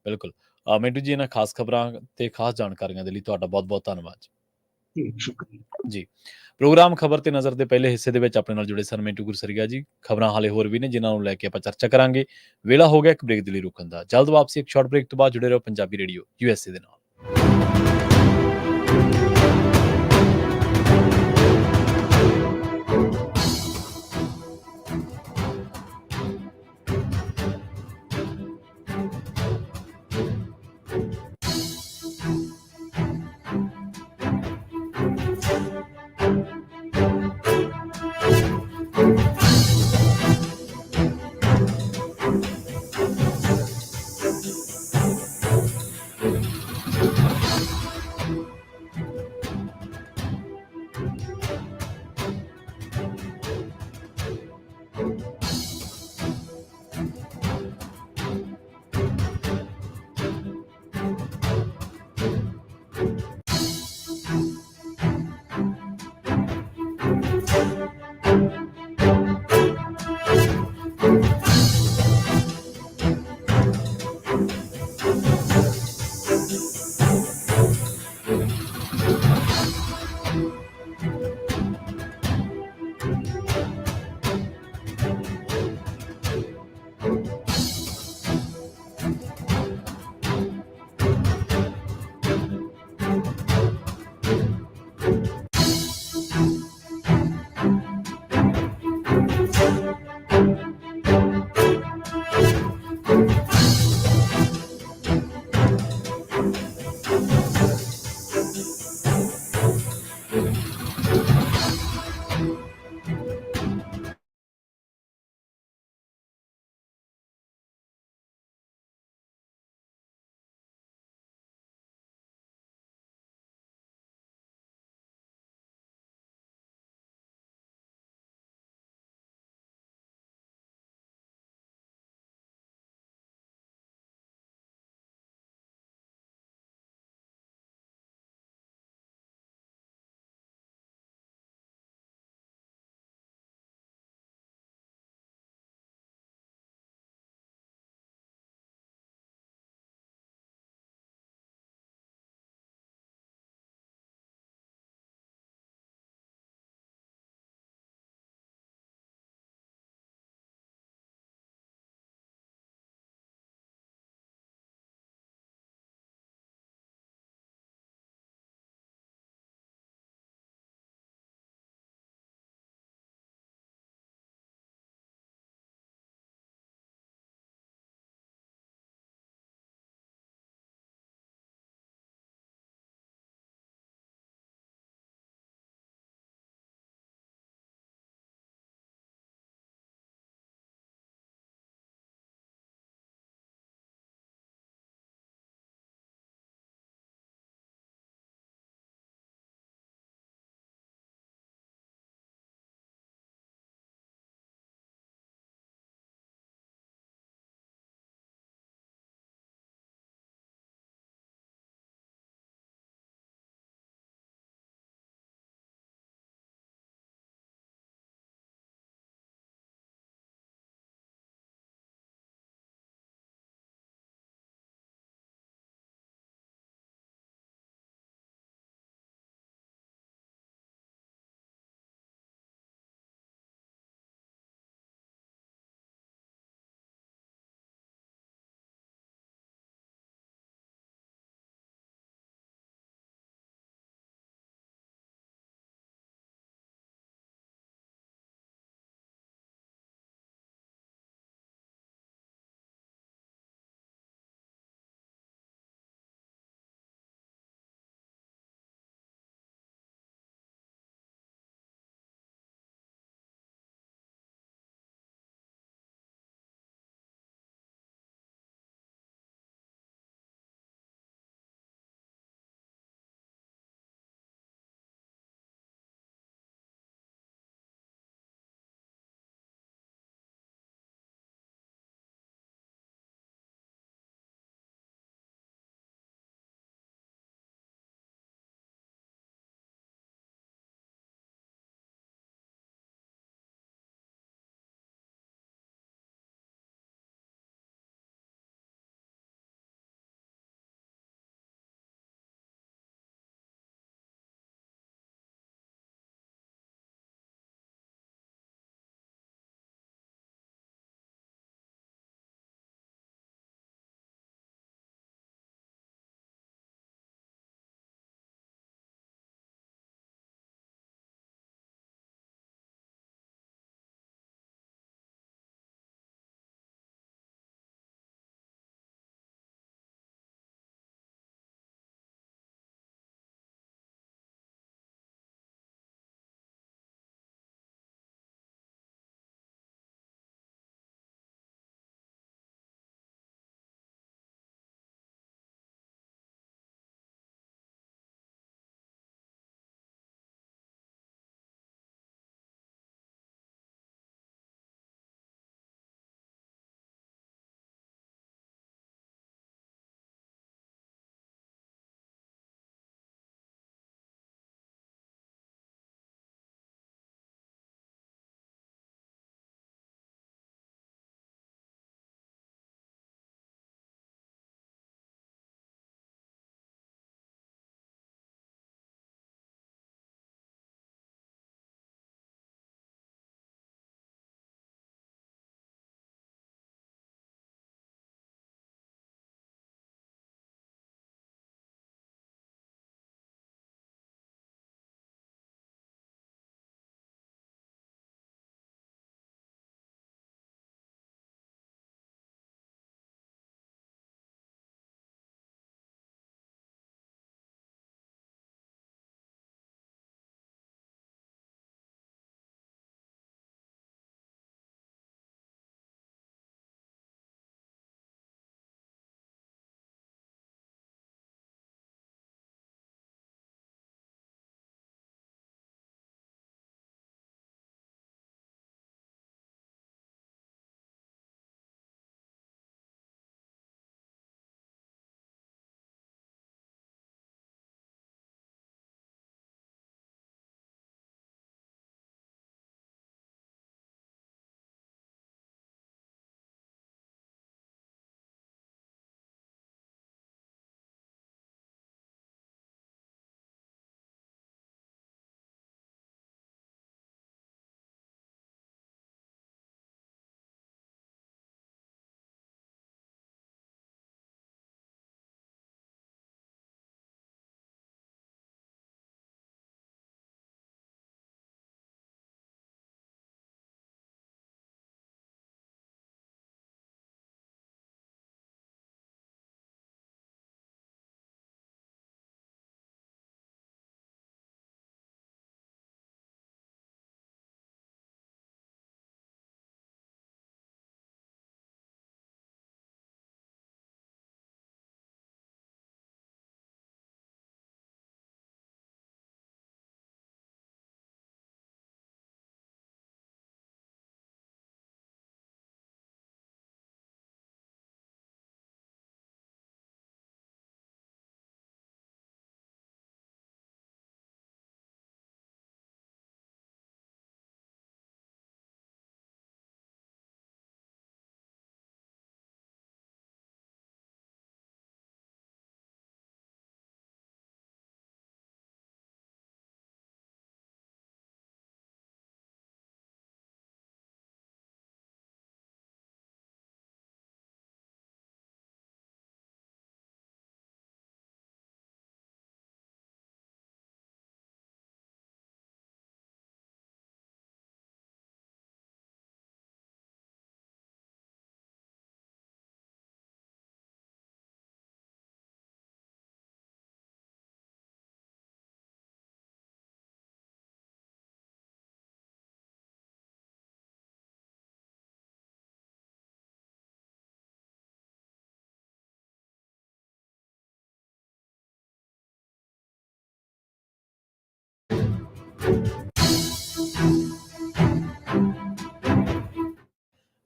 ਬਿਲਕੁਲ। ਮਿੰਟੂ ਜੀ, ਇਹਨਾਂ ਖਾਸ ਖਬਰਾਂ ਤੇ ਖਾਸ ਜਾਣਕਾਰੀਆਂ ਦੇ ਲਈ ਤੁਹਾਡਾ ਬਹੁਤ-ਬਹੁਤ ਧੰਨਵਾਦ ਜੀ। ਜੀ, ਸ਼ੁਕਰੀਆ। ਜੀ, ਪ੍ਰੋਗਰਾਮ ਖਬਰ ਤੇ ਨਜ਼ਰ ਦੇ ਪਹਿਲੇ ਹਿੱਸੇ ਦੇ ਵਿੱਚ ਆਪਣੇ ਨਾਲ ਜੁੜੇ ਸਨ ਮਿੰਟੂ ਗੁਰਸਰੀਆ ਜੀ। ਖਬਰਾਂ ਹਾਲੇ ਹੋਰ ਵੀ ਨੇ ਜਿਨ੍ਹਾਂ ਨੂੰ ਲੈ ਕੇ ਆਪਾਂ ਚਰਚਾ ਕਰਾਂਗੇ। ਵੇਲਾ ਹੋ ਗਿਆ ਇੱਕ ਬ੍ਰੇਕ ਦੇ ਲਈ ਰੁਕਣ ਦਾ। ਜਲਦ ਵਾਪਸੀ ਇੱਕ ਸ਼ਾਰਟ ਬ੍ਰੇਕ ਤੋਂ ਬਾਅਦ। ਜੁੜੇ ਰਹੋ ਪੰਜਾਬੀ ਰੇਡੀਓ USA ਦੇ ਨਾਲ।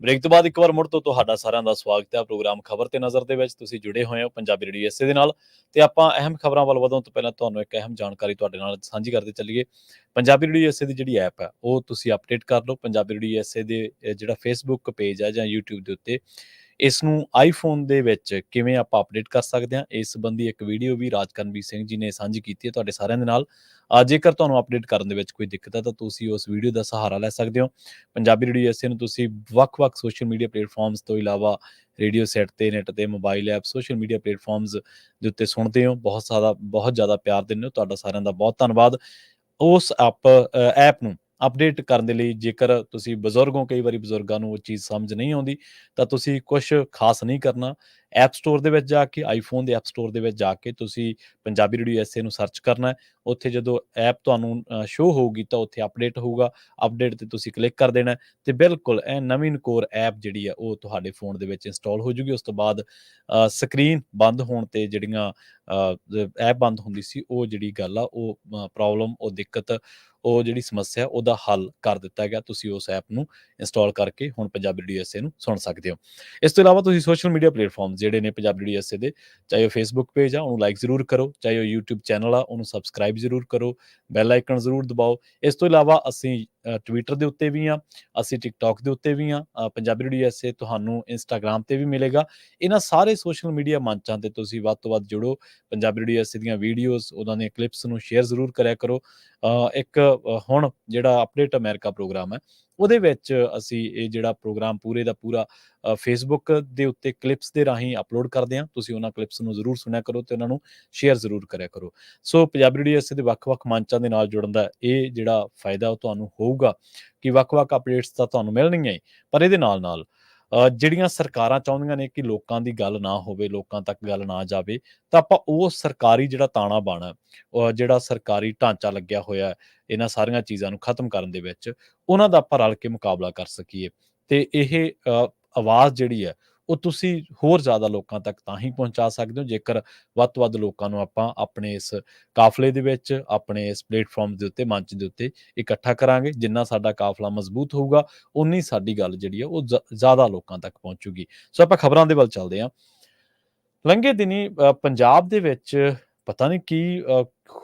ਬ੍ਰੇਕ ਤੋਂ ਬਾਅਦ ਇੱਕ ਵਾਰ ਮੁੜ ਤੋਂ ਤੁਹਾਡਾ ਸਾਰਿਆਂ ਦਾ ਸਵਾਗਤ ਹੈ ਪ੍ਰੋਗਰਾਮ ਖਬਰ ਤੇ ਨਜ਼ਰ ਦੇ ਵਿੱਚ। ਤੁਸੀਂ ਜੁੜੇ ਹੋਏ ਹੋ ਪੰਜਾਬੀ ਰੇਡੀਓ ਐਸਏ ਦੇ ਨਾਲ ਤੇ ਆਪਾਂ ਅਹਿਮ ਖਬਰਾਂ ਵੱਲ ਵਧਣ ਤੋਂ ਪਹਿਲਾਂ ਤੁਹਾਨੂੰ ਇੱਕ ਅਹਿਮ ਜਾਣਕਾਰੀ ਤੁਹਾਡੇ ਨਾਲ ਸਾਂਝੀ ਕਰਦੇ ਚੱਲੀਏ। ਪੰਜਾਬੀ ਰੇਡੀਓ ਐਸਏ ਦੀ ਜਿਹੜੀ ਐਪ ਹੈ ਉਹ ਤੁਸੀਂ ਅਪਡੇਟ ਕਰ ਲਓ। ਪੰਜਾਬੀ ਰੇਡੀਓ ਐਸਏ ਦੇ ਜਿਹੜਾ ਫੇਸਬੁੱਕ ਪੇਜ ਹੈ ਜਾਂ YouTube ਦੇ ਉੱਤੇ ਇਸ ਨੂੰ ਆਈਫੋਨ ਦੇ ਵਿੱਚ ਕਿਵੇਂ ਆਪਾਂ ਅਪਡੇਟ ਕਰ ਸਕਦੇ ਹਾਂ, ਇਸ ਸੰਬੰਧੀ ਇੱਕ ਵੀਡੀਓ ਵੀ ਰਾਜਕਰਨਵੀਰ ਸਿੰਘ ਜੀ ਨੇ ਸਾਂਝੀ ਕੀਤੀ ਹੈ ਤੁਹਾਡੇ ਸਾਰਿਆਂ ਦੇ ਨਾਲ। ਜੇਕਰ ਤੁਹਾਨੂੰ ਅਪਡੇਟ ਕਰਨ ਦੇ ਵਿੱਚ ਕੋਈ ਦਿੱਕਤ ਹੈ ਤਾਂ ਤੁਸੀਂ ਉਸ ਵੀਡੀਓ ਦਾ ਸਹਾਰਾ ਲੈ ਸਕਦੇ ਹੋ। ਪੰਜਾਬੀ ਰੇਡੀਓ ਐਸਏ ਨੂੰ ਤੁਸੀਂ ਵੱਖ-ਵੱਖ ਸੋਸ਼ਲ ਮੀਡੀਆ ਪਲੇਟਫਾਰਮਸ ਤੋਂ ਇਲਾਵਾ ਰੇਡੀਓ ਸੈੱਟ ਤੇ, ਨੈੱਟ ਤੇ, mobile app, social media platforms ਦੇ ਉੱਤੇ ਸੁਣਦੇ ਹੋ। ਬਹੁਤ ਜ਼ਿਆਦਾ ਪਿਆਰ ਦਿੰਦੇ ਹੋ, ਤੁਹਾਡਾ ਸਾਰਿਆਂ ਦਾ ਬਹੁਤ ਧੰਨਵਾਦ। ਉਸ ਐਪ ਨੂੰ ਅਪਡੇਟ ਕਰਨ ਦੇ ਲਈ ਜੇਕਰ ਤੁਸੀਂ ਬਜ਼ੁਰਗ ਹੋ, ਕਈ ਵਾਰੀ ਬਜ਼ੁਰਗਾਂ ਨੂੰ ਉਹ ਚੀਜ਼ ਸਮਝ ਨਹੀਂ ਆਉਂਦੀ, ਤਾਂ ਤੁਸੀਂ ਕੁਛ ਖਾਸ ਨਹੀਂ ਕਰਨਾ। ਐਪ ਸਟੋਰ ਦੇ ਵਿੱਚ ਜਾ ਕੇ, ਆਈਫੋਨ ਦੇ ਐਪ ਸਟੋਰ ਦੇ ਵਿੱਚ ਜਾ ਕੇ ਤੁਸੀਂ ਪੰਜਾਬੀ ਰੇਡੀਓ ਐਸਏ ਨੂੰ ਸਰਚ ਕਰਨਾ ਹੈ। ਉੱਥੇ ਜਦੋਂ ਐਪ ਤੁਹਾਨੂੰ ਸ਼ੋ ਹੋਊਗੀ ਤਾਂ ਉੱਥੇ ਅਪਡੇਟ ਹੋਊਗਾ। ਅਪਡੇਟ ਤੇ ਤੁਸੀਂ ਕਲਿੱਕ ਕਰ ਦੇਣਾ ਤੇ ਬਿਲਕੁਲ ਇਹ ਨਵੀਨਕੋਰ ਐਪ ਜਿਹੜੀ ਆ ਉਹ ਤੁਹਾਡੇ ਫੋਨ ਦੇ ਵਿੱਚ ਇੰਸਟਾਲ ਹੋ ਜੂਗੀ। ਉਸ ਤੋਂ ਬਾਅਦ ਸਕਰੀਨ ਬੰਦ ਹੋਣ ਤੇ ਜਿਹੜੀਆਂ ਐਪ ਬੰਦ ਹੁੰਦੀ ਸੀ, ਉਹ ਜਿਹੜੀ ਗੱਲ ਆ ਉਹ ਪ੍ਰੋਬਲਮ, ਉਹ ਦਿੱਕਤ, ਉਹ ਜਿਹੜੀ ਸਮੱਸਿਆ ਉਹਦਾ ਹੱਲ ਕਰ ਦਿੱਤਾ ਗਿਆ। ਤੁਸੀਂ ਉਸ ਐਪ ਨੂੰ ਇੰਸਟਾਲ ਕਰਕੇ ਹੁਣ ਪੰਜਾਬੀ ਰੇਡੀਓ ਐਸਏ ਨੂੰ ਸੁਣ ਸਕਦੇ ਹੋ। ਇਸ ਤੋਂ ਇਲਾਵਾ ਤੁਸੀਂ ਸੋਸ਼ਲ ਮੀਡੀਆ ਪਲੇਟਫਾਰਮ ਜਿਹੜੇ ਨੇ ਪੰਜਾਬੀ ਰੇਡੀਓ ਐਸਏ ਦੇ, ਚਾਹੇ ਉਹ ਫੇਸਬੁੱਕ ਪੇਜ ਆ ਉਹਨੂੰ ਲਾਈਕ ਜ਼ਰੂਰ ਕਰੋ, ਚਾਹੇ ਉਹ YouTube ਚੈਨਲ ਆ ਉਹਨੂੰ ਸਬਸਕ੍ਰਾਈਬ ਜ਼ਰੂਰ ਕਰੋ, ਬੈਲ ਆਈਕਨ ਜ਼ਰੂਰ ਦਬਾਓ। ਇਸ ਤੋਂ ਇਲਾਵਾ ਅਸੀਂ ਟਵਿੱਟਰ ਦੇ ਉੱਤੇ ਵੀ ਹਾਂ, ਅਸੀਂ ਟਿਕਟੌਕ ਦੇ ਉੱਤੇ ਵੀ ਹਾਂ। ਪੰਜਾਬੀ ਰੇਡੀਓ ਐਸਏ ਤੁਹਾਨੂੰ ਇੰਸਟਾਗ੍ਰਾਮ ਤੇ ਵੀ ਮਿਲੇਗਾ। ਇਹਨਾਂ ਸਾਰੇ ਸੋਸ਼ਲ ਮੀਡੀਆ ਮੰਚਾਂ ਤੇ ਤੁਸੀਂ ਵੱਧ ਤੋਂ ਵੱਧ ਜੁੜੋ। ਪੰਜਾਬੀ ਰੇਡੀਓ ਐਸਏ ਦੀਆਂ ਵੀਡੀਓਜ਼, ਉਹਨਾਂ ਦੀਆਂ ਕਲਿੱਪਸ ਨੂੰ ਸ਼ੇਅਰ ਜ਼ਰੂਰ ਕਰਿਆ ਕਰੋ। ਇੱਕ ਹੁਣ ਜਿਹੜਾ ਅਪਡੇਟ ਅਮਰੀਕਾ ਪ੍ਰੋਗਰਾਮ ਹੈ ਉਹਦੇ ਵਿੱਚ ਅਸੀਂ ਇਹ ਜਿਹੜਾ ਪ੍ਰੋਗਰਾਮ ਪੂਰੇ ਦਾ ਪੂਰਾ ਫੇਸਬੁੱਕ ਦੇ ਉੱਤੇ ਕਲਿੱਪਸ ਦੇ ਰਾਹੀਂ ਅਪਲੋਡ ਕਰਦੇ ਹਾਂ। ਤੁਸੀਂ ਉਹਨਾਂ ਕਲਿੱਪਸ ਨੂੰ ਜ਼ਰੂਰ ਸੁਣਿਆ ਕਰੋ ਤੇ ਉਹਨਾਂ ਨੂੰ ਸ਼ੇਅਰ ਜ਼ਰੂਰ ਕਰਿਆ ਕਰੋ। ਸੋ ਪੰਜਾਬੀ ਰੇਡੀਓ ਐਸਏ ਦੇ ਵੱਖ-ਵੱਖ ਮੰਚਾਂ ਦੇ ਨਾਲ ਜੁੜਨ ਦਾ ਇਹ ਜਿਹੜਾ ਫਾਇਦਾ ਉਹ ਤੁਹਾਨੂੰ ਹੋਊਗਾ ਕਿ ਵੱਖ-ਵੱਖ ਅਪਡੇਟਸ ਤਾਂ ਤੁਹਾਨੂੰ ਮਿਲਣਗੀਆਂ ਹੀ, ਪਰ ਇਹਦੇ ਨਾਲ-ਨਾਲ ਜਿਹੜੀਆਂ ਸਰਕਾਰਾਂ ਚਾਹੁੰਦੀਆਂ ਨੇ ਕਿ ਲੋਕਾਂ ਦੀ ਗੱਲ ਨਾ ਹੋਵੇ, ਲੋਕਾਂ ਤੱਕ ਗੱਲ ਨਾ ਜਾਵੇ, ਤਾਂ ਆਪਾਂ ਉਹ ਸਰਕਾਰੀ ਜਿਹੜਾ ਤਾਣਾ ਬਾਣਾ, ਜਿਹੜਾ ਸਰਕਾਰੀ ਢਾਂਚਾ ਲੱਗਿਆ ਹੋਇਆ ਇਹਨਾਂ ਸਾਰੀਆਂ ਚੀਜ਼ਾਂ ਨੂੰ ਖਤਮ ਕਰਨ ਦੇ ਵਿੱਚ, ਉਹਨਾਂ ਦਾ ਆਪਾਂ ਰਲ ਕੇ ਮੁਕਾਬਲਾ ਕਰ ਸਕੀਏ। ਤੇ ਇਹ ਆਵਾਜ਼ ਜਿਹੜੀ ਹੈ ਉਹ ਤੁਸੀਂ ਹੋਰ ਜ਼ਿਆਦਾ ਲੋਕਾਂ ਤੱਕ ਤਾਂ ਹੀ ਪਹੁੰਚਾ ਸਕਦੇ ਹੋ ਜੇਕਰ ਵੱਧ ਤੋਂ ਵੱਧ ਲੋਕਾਂ ਨੂੰ ਆਪਾਂ ਆਪਣੇ ਇਸ ਕਾਫਲੇ ਦੇ ਵਿੱਚ, ਆਪਣੇ ਇਸ ਪਲੇਟਫਾਰਮ ਦੇ ਉੱਤੇ, ਮੰਚ ਦੇ ਉੱਤੇ ਇਕੱਠਾ ਕਰਾਂਗੇ। ਜਿੰਨਾ ਸਾਡਾ ਕਾਫਲਾ ਮਜ਼ਬੂਤ ਹੋਊਗਾ, ਉਨੀ ਸਾਡੀ ਗੱਲ ਜਿਹੜੀ ਆ ਉਹ ਜ਼ਿਆਦਾ ਲੋਕਾਂ ਤੱਕ ਪਹੁੰਚੂਗੀ। ਸੋ ਆਪਾਂ ਖਬਰਾਂ ਦੇ ਵੱਲ ਚੱਲਦੇ ਹਾਂ। ਲੰਘੇ ਦਿਨੀ ਪੰਜਾਬ ਦੇ ਵਿੱਚ ਪਤਾ ਨਹੀਂ ਕੀ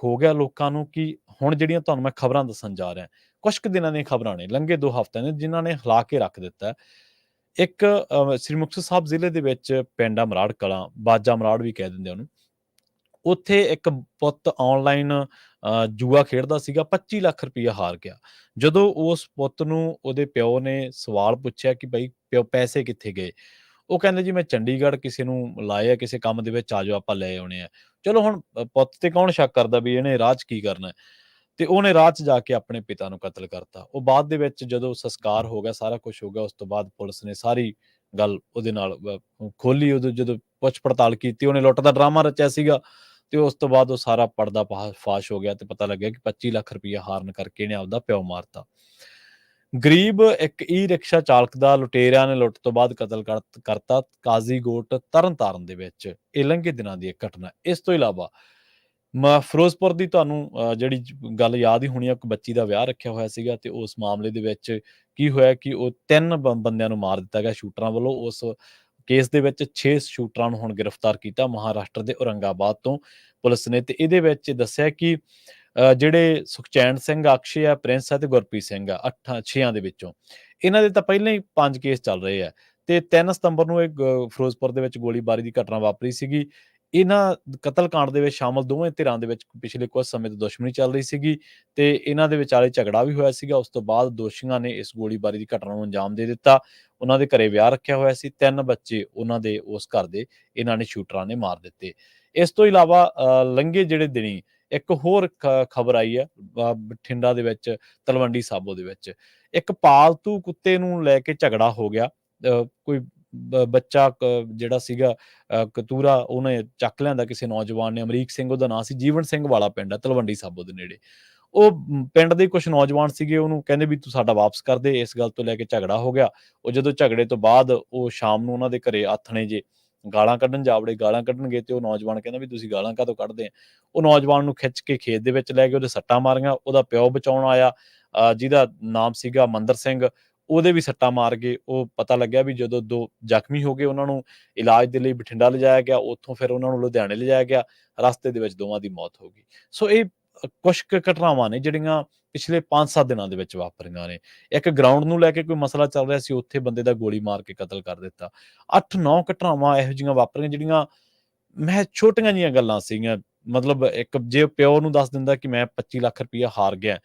ਹੋ ਗਿਆ ਲੋਕਾਂ ਨੂੰ ਕਿ ਹੁਣ ਜਿਹੜੀਆਂ ਤੁਹਾਨੂੰ ਮੈਂ ਖਬਰਾਂ ਦੱਸਣ ਜਾ ਰਿਹਾ, ਕੁਛ ਕੁ ਦਿਨਾਂ ਦੀਆਂ ਖਬਰਾਂ ਨੇ, ਲੰਘੇ 2 ਹਫ਼ਤਿਆਂ ਨੇ, ਜਿਨ੍ਹਾਂ ਨੇ ਹਿਲਾ ਕੇ ਰੱਖ ਦਿੱਤਾ ਹੈ। ਇੱਕ ਸ੍ਰੀ ਮੁਕਤਸਰ ਸਾਹਿਬ ਜ਼ਿਲ੍ਹੇ ਦੇ ਵਿੱਚ ਪਿੰਡ ਆ ਮਰਾੜ ਕਲਾਂ, ਬਾਜਾ ਮਰਾੜ ਵੀ ਕਹਿ ਦਿੰਦੇ ਆ ਉਹਨੂੰ। ਉੱਥੇ ਇੱਕ ਪੁੱਤ ਆਨਲਾਈਨ ਜੂਆ ਖੇਡਦਾ ਸੀਗਾ, 25 ਲੱਖ ਰੁਪਈਆ ਹਾਰ ਗਿਆ। ਜਦੋਂ ਉਸ ਪੁੱਤ ਨੂੰ ਉਹਦੇ ਪਿਓ ਨੇ ਸਵਾਲ ਪੁੱਛਿਆ ਕਿ ਬਈ ਪਿਓ ਪੈਸੇ ਕਿੱਥੇ ਗਏ? ਉਹ ਕਹਿੰਦੇ ਜੀ ਮੈਂ ਚੰਡੀਗੜ੍ਹ ਕਿਸੇ ਨੂੰ ਲਾਏ ਆ, ਕਿਸੇ ਕੰਮ ਦੇ ਵਿੱਚ ਆ ਜਾਓ ਆਪਾਂ ਲੈ ਆਉਣੇ ਆ। ਚਲੋ ਹੁਣ ਪੁੱਤ ਤੇ ਕੌਣ ਸ਼ੱਕ ਕਰਦਾ ਵੀ ਇਹਨੇ ਰਾਹ 'ਚ ਕੀ ਕਰਨਾ ਹੈ? ਤੇ ਉਹਨੇ ਰਾਹ 'ਚ ਜਾ ਕੇ ਆਪਣੇ ਪਿਤਾ ਨੂੰ ਕਤਲ ਕਰਤਾ। ਉਹ ਬਾਅਦ ਦੇ ਵਿੱਚ ਜਦੋਂ ਸੰਸਕਾਰ ਹੋ ਗਿਆ, ਸਾਰਾ ਕੁਛ ਹੋ ਗਿਆ, ਉਸ ਤੋਂ ਬਾਅਦ ਪੁਲਿਸ ਨੇ ਸਾਰੀ ਗੱਲ ਉਹਦੇ ਨਾਲ ਖੋਲੀ। ਉਦੋਂ ਜਦੋਂ ਪੁੱਛ ਪੜਤਾਲ ਕੀਤੀ, ਉਹਨੇ ਲੁੱਟ ਦਾ ਡਰਾਮਾ ਰਚਿਆ ਸੀਗਾ ਤੇ ਉਸ ਤੋਂ ਬਾਅਦ ਉਹ ਸਾਰਾ ਪਰਦਾ ਫਾਸ਼ ਹੋ ਗਿਆ ਤੇ ਪਤਾ ਲੱਗਿਆ ਕਿ 25 ਲੱਖ ਰੁਪਈਆ ਹਾਰਨ ਕਰਕੇ ਇਹਨੇ ਆਪਦਾ ਪਿਓ ਮਾਰਤਾ। ਗਰੀਬ ਇੱਕ ਈ-ਰਿਕਸ਼ਾ ਚਾਲਕ ਦਾ ਲੁਟੇਰਿਆਂ ਨੇ ਲੁੱਟ ਤੋਂ ਬਾਅਦ ਕਤਲ ਕਰਤਾ ਕਾਜ਼ੀਕੋਟ, ਤਰਨਤਾਰਨ ਦੇ ਵਿੱਚ। ਇਹ ਲੰਘੇ ਦਿਨਾਂ ਦੀ ਇੱਕ ਘਟਨਾ। ਇਸ ਤੋਂ ਇਲਾਵਾ ਫਿਰੋਜ਼ਪੁਰ ਦੀ ਤੁਹਾਨੂੰ ਜਿਹੜੀ ਗੱਲ ਯਾਦ ਹੀ ਹੋਣੀ ਆ, ਇੱਕ ਬੱਚੀ ਦਾ ਵਿਆਹ ਰੱਖਿਆ ਹੋਇਆ ਸੀਗਾ ਤੇ ਉਸ ਮਾਮਲੇ ਦੇ ਵਿੱਚ ਕੀ ਹੋਇਆ ਕਿ ਉਹ 3 ਬੰਦਿਆਂ ਨੂੰ ਮਾਰ ਦਿੱਤਾ ਗਿਆ ਸ਼ੂਟਰਾਂ ਵੱਲੋਂ। ਉਸ ਕੇਸ ਦੇ ਵਿੱਚ 6 ਸ਼ੂਟਰਾਂ ਨੂੰ ਹੁਣ ਗ੍ਰਿਫਤਾਰ ਕੀਤਾ ਮਹਾਰਾਸ਼ਟਰ ਦੇ ਔਰੰਗਾਬਾਦ ਤੋਂ ਪੁਲਿਸ ਨੇ। ਤੇ ਇਹਦੇ ਵਿੱਚ ਦੱਸਿਆ ਕਿ ਜਿਹੜੇ ਸੁਖਚੈਨ ਸਿੰਘ, ਅਕਸ਼ੇ ਆ, ਪ੍ਰਿੰਸ ਆ ਤੇ ਗੁਰਪ੍ਰੀਤ ਸਿੰਘ ਆ, 6 ਦੇ ਵਿੱਚੋਂ ਇਹਨਾਂ ਦੇ ਤਾਂ ਪਹਿਲਾਂ ਹੀ 5 ਕੇਸ ਚੱਲ ਰਹੇ ਆ ਤੇ 3 ਸਤੰਬਰ ਨੂੰ ਇਹ ਫਿਰੋਜ਼ਪੁਰ ਦੇ ਵਿੱਚ ਗੋਲੀਬਾਰੀ ਦੀ ਘਟਨਾ ਵਾਪਰੀ ਸੀਗੀ। ਇਹਨਾਂ ਕਤਲकांड ਦੇ ਵਿੱਚ ਸ਼ਾਮਲ ਦੋਵੇਂ ਧਿਰਾਂ ਦੇ ਵਿੱਚ ਪਿਛਲੇ ਕੁਝ ਸਮੇਂ ਤੋਂ ਦੁਸ਼ਮਣੀ ਚੱਲ ਰਹੀ ਸੀਗੀ ਤੇ ਇਹਨਾਂ ਦੇ ਵਿਚਾਲੇ ਝਗੜਾ ਵੀ ਹੋਇਆ ਸੀਗਾ। ਉਸ ਤੋਂ ਬਾਅਦ ਦੋਸ਼ੀਆਂ ਨੇ ਇਸ ਗੋਲੀਬਾਰੀ ਦੀ ਘਟਨਾ ਨੂੰ ਅੰਜਾਮ ਦੇ ਦਿੱਤਾ। ਉਹਨਾਂ ਦੇ ਘਰੇ ਵਿਆਹ ਰੱਖਿਆ ਹੋਇਆ ਸੀ, 3 ਬੱਚੇ ਉਹਨਾਂ ਦੇ ਉਸ ਘਰ ਦੇ ਇਹਨਾਂ ਨੇ ਸ਼ੂਟਰਾਂ ਨੇ ਮਾਰ ਦਿੱਤੇ। ਇਸ ਤੋਂ ਇਲਾਵਾ ਲੰਘੇ ਜਿਹੜੇ ਦਿਨੀ ਇੱਕ ਹੋਰ ਖਬਰ ਆਈ ਹੈ ਬਠਿੰਡਾ ਦੇ ਵਿੱਚ, ਤਲਵੰਡੀ ਸਾਬੋ ਦੇ ਵਿੱਚ ਇੱਕ ਪਾਲਤੂ ਕੁੱਤੇ ਨੂੰ ਲੈ ਕੇ ਝਗੜਾ ਹੋ ਗਿਆ। ਕੋਈ ਬੱਚਾ ਜਿਹੜਾ ਸੀਗਾ ਕਤੂਰਾ, ਉਹਨੇ ਚੱਕ ਲਿਆਂਦਾ ਕਿਸੇ ਨੌਜਵਾਨ ਨੇ, ਅਮਰੀਕ ਸਿੰਘ ਉਹਦਾ ਨਾਂ ਸੀ, ਜੀਵਨ ਸਿੰਘ ਵਾਲਾ ਪਿੰਡ ਹੈ ਤਲਵੰਡੀ ਸਾਬੋ ਦੇ ਨੇੜੇ। ਉਹ ਪਿੰਡ ਦੇ ਕੁਝ ਨੌਜਵਾਨ ਸੀਗੇ, ਉਹਨੂੰ ਕਹਿੰਦੇ ਵੀ ਤੂੰ ਸਾਡਾ ਵਾਪਸ ਕਰ ਦੇ। ਇਸ ਗੱਲ ਤੋਂ ਲੈ ਕੇ ਝਗੜਾ ਹੋ ਗਿਆ। ਉਹ ਜਦੋਂ ਝਗੜੇ ਤੋਂ ਬਾਅਦ ਉਹ ਸ਼ਾਮ ਨੂੰ ਉਹਨਾਂ ਦੇ ਘਰੇ ਆਥਣੇ ਜੇ ਗਾਲਾਂ ਕੱਢਣ ਜਾ ਵੜੇ, ਗਾਲਾਂ ਕੱਢਣਗੇ ਤੇ ਉਹ ਨੌਜਵਾਨ ਕਹਿੰਦਾ ਵੀ ਤੁਸੀਂ ਗਾਲਾਂ ਕਾਹਤੋਂ ਕੱਢਦੇ ਆ? ਉਹ ਨੌਜਵਾਨ ਨੂੰ ਖਿੱਚ ਕੇ ਖੇਤ ਦੇ ਵਿੱਚ ਲੈ ਗਏ, ਉਹਦੇ ਸੱਟਾਂ ਮਾਰੀਆਂ, ਉਹਦਾ ਪਿਓ ਬਚਾਉਣ ਆਇਆ ਜਿਹਦਾ ਨਾਮ ਸੀਗਾ ਮੰਦਰ ਸਿੰਘ, ਉਹਦੇ ਵੀ ਸੱਟਾਂ ਮਾਰ ਗਏ। ਉਹ ਪਤਾ ਲੱਗਿਆ ਵੀ ਜਦੋਂ 2 ਜ਼ਖਮੀ ਹੋ ਗਏ, ਉਹਨਾਂ ਨੂੰ ਇਲਾਜ ਦੇ ਲਈ ਬਠਿੰਡਾ ਲਿਜਾਇਆ ਗਿਆ, ਉੱਥੋਂ ਫਿਰ ਉਹਨਾਂ ਨੂੰ ਲੁਧਿਆਣੇ ਲਿਜਾਇਆ ਗਿਆ, ਰਸਤੇ ਦੇ ਵਿੱਚ ਦੋਵਾਂ ਦੀ ਮੌਤ ਹੋ ਗਈ। ਸੋ ਇਹ ਕੁਛ ਕੁ ਘਟਨਾਵਾਂ ਨੇ ਜਿਹੜੀਆਂ ਪਿਛਲੇ 5-7 ਦਿਨਾਂ ਦੇ ਵਿੱਚ ਵਾਪਰੀਆਂ ਨੇ। ਇੱਕ ਗਰਾਊਂਡ ਨੂੰ ਲੈ ਕੇ ਕੋਈ ਮਸਲਾ ਚੱਲ ਰਿਹਾ ਸੀ, ਉੱਥੇ ਬੰਦੇ ਦਾ ਗੋਲੀ ਮਾਰ ਕੇ ਕਤਲ ਕਰ ਦਿੱਤਾ। 8-9 ਘਟਨਾਵਾਂ ਇਹੋ ਜਿਹੀਆਂ ਵਾਪਰੀਆਂ ਜਿਹੜੀਆਂ ਮੈਂ ਛੋਟੀਆਂ ਜਿਹੀਆਂ ਗੱਲਾਂ ਸੀਗੀਆਂ। ਮਤਲਬ ਇੱਕ ਜੇ ਪਿਓ ਨੂੰ ਦੱਸ ਦਿੰਦਾ ਕਿ ਮੈਂ 25 ਲੱਖ ਰੁਪਈਆ ਹਾਰ ਗਿਆ,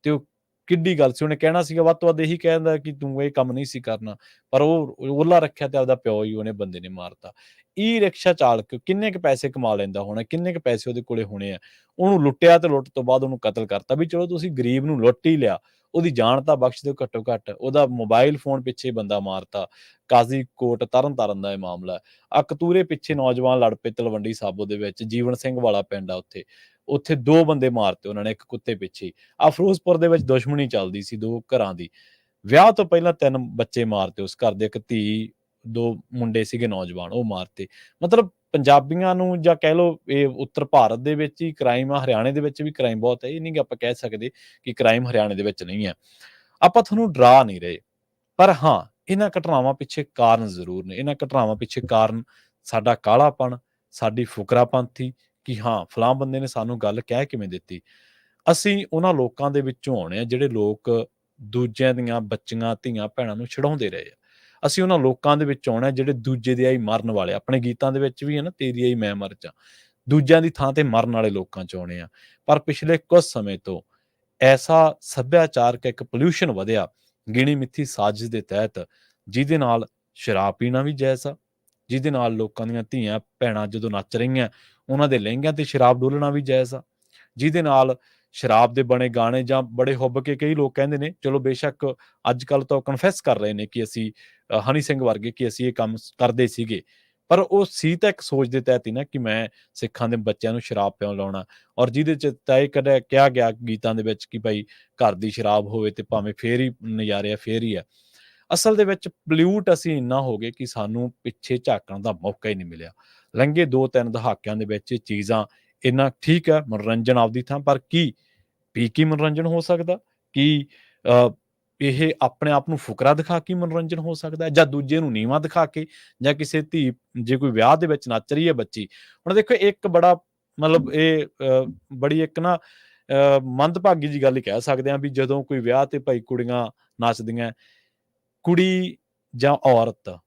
ਤੇ ਉਹ ਕਿੱਡੀ ਗੱਲ ਸੀ। ਉਹਨੇ ਕਹਿਣਾ ਸੀਗਾ ਵੱਧ ਤੋਂ ਵੱਧ ਇਹੀ ਕਹਿ ਦਿੰਦਾ ਕਿ ਤੂੰ ਇਹ ਕੰਮ ਨਹੀਂ ਸੀ ਕਰਨਾ, ਪਰ ਉਹ ਓਹਲਾ ਰੱਖਿਆ ਤੇ ਆਪਦਾ ਪਿਓ ਹੀ ਉਹਨੇ ਬੰਦੇ ਨੇ ਮਾਰਤਾ। ਈ-ਰਿਕਸ਼ਾ ਚਾਲਕ ਕਿੰਨੇ ਕੁ ਪੈਸੇ ਕਮਾ ਲੈਂਦਾ ਹੋਣਾ, ਕਿੰਨੇ ਕੁ ਪੈਸੇ ਉਹਦੇ ਕੋਲੇ ਹੋਣੇ ਆ। ਉਹਨੂੰ ਲੁੱਟਿਆ ਤੇ ਲੁੱਟ ਤੋਂ ਬਾਅਦ ਉਹਨੂੰ ਕਤਲ ਕਰਤਾ। ਵੀ ਚਲੋ ਤੁਸੀਂ ਗਰੀਬ ਨੂੰ ਲੁੱਟ ਹੀ ਲਿਆ, ਉਹਦੀ ਜਾਨ ਤਾਂ ਬਖਸ਼ ਦਿਓ ਘੱਟੋ ਘੱਟ। ਉਹਦਾ ਮੋਬਾਇਲ ਫੋਨ ਪਿੱਛੇ ਬੰਦਾ ਮਾਰਤਾ। ਕਾਜ਼ੀਕੋਟ ਤਰਨਤਾਰਨ ਦਾ ਇਹ ਮਾਮਲਾ ਹੈ। ਕਤੂਰੇ ਪਿੱਛੇ ਨੌਜਵਾਨ ਲੜ ਪਏ ਤਲਵੰਡੀ ਸਾਬੋ ਦੇ ਵਿੱਚ, ਜੀਵਨ ਸਿੰਘ ਵਾਲਾ ਪਿੰਡ ਆ ਉੱਥੇ। ਉੱਥੇ 2 ਬੰਦੇ ਮਾਰਤੇ ਉਹਨਾਂ ਨੇ ਇੱਕ ਕੁੱਤੇ ਪਿੱਛੇ ਹੀ। ਫਿਰੋਜ਼ਪੁਰ ਦੇ ਵਿੱਚ ਦੁਸ਼ਮਣੀ ਚੱਲਦੀ ਸੀ 2 ਘਰਾਂ ਦੀ। ਵਿਆਹ ਤੋਂ ਪਹਿਲਾਂ 3 ਬੱਚੇ ਮਾਰਤੇ ਉਸ ਘਰ ਦੇ, ਇੱਕ ਧੀ, 2 ਮੁੰਡੇ ਸੀਗੇ ਨੌਜਵਾਨ, ਉਹ ਮਾਰਤੇ। ਮਤਲਬ ਪੰਜਾਬੀਆਂ ਨੂੰ ਜਾਂ ਕਹਿ ਲਓ ਇਹ ਉੱਤਰ ਭਾਰਤ ਦੇ ਵਿੱਚ ਹੀ ਕ੍ਰਾਈਮ ਆ, ਹਰਿਆਣੇ ਦੇ ਵਿੱਚ ਵੀ ਕ੍ਰਾਈਮ ਬਹੁਤ ਹੈ। ਇਹ ਨਹੀਂ ਕਿ ਆਪਾਂ ਕਹਿ ਸਕਦੇ ਕਿ ਕ੍ਰਾਈਮ ਹਰਿਆਣੇ ਦੇ ਵਿੱਚ ਨਹੀਂ ਹੈ। ਆਪਾਂ ਤੁਹਾਨੂੰ ਡਰਾ ਨਹੀਂ ਰਹੇ, ਪਰ ਹਾਂ, ਇਹਨਾਂ ਘਟਨਾਵਾਂ ਪਿੱਛੇ ਕਾਰਨ ਜ਼ਰੂਰ ਨੇ। ਇਹਨਾਂ ਘਟਨਾਵਾਂ ਪਿੱਛੇ ਕਾਰਨ ਸਾਡਾ ਕਾਲਾਪਣ, ਸਾਡੀ ਫੁਕਰਾਪੰਥੀ ਕਿ ਹਾਂ, ਫਲਾਂ ਬੰਦੇ ਨੇ ਸਾਨੂੰ ਗੱਲ ਕਹਿ ਕਿਵੇਂ ਦਿੱਤੀ। ਅਸੀਂ ਉਹਨਾਂ ਲੋਕਾਂ ਦੇ ਵਿੱਚੋਂ ਆਉਣੇ ਆ ਜਿਹੜੇ ਲੋਕ ਦੂਜਿਆਂ ਦੀਆਂ ਬੱਚੀਆਂ, ਧੀਆਂ, ਭੈਣਾਂ ਨੂੰ ਛਡਾਉਂਦੇ ਰਹੇ ਆ। ਅਸੀਂ ਉਹਨਾਂ ਲੋਕਾਂ ਦੇ ਵਿੱਚ ਆਉਣਾ ਜਿਹੜੇ ਦੂਜੇ ਦੇ ਆਈ ਮਰਨ ਵਾਲੇ। ਆਪਣੇ ਗੀਤਾਂ ਦੇ ਵਿੱਚ ਵੀ ਹੈ ਨਾ, ਤੇਰੀ ਆਈ ਮੈਂ ਮਰ ਜਾ। ਦੂਜਿਆਂ ਦੀ ਥਾਂ ਤੇ ਮਰਨ ਵਾਲੇ ਲੋਕਾਂ 'ਚ ਆਉਣੇ ਆ। ਪਰ ਪਿਛਲੇ ਕੁਝ ਸਮੇਂ ਤੋਂ ਐਸਾ ਸੱਭਿਆਚਾਰਕ ਇੱਕ ਪੋਲਿਊਸ਼ਨ ਵਧਿਆ, ਗਿਣੀ ਮਿੱਥੀ ਸਾਜ਼ਿਸ਼ ਦੇ ਤਹਿਤ, ਜਿਹਦੇ ਨਾਲ ਸ਼ਰਾਬ ਪੀਣਾ ਵੀ ਜਾਇਜ਼ ਆ, ਜਿਹਦੇ ਨਾਲ ਲੋਕਾਂ ਦੀਆਂ ਧੀਆਂ, ਭੈਣਾਂ ਜਦੋਂ ਨੱਚ ਰਹੀਆਂ, ਉਹਨਾਂ ਦੇ ਲਹਿੰਗਿਆਂ ਤੇ ਸ਼ਰਾਬ ਡੋਲਣਾ ਵੀ ਜਾਇਜ਼ ਆ, ਜਿਹਦੇ ਨਾਲ ਸ਼ਰਾਬ ਦੇ ਬਣੇ ਗਾਣੇ ਜਾਂ ਬੜੇ ਹੁੱਬ ਕੇ ਕਈ ਲੋਕ ਕਹਿੰਦੇ ਨੇ, ਚਲੋ ਬੇਸ਼ੱਕ ਅੱਜ ਕੱਲ੍ਹ ਤਾਂ ਉਹ ਕਨਫੈਸ ਕਰ ਰਹੇ ਨੇ ਕਿ ਅਸੀਂ ਹਨੀ ਸਿੰਘ ਵਰਗੇ ਕਿ ਅਸੀਂ ਇਹ ਕੰਮ ਕਰਦੇ ਸੀਗੇ। ਪਰ ਉਹ ਸੀ ਤਾਂ ਇੱਕ ਸੋਚ ਦੇ ਤਹਿਤ ਹੀ ਨਾ ਕਿ ਮੈਂ ਸਿੱਖਾਂ ਦੇ ਬੱਚਿਆਂ ਨੂੰ ਸ਼ਰਾਬ ਪਿਉਣ ਲਾਉਣਾ, ਔਰ ਜਿਹਦੇ 'ਚ ਤੈਅ ਕਦੇ ਕਿਹਾ ਗਿਆ ਗੀਤਾਂ ਦੇ ਵਿੱਚ ਕਿ ਭਾਈ ਘਰ ਦੀ ਸ਼ਰਾਬ ਹੋਵੇ ਤੇ ਭਾਵੇਂ ਫੇਰ ਹੀ ਨਜ਼ਾਰੇ ਆ, ਫੇਰ ਹੀ ਆ। ਅਸਲ ਦੇ ਵਿੱਚ ਪੋਲਿਊਟ ਅਸੀਂ ਇੰਨਾ ਹੋ ਗਏ ਕਿ ਸਾਨੂੰ ਪਿੱਛੇ ਝਾਕਣ ਦਾ ਮੌਕਾ ਹੀ ਨਹੀਂ ਮਿਲਿਆ। ਲੰਘੇ 2-3 ਦਹਾਕਿਆਂ ਦੇ ਵਿੱਚ ਇਹ ਚੀਜ਼ਾਂ ਇੰਨਾ ਠੀਕ ਹੈ, ਮਨੋਰੰਜਨ ਆਪਦੀ ਥਾਂ, ਪਰ ਕੀ ਮਨੋਰੰਜਨ ਹੋ ਸਕਦਾ? ਕੀ ਅ, ਇਹ ਆਪਣੇ ਆਪ ਨੂੰ ਫੁਕਰਾ ਦਿਖਾ ਕੇ ਮਨੋਰੰਜਨ ਹੋ ਸਕਦਾ ਹੈ? ਜਾਂ ਦੂਜੇ ਨੂੰ ਨੀਵਾਂ ਦਿਖਾ ਕੇ? ਜਾਂ ਕਿਸੇ ਧੀ, ਜੇ ਕੋਈ ਵਿਆਹ ਦੇ ਵਿੱਚ ਨੱਚ ਰਹੀ ਹੈ ਬੱਚੀ, ਹੁਣ ਦੇਖੋ ਇੱਕ ਬੜਾ ਮਤਲਬ ਇਹ ਬੜੀ ਇੱਕ ਨਾ ਮੰਦਭਾਗੀ ਜਿਹੀ ਗੱਲ ਹੀ ਕਹਿ ਸਕਦੇ ਹਾਂ ਵੀ ਜਦੋਂ ਕੋਈ ਵਿਆਹ ਤੇ ਭਾਈ ਕੁੜੀਆਂ ਨੱਚਦੀਆਂ, ਕੁੜੀ ਜਾਂ ਔਰਤ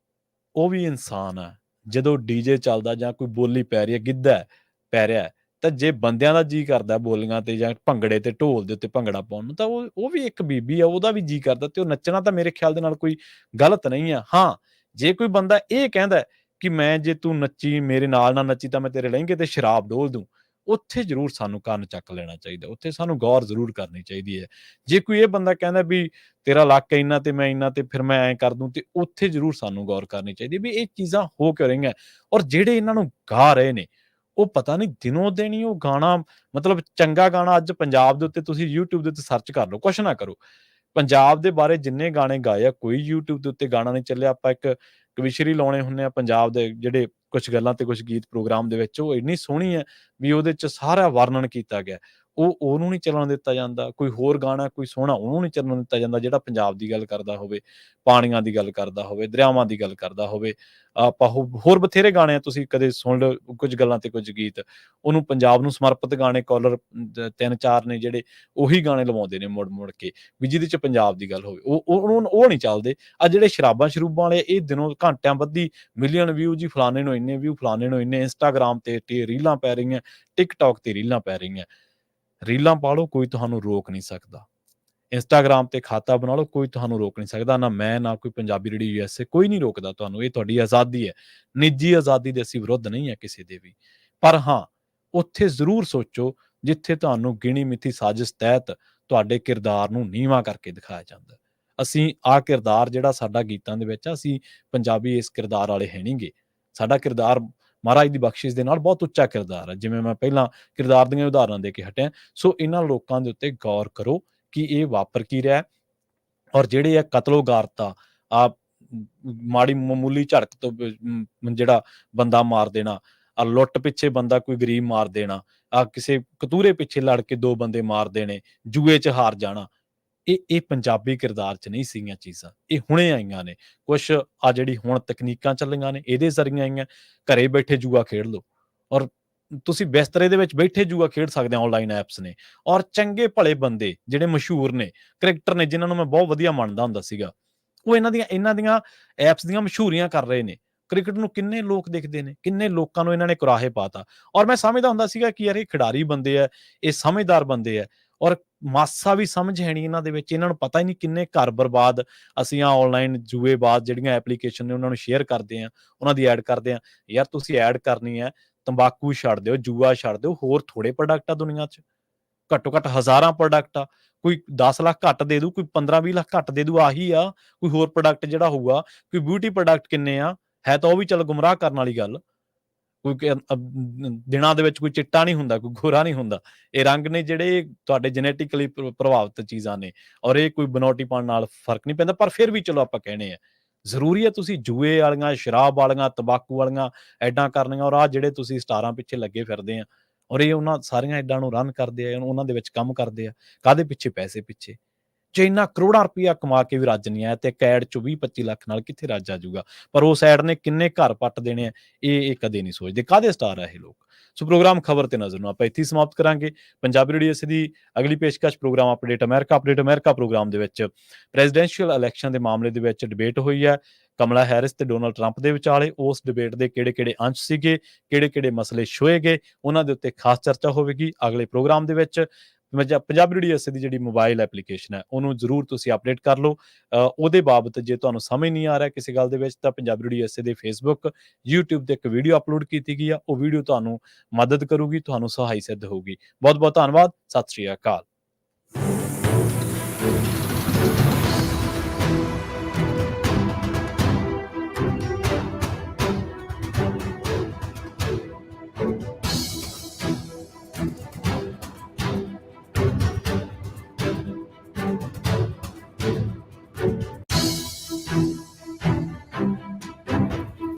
ਉਹ ਵੀ ਇਨਸਾਨ ਹੈ। ਜਦੋਂ ਡੀਜੇ ਚੱਲਦਾ ਜਾਂ ਕੋਈ ਬੋਲੀ ਪੈ ਰਹੀ ਹੈ, ਗਿੱਧਾ ਪੈ ਰਿਹਾ ਹੈ, ਤਾਂ ਜੇ ਬੰਦਿਆਂ ਦਾ ਜੀਅ ਕਰਦਾ ਬੋਲੀਆਂ ਤੇ ਜਾਂ ਭੰਗੜੇ ਤੇ, ਢੋਲ ਦੇ ਉੱਤੇ ਭੰਗੜਾ ਪਾਉਣ ਨੂੰ, ਤਾਂ ਉਹ ਵੀ ਇੱਕ ਬੀਬੀ ਆ, ਉਹਦਾ ਵੀ ਜੀਅ ਕਰਦਾ ਤੇ ਉਹ ਨੱਚਣਾ ਤਾਂ ਮੇਰੇ ਖਿਆਲ ਦੇ ਨਾਲ ਕੋਈ ਗਲਤ ਨਹੀਂ ਆ। ਹਾਂ, ਜੇ ਕੋਈ ਬੰਦਾ ਇਹ ਕਹਿੰਦਾ ਹੈ ਕਿ ਮੈਂ ਜੇ ਤੂੰ ਨੱਚੀ, ਮੇਰੇ ਨਾਲ ਨਾ ਨੱਚੀ ਤਾਂ ਮੈਂ ਤੇਰੇ ਲਹਿੰਗੇ ਤੇ ਸ਼ਰਾਬ ਡੋਲ ਦੂੰ, ਉੱਥੇ ਜ਼ਰੂਰ ਸਾਨੂੰ ਕੰਨ ਚੱਕ ਲੈਣਾ ਚਾਹੀਦਾ, ਉੱਥੇ ਸਾਨੂੰ ਗੌਰ ਜ਼ਰੂਰ ਕਰਨੀ ਚਾਹੀਦੀ ਹੈ। ਜੇ ਕੋਈ ਇਹ ਬੰਦਾ ਕਹਿੰਦਾ ਵੀ ਤੇਰਾ ਲੱਕ ਇੰਨਾ ਤੇ ਮੈਂ ਇੰਨਾ ਤੇ ਫਿਰ ਮੈਂ ਐਂ ਕਰ ਦੂੰ, ਤੇ ਉੱਥੇ ਜ਼ਰੂਰ ਸਾਨੂੰ ਗੌਰ ਕਰਨੀ ਚਾਹੀਦੀ ਵੀ ਇਹ ਚੀਜ਼ਾਂ ਹੋ ਕਿਉਂ ਰਹੀਆਂ। ਔਰ ਜਿਹੜੇ ਇਹਨਾਂ ਨੂੰ ਗਾ ਰਹੇ ਨੇ, ਉਹ ਪਤਾ ਨਹੀਂ ਦਿਨੋਂ ਦਿਨ ਹੀ ਉਹ ਗਾਣਾ, ਮਤਲਬ ਚੰਗਾ ਗਾਣਾ ਅੱਜ ਪੰਜਾਬ ਦੇ ਉੱਤੇ ਤੁਸੀਂ YouTube ਦੇ ਉੱਤੇ ਸਰਚ ਕਰ ਲਓ, ਕੁਛ ਨਾ ਕਰੋ, ਪੰਜਾਬ ਦੇ ਬਾਰੇ ਜਿੰਨੇ ਗਾਣੇ ਗਾਏ ਆ, ਕੋਈ YouTube ਦੇ ਉੱਤੇ ਗਾਣਾ ਨਹੀਂ ਚੱਲਿਆ। ਆਪਾਂ ਇੱਕ ਕਵਿਸ਼ਰੀ ਲਾਉਣੇ ਹੁੰਦੇ ਆ ਪੰਜਾਬ ਦੇ, ਜਿਹੜੇ ਕੁਛ ਗੱਲਾਂ ਤੇ ਕੁਛ ਗੀਤ ਪ੍ਰੋਗਰਾਮ ਦੇ ਵਿੱਚ, ਉਹ ਇੰਨੀ ਸੋਹਣੀ ਹੈ ਵੀ ਉਹਦੇ 'ਚ ਸਾਰਾ ਵਰਣਨ ਕੀਤਾ ਗਿਆ। ਉਹਨੂੰ ਨਹੀਂ ਚੱਲਣ ਦਿੱਤਾ ਜਾਂਦਾ। ਕੋਈ ਹੋਰ ਗਾਣਾ ਕੋਈ ਸੋਹਣਾ, ਉਹਨੂੰ ਨਹੀਂ ਚੱਲਣ ਦਿੱਤਾ ਜਾਂਦਾ ਜਿਹੜਾ ਪੰਜਾਬ ਦੀ ਗੱਲ ਕਰਦਾ ਹੋਵੇ, ਪਾਣੀਆਂ ਦੀ ਗੱਲ ਕਰਦਾ ਹੋਵੇ, ਦਰਿਆਵਾਂ ਦੀ ਗੱਲ ਕਰਦਾ ਹੋਵੇ। ਆਪਾਂ ਹੋਰ ਬਥੇਰੇ ਗਾਣੇ ਆ, ਤੁਸੀਂ ਕਦੇ ਸੁਣ ਲਓ ਕੁਝ ਗੱਲਾਂ ਤੇ ਕੁਝ ਗੀਤ। ਉਹਨੂੰ ਪੰਜਾਬ ਨੂੰ ਸਮਰਪਿਤ ਗਾਣੇ ਕਾਲਰ 3-4 ਨੇ ਜਿਹੜੇ ਉਹੀ ਗਾਣੇ ਲਵਾਉਂਦੇ ਨੇ ਮੁੜ-ਮੁੜ ਕੇ, ਵੀ ਜਿਹਦੇ 'ਚ ਪੰਜਾਬ ਦੀ ਗੱਲ ਹੋਵੇ। ਉਹ ਨਹੀਂ ਚੱਲਦੇ। ਜਿਹੜੇ ਸ਼ਰਾਬਾਂ-ਸ਼ਰੂਬਾਂ ਵਾਲੇ, ਇਹ ਦਿਨੋਂ ਘੰਟਿਆਂ ਬੱਧੀ ਮਿਲੀਅਨ ਵਿਊ ਜੀ, ਫਲਾਣੇ ਨੂੰ ਇੰਨੇ ਵਿਊ, ਫਲਾਣੇ ਨੂੰ ਇੰਨੇ, ਇੰਸਟਾਗ੍ਰਾਮ ਤੇ ਰੀਲਾਂ ਪੈ ਰਹੀਆਂ, ਟਿਕਟੌਕ ਤੇ ਰੀਲਾਂ ਪੈ ਰਹੀਆਂ। ਰੀਲਾਂ ਪਾ ਲਓ, ਕੋਈ ਤੁਹਾਨੂੰ ਰੋਕ ਨਹੀਂ ਸਕਦਾ। ਇੰਸਟਾਗ੍ਰਾਮ ਤੇ ਖਾਤਾ ਬਣਾ ਲਓ, ਕੋਈ ਤੁਹਾਨੂੰ ਰੋਕ ਨਹੀਂ ਸਕਦਾ। ਨਾ ਮੈਂ, ਨਾ ਕੋਈ ਪੰਜਾਬੀ ਰੇਡੀਓ USA, ਕੋਈ ਨਹੀਂ ਰੋਕਦਾ ਤੁਹਾਨੂੰ। ਇਹ ਤੁਹਾਡੀ ਆਜ਼ਾਦੀ ਹੈ। ਨਿੱਜੀ ਆਜ਼ਾਦੀ ਦੇ ਅਸੀਂ ਵਿਰੁੱਧ ਨਹੀਂ ਹੈ ਕਿਸੇ ਦੇ ਵੀ। ਪਰ ਹਾਂ, ਉੱਥੇ ਜ਼ਰੂਰ ਸੋਚੋ ਜਿੱਥੇ ਤੁਹਾਨੂੰ ਗਿਣੀ ਮਿੱਥੀ ਸਾਜ਼ਿਸ਼ ਤਹਿਤ ਤੁਹਾਡੇ ਕਿਰਦਾਰ ਨੂੰ ਨੀਵਾਂ ਕਰਕੇ ਦਿਖਾਇਆ ਜਾਂਦਾ। ਅਸੀਂ ਕਿਰਦਾਰ ਜਿਹੜਾ ਸਾਡਾ ਗੀਤਾਂ ਦੇ ਵਿੱਚ ਆ, ਅਸੀਂ ਪੰਜਾਬੀ ਇਸ ਕਿਰਦਾਰ ਵਾਲੇ ਹੈ ਨੀ ਗੇ। ਸਾਡਾ ਕਿਰਦਾਰ ਮਹਾਰਾਜ ਦੀ ਬਖਸ਼ਿਸ਼ ਦੇ ਨਾਲ ਬਹੁਤ ਉੱਚਾ ਕਿਰਦਾਰ ਹੈ, ਜਿਵੇਂ ਮੈਂ ਪਹਿਲਾਂ ਕਿਰਦਾਰ ਦੀਆਂ ਉਦਾਹਰਨਾਂ ਦੇ ਕੇ ਹਟਿਆ। ਸੋ ਇਹਨਾਂ ਲੋਕਾਂ ਦੇ ਉੱਤੇ ਗੌਰ ਕਰੋ ਕਿ ਇਹ ਵਾਪਰ ਕੀ ਰਿਹਾ, ਔਰ ਜਿਹੜੇ ਆ ਕਤਲੋ ਗਾਰਤਾ, ਮਾੜੀ ਮਾਮੂਲੀ ਝੜਕ ਤੋਂ ਜਿਹੜਾ ਬੰਦਾ ਮਾਰ ਦੇਣਾ, ਲੁੱਟ ਪਿੱਛੇ ਬੰਦਾ ਕੋਈ ਗਰੀਬ ਮਾਰ ਦੇਣਾ, ਕਿਸੇ ਕਤੂਰੇ ਪਿੱਛੇ ਲੜ ਕੇ 2 ਬੰਦੇ ਮਾਰ ਦੇਣੇ, ਜੂਏ 'ਚ ਹਾਰ ਜਾਣਾ। ਇਹ ਪੰਜਾਬੀ ਕਿਰਦਾਰ 'ਚ ਨਹੀਂ ਸੀਗੀਆਂ ਚੀਜ਼ਾਂ, ਇਹ ਹੁਣੇ ਆਈਆਂ ਨੇ। ਕੁਛ ਜਿਹੜੀ ਹੁਣ ਤਕਨੀਕਾਂ ਚੱਲੀਆਂ ਨੇ ਇਹਦੇ ਜ਼ਰੀਏ ਆਈਆਂ। ਘਰੇ ਬੈਠੇ ਜੂਆ ਖੇਡ ਲਓ, ਔਰ ਤੁਸੀਂ ਬਿਸਤਰੇ ਦੇ ਵਿੱਚ ਬੈਠੇ ਜੂਆ ਖੇਡ ਸਕਦੇ ਹੋ। ਆਨਲਾਈਨ ਐਪਸ ਨੇ, ਔਰ ਚੰਗੇ ਭਲੇ ਬੰਦੇ ਜਿਹੜੇ ਮਸ਼ਹੂਰ ਨੇ, ਕ੍ਰਿਕਟਰ ਨੇ, ਜਿਨ੍ਹਾਂ ਨੂੰ ਮੈਂ ਬਹੁਤ ਵਧੀਆ ਮੰਨਦਾ ਹੁੰਦਾ ਸੀਗਾ, ਉਹ ਇਹਨਾਂ ਦੀਆਂ ਐਪਸ ਦੀਆਂ ਮਸ਼ਹੂਰੀਆਂ ਕਰ ਰਹੇ ਨੇ। ਕ੍ਰਿਕਟ ਨੂੰ ਕਿੰਨੇ ਲੋਕ ਦੇਖਦੇ ਨੇ, ਕਿੰਨੇ ਲੋਕਾਂ ਨੂੰ ਇਹਨਾਂ ਨੇ ਕੁਰਾਹੇ ਪਾਤਾ। ਔਰ ਮੈਂ ਸਮਝਦਾ ਹੁੰਦਾ ਸੀਗਾ ਕਿ ਯਾਰ ਇਹ ਖਿਡਾਰੀ ਬੰਦੇ ਆ, ਇਹ ਸਮਝਦਾਰ ਬੰਦੇ ਆ, ਔਰ ਮਾਸਾ ਵੀ ਸਮਝ ਹੈ ਨਹੀਂ ਇਹਨਾਂ ਦੇ ਵਿੱਚ। ਇਹਨਾਂ ਨੂੰ ਪਤਾ ਹੀ ਨਹੀਂ ਕਿੰਨੇ ਘਰ ਬਰਬਾਦ ਅਸੀਂ ਆਨਲਾਈਨ ਜੂਏਬਾਜ਼ ਜਿਹੜੀਆਂ ਐਪਲੀਕੇਸ਼ਨ ਨੇ ਉਹਨਾਂ ਨੂੰ ਸ਼ੇਅਰ ਕਰਦੇ ਆ, ਉਹਨਾਂ ਦੀ ਐਡ ਕਰਦੇ ਆ। ਯਾਰ ਤੁਸੀਂ ਐਡ ਕਰਨੀ ਹੈ, ਤੰਬਾਕੂ ਛੱਡ ਦਿਓ, ਜੂਆ ਛੱਡ ਦਿਓ, ਹੋਰ ਥੋੜੇ ਪ੍ਰੋਡਕਟ ਆ ਦੁਨੀਆ 'ਚ, ਘੱਟੋ ਘੱਟ ਹਜ਼ਾਰਾਂ ਪ੍ਰੋਡਕਟ ਆ। ਕੋਈ 10 ਲੱਖ ਘੱਟ ਦੇ ਦੂ, ਕੋਈ 15-20 ਲੱਖ ਘੱਟ ਦੇ ਦੂ, ਆਹੀ ਆ। ਕੋਈ ਹੋਰ ਪ੍ਰੋਡਕਟ ਜਿਹੜਾ ਹੋਊਗਾ, ਕੋਈ ਬਿਊਟੀ ਪ੍ਰੋਡਕਟ ਕਿੰਨੇ ਆ, ਹੈ ਤਾਂ ਉਹ ਵੀ ਚੱਲ ਗੁੰਮਰਾਹ ਕਰਨ ਵਾਲੀ ਗੱਲ। ਕੋਈ ਦਿਨਾਂ ਦੇ ਵਿੱਚ ਕੋਈ ਚਿੱਟਾ ਨਹੀਂ ਹੁੰਦਾ, ਕੋਈ ਗੋਰਾ ਨਹੀਂ ਹੁੰਦਾ। ਇਹ ਰੰਗ ਨੇ ਜਿਹੜੇ ਤੁਹਾਡੇ ਜੈਨੇਟਿਕਲੀ ਪ੍ਰਭਾਵਿਤ ਚੀਜ਼ਾਂ ਨੇ, ਔਰ ਇਹ ਕੋਈ ਬਨੌਟੀਪਣ ਨਾਲ ਫਰਕ ਨਹੀਂ ਪੈਂਦਾ। ਪਰ ਫਿਰ ਵੀ ਚਲੋ ਆਪਾਂ ਕਹਿੰਦੇ ਆ, ਜ਼ਰੂਰੀ ਹੈ ਤੁਸੀਂ ਜੂਏ ਵਾਲੀਆਂ, ਸ਼ਰਾਬ ਵਾਲੀਆਂ, ਤੰਬਾਕੂ ਵਾਲੀਆਂ ਐਡਾਂ ਕਰਨੀਆਂ, ਔਰ ਜਿਹੜੇ ਤੁਸੀਂ ਸਟਾਰਾਂ ਪਿੱਛੇ ਲੱਗੇ ਫਿਰਦੇ ਆ, ਔਰ ਇਹ ਉਹਨਾਂ ਸਾਰੀਆਂ ਐਡਾਂ ਨੂੰ ਰਨ ਕਰਦੇ ਆ, ਉਹਨਾਂ ਦੇ ਵਿੱਚ ਕੰਮ ਕਰਦੇ ਆ, ਕਾਹਦੇ ਪਿੱਛੇ? ਪੈਸੇ ਪਿੱਛੇ। ਜੇ ਇੰਨਾ ਕਰੋੜਾਂ ਰੁਪਇਆ ਕਮਾ ਕੇ ਵੀ ਰੱਜ ਨਹੀਂ ਆਇਆ, ਤੇ ਇੱਕ ਐਡ 'ਚ 20-25 ਲੱਖ ਨਾਲ ਕਿੱਥੇ ਰੱਜ ਆ ਜਾਊਗਾ? ਪਰ ਉਸ ਐਡ ਨੇ ਕਿੰਨੇ ਘਰ ਪੱਟ ਦੇਣੇ ਆ, ਇਹ ਕਦੇ ਨਹੀਂ ਸੋਚਦੇ। ਕਾਹਦੇ ਸਟਾਰ ਆ ਇਹ ਲੋਕ? ਸੋ ਪ੍ਰੋਗਰਾਮ ਖਬਰ ਤੇ ਨਜ਼ਰ ਨੂੰ ਆਪਾਂ ਇੱਥੇ ਹੀ ਸਮਾਪਤ ਕਰਾਂਗੇ। ਪੰਜਾਬੀ ਰੇਡੀਓ ਇਸੇ ਦੀ ਅਗਲੀ ਪੇਸ਼ਕਸ਼ ਪ੍ਰੋਗਰਾਮ ਅਪਡੇਟ ਅਮਰੀਕਾ ਪ੍ਰੋਗਰਾਮ ਦੇ ਵਿੱਚ ਪ੍ਰੈਜ਼ੀਡੈਂਸ਼ੀਅਲ ਇਲੈਕਸ਼ਨ ਦੇ ਮਾਮਲੇ ਦੇ ਵਿੱਚ ਡਿਬੇਟ ਹੋਈ ਹੈ ਕਮਲਾ ਹੈਰਿਸ ਤੇ ਡੋਨਾਲਡ ਟਰੰਪ ਦੇ ਵਿਚਾਲੇ। ਉਸ ਡਿਬੇਟ ਦੇ ਕਿਹੜੇ-ਕਿਹੜੇ ਅੰਸ਼ ਸੀਗੇ, ਕਿਹੜੇ-ਕਿਹੜੇ ਮਸਲੇ ਛੋਏ ਗਏ, ਉਹਨਾਂ ਦੇ ਉੱਤੇ ਖਾਸ ਚਰਚਾ ਹੋਵੇਗੀ ਅਗਲੇ ਪ੍ਰੋਗਰਾਮ ਦੇ ਵਿੱਚ। ਪੰਜਾਬੀ ਰੇਡੀਓ ਇਸੇ ਦੀ ਜਿਹੜੀ ਮੋਬਾਈਲ ਐਪਲੀਕੇਸ਼ਨ ਹੈ, ਉਹਨੂੰ ਜ਼ਰੂਰ ਤੁਸੀਂ ਅਪਡੇਟ ਕਰ ਲਓ। ਉਹਦੇ ਬਾਬਤ ਜੇ ਤੁਹਾਨੂੰ ਸਮਝ ਨਹੀਂ ਆ ਰਿਹਾ ਕਿਸੇ ਗੱਲ ਦੇ ਵਿੱਚ, ਤਾਂ ਪੰਜਾਬੀ ਰੇਡੀਓ ਇਸੇ ਦੇ ਫੇਸਬੁੱਕ, YouTube ਤੇ ਇੱਕ ਵੀਡੀਓ ਅਪਲੋਡ ਕੀਤੀ ਗਈ ਆ। ਉਹ ਵੀਡੀਓ ਤੁਹਾਨੂੰ ਮਦਦ ਕਰੂਗੀ, ਤੁਹਾਨੂੰ ਸਹਾਈ ਸਿੱਧ ਹੋਊਗੀ। ਬਹੁਤ-ਬਹੁਤ ਧੰਨਵਾਦ। ਸਤਿ ਸ਼੍ਰੀ ਅਕਾਲ।